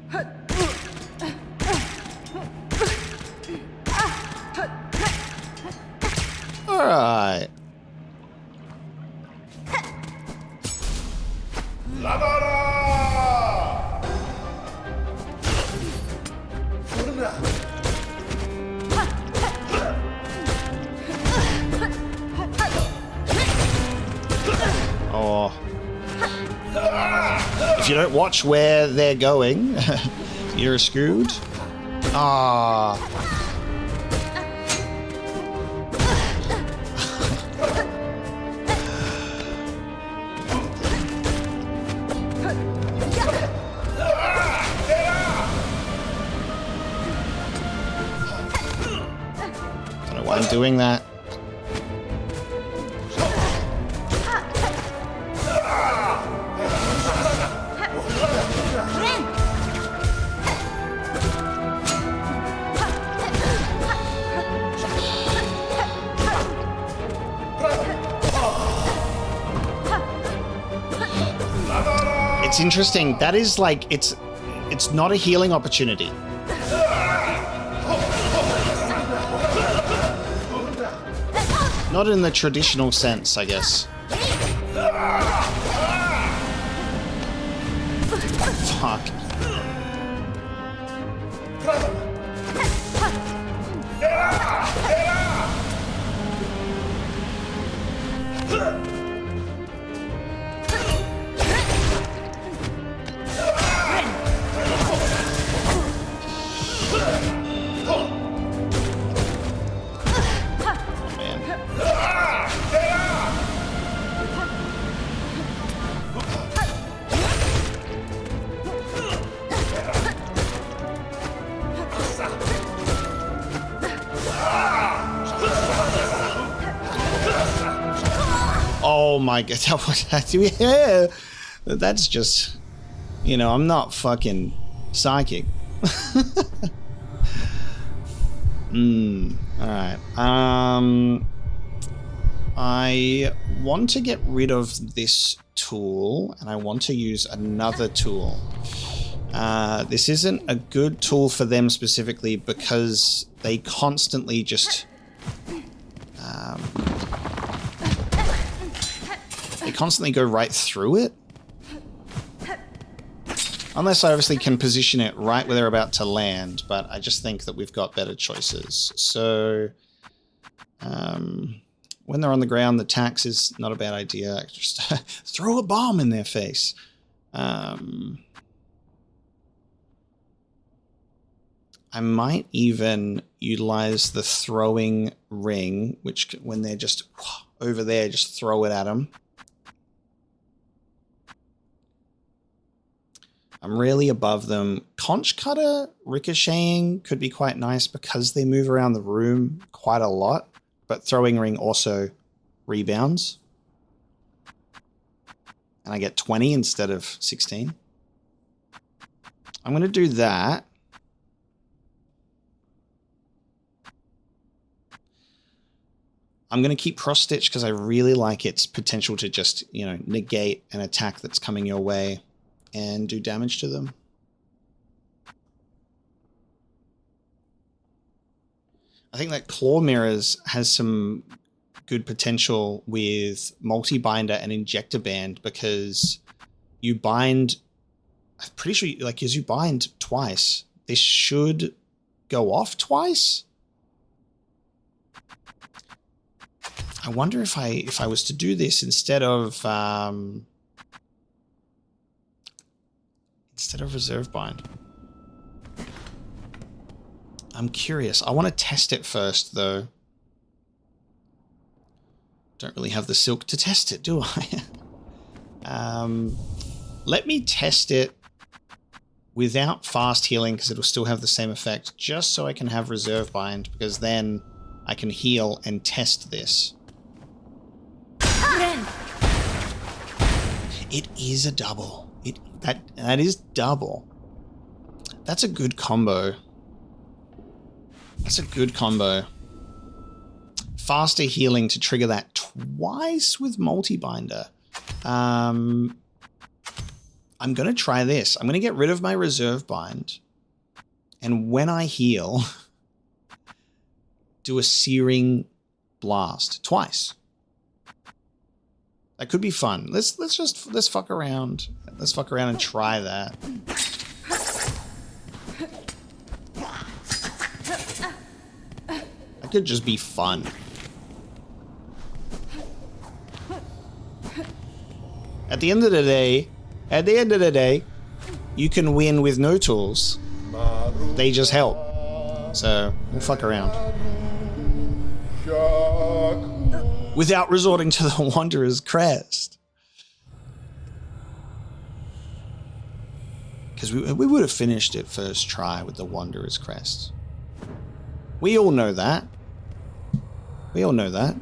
Alright. Oh. If you don't watch where they're going, you're screwed. Ah. Don't know why I'm doing that. It's interesting. That is like, it's not a healing opportunity. Not in the traditional sense, I guess. Fuck. Oh my god, yeah. That's just, you know, I'm not fucking psychic. Alright. I want to get rid of this tool, and I want to use another tool. This isn't a good tool for them specifically because they constantly just... they constantly go right through it. Unless I obviously can position it right where they're about to land, but I just think that we've got better choices. So, when they're on the ground, the tax is not a bad idea. Just throw a bomb in their face. I I might even utilize the throwing ring, which when they're just over there, just throw it at them. I'm really above them. Conch cutter ricocheting could be quite nice because they move around the room quite a lot, but throwing ring also rebounds. And I get 20 instead of 16. I'm going to do that. I'm going to keep cross stitch because I really like its potential to just, you know, negate an attack that's coming your way and do damage to them. I think that Claw Mirrors has some good potential with multi-binder and injector band because you bind, I'm pretty sure, like, as you bind twice, this should go off twice. I wonder if I was to do this instead of reserve bind. I'm curious. I want to test it first, though. Don't really have the silk to test it, do I? Let me test it without fast healing because it'll still have the same effect, just so I can have reserve bind, because then I can heal and test this. It is a double. That is double. That's a good combo. That's a good combo. Faster healing to trigger that twice with multi-binder. I'm going to try this. I'm going to get rid of my reserve bind. And when I heal, do a searing blast twice. That could be fun. Let's fuck around. Let's fuck around and try that. That could just be fun. At the end of the day, you can win with no tools. They just help. So we'll fuck around. Without resorting to the Wanderer's Crest. Because we would have finished it first try with the Wanderer's Crest. We all know that. We all know that.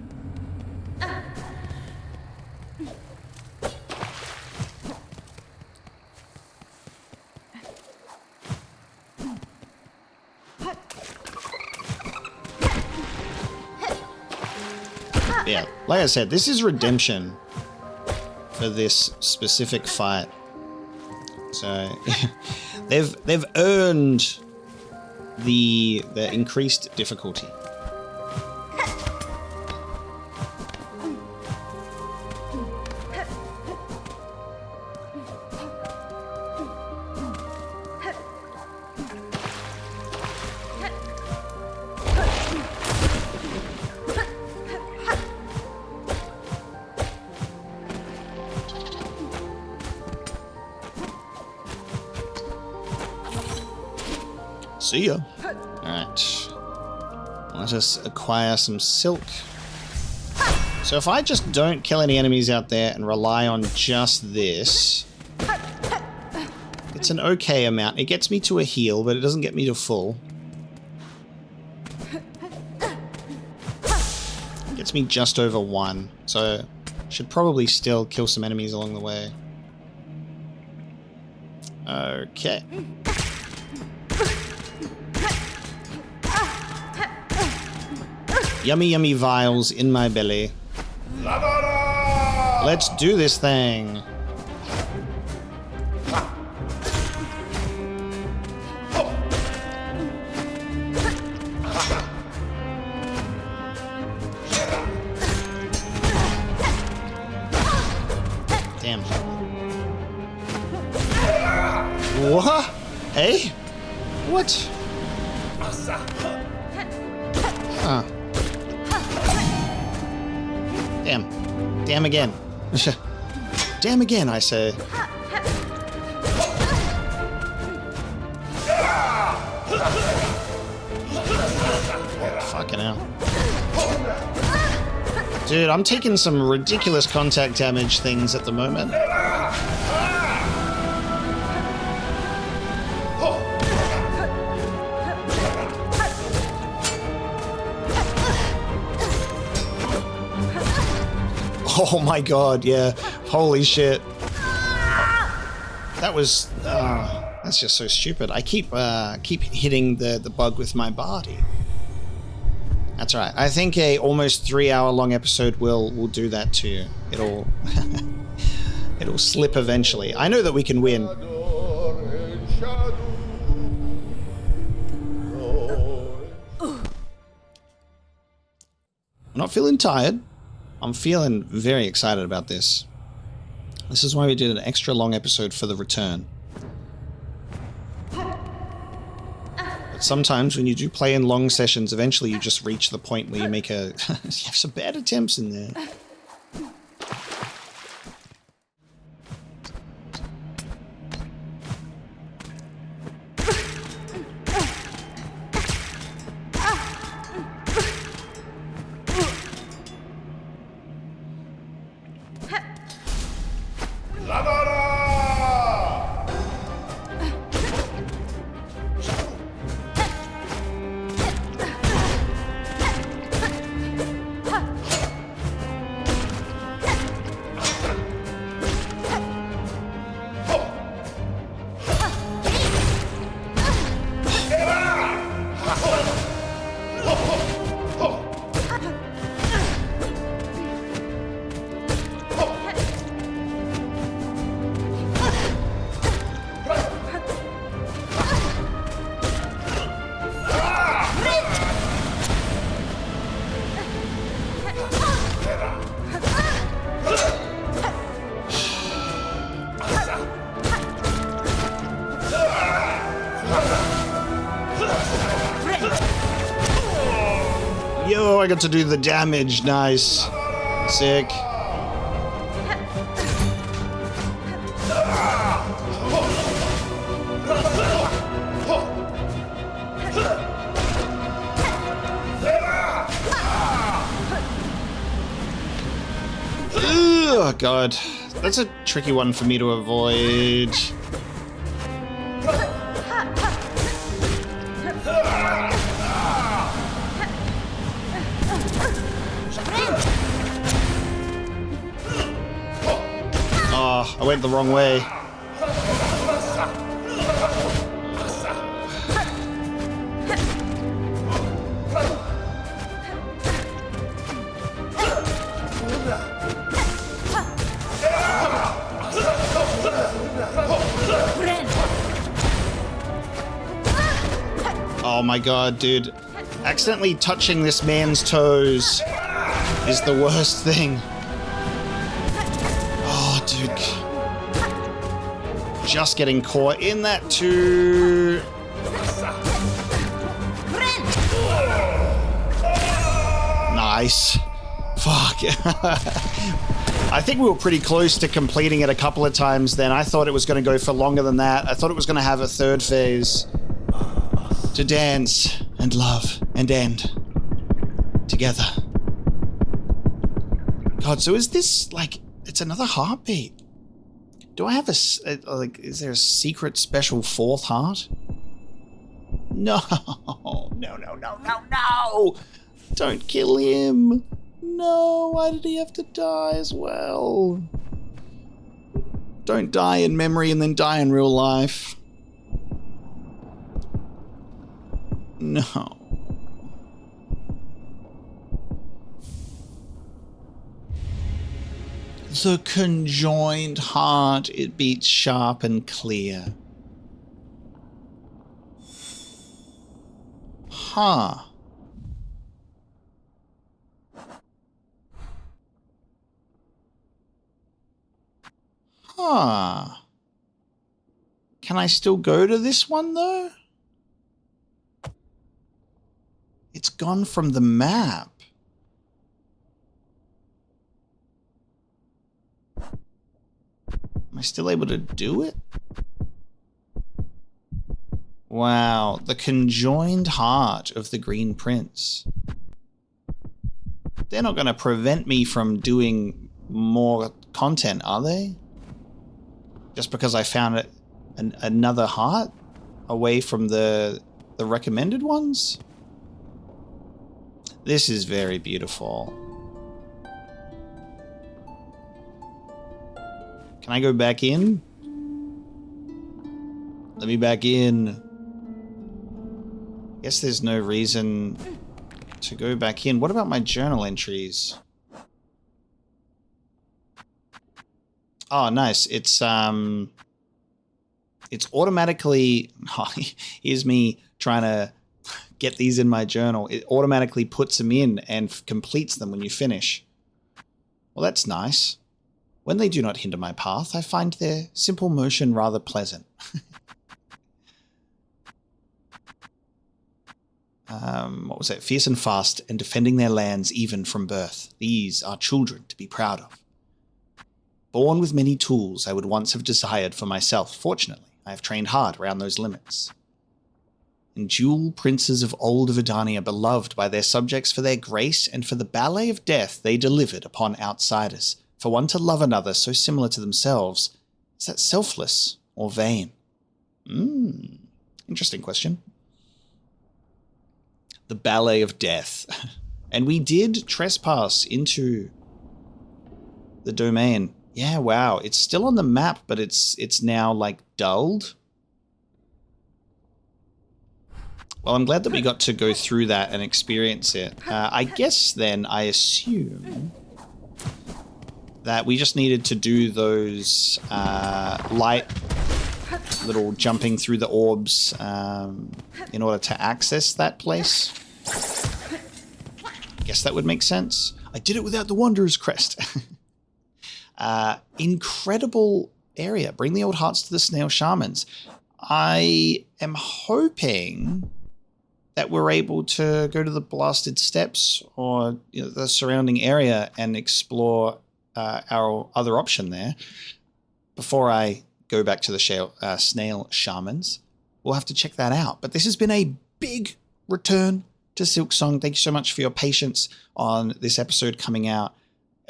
Yeah, like I said, this is redemption for this specific fight. So they've earned the increased difficulty. See ya. Alright. Let us acquire some silk. So if I just don't kill any enemies out there and rely on just this, it's an okay amount. It gets me to a heal, but it doesn't get me to full. It gets me just over 1. So should probably still kill some enemies along the way. Okay. Yummy, yummy vials in my belly. Let's do this thing. Damn. What? Hey? What? Huh. Damn. Damn again. Damn again, I say. Fucking hell. Dude, I'm taking some ridiculous contact damage things at the moment. Oh my god, yeah. Holy shit. That was... that's just so stupid. I keep hitting the bug with my body. That's right. I think a almost 3-hour long episode will do that to you. It'll it'll slip eventually. I know that we can win. I'm not feeling tired. I'm feeling very excited about this. This is why we did an extra long episode for the return. But sometimes when you do play in long sessions, eventually you just reach the point where you make a... you have some bad attempts in there. Yo, I got to do the damage. Nice. Sick. Oh, God. That's a tricky one for me to avoid. Oh, I went the wrong way. Oh my god, dude. Accidentally touching this man's toes is the worst thing. Oh, dude. Just getting caught in that too. Nice. Fuck. I think we were pretty close to completing it a couple of times then. I thought it was going to go for longer than that. I thought it was going to have a third phase. To dance and love and end together. God, so is this like, it's another heartbeat? Do I have like, is there a secret special fourth heart? No, no. Don't kill him. No, why did he have to die as well? Don't die in memory and then die in real life. No. The conjoined heart, it beats sharp and clear. Huh. Huh. Can I still go to this one though? It's gone from the map. Am I still able to do it? Wow, the conjoined heart of the Green Prince. They're not going to prevent me from doing more content, are they? Just because I found it another heart away from the recommended ones? This is very beautiful. Can I go back in? Let me back in. Guess there's no reason to go back in. What about my journal entries? Oh, nice. It's automatically... Oh, here's me trying to get these in my journal. It automatically puts them in and completes them when you finish. Well, that's nice. When they do not hinder my path, I find their simple motion rather pleasant. What was that? Fierce and fast, and defending their lands even from birth. These are children to be proud of. Born with many tools I would once have desired for myself. Fortunately, I have trained hard around those limits. And jewel princes of old Verdania, beloved by their subjects for their grace and for the ballet of death they delivered upon outsiders. For one to love another so similar to themselves, is that selfless or vain? Interesting question. The ballet of death. And we did trespass into the domain. Yeah, wow. It's still on the map, but it's now like dulled. Well, I'm glad that we got to go through that and experience it. I guess then I assume that we just needed to do those light little jumping through the orbs in order to access that place. I guess that would make sense. I did it without the Wanderer's Crest. Incredible area. Bring the old hearts to the snail shamans. I am hoping that we're able to go to the blasted steppes or the surrounding area and explore our other option there before I go back to the snail shamans. We'll have to check that out. But this has been a big return to Silksong. Thank you so much for your patience on this episode coming out.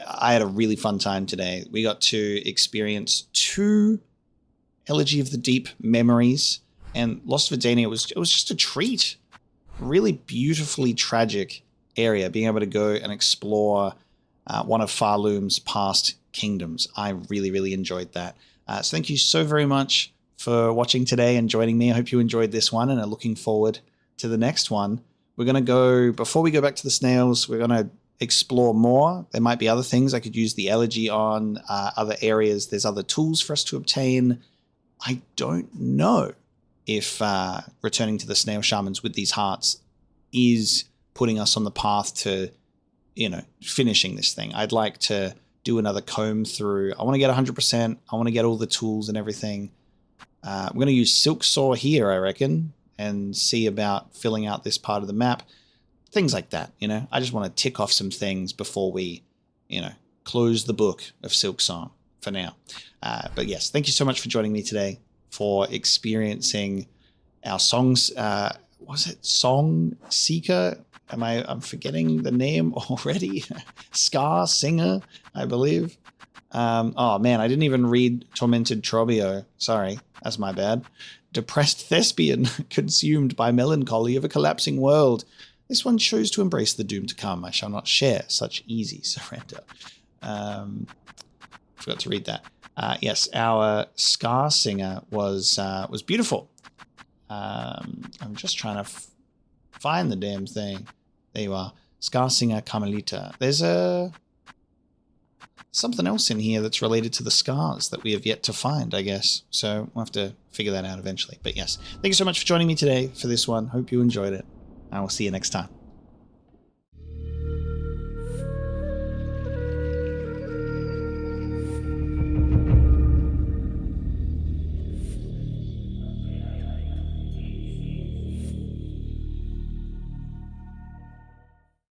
I had a really fun time today. We got to experience 2 Elegy of the Deep memories, and Lost Videnia it was just a treat. Really beautifully tragic area, being able to go and explore one of Farloom's past kingdoms. I really, really enjoyed that. So thank you so very much for watching today and joining me. I hope you enjoyed this one and are looking forward to the next one. We're going to go, before we go back to the snails, we're going to explore more. There might be other things I could use the elegy on, other areas. There's other tools for us to obtain. I don't know if returning to the snail shamans with these hearts is putting us on the path to, finishing this thing. I'd like to do another comb through. I want to get 100%. I want to get all the tools and everything. I'm going to use Silksong here, I reckon, and see about filling out this part of the map. Things like that, I just want to tick off some things before we, close the book of Silksong for now. But yes, thank you so much for joining me today, for experiencing our songs. Was it Song Seeker? I'm forgetting the name already. Skarrsinger, I believe. Oh man, I didn't even read Tormented Trobio. Sorry, that's my bad. Depressed thespian, consumed by melancholy of a collapsing world. This one chose to embrace the doom to come. I shall not share such easy surrender. Forgot to read that. Yes, our Skarrsinger was beautiful. I'm just trying to find the damn thing. There you are. Skarrsinger Karmelita. There's something else in here that's related to the scars that we have yet to find, I guess. So we'll have to figure that out eventually. But yes, thank you so much for joining me today for this one. Hope you enjoyed it. I will see you next time.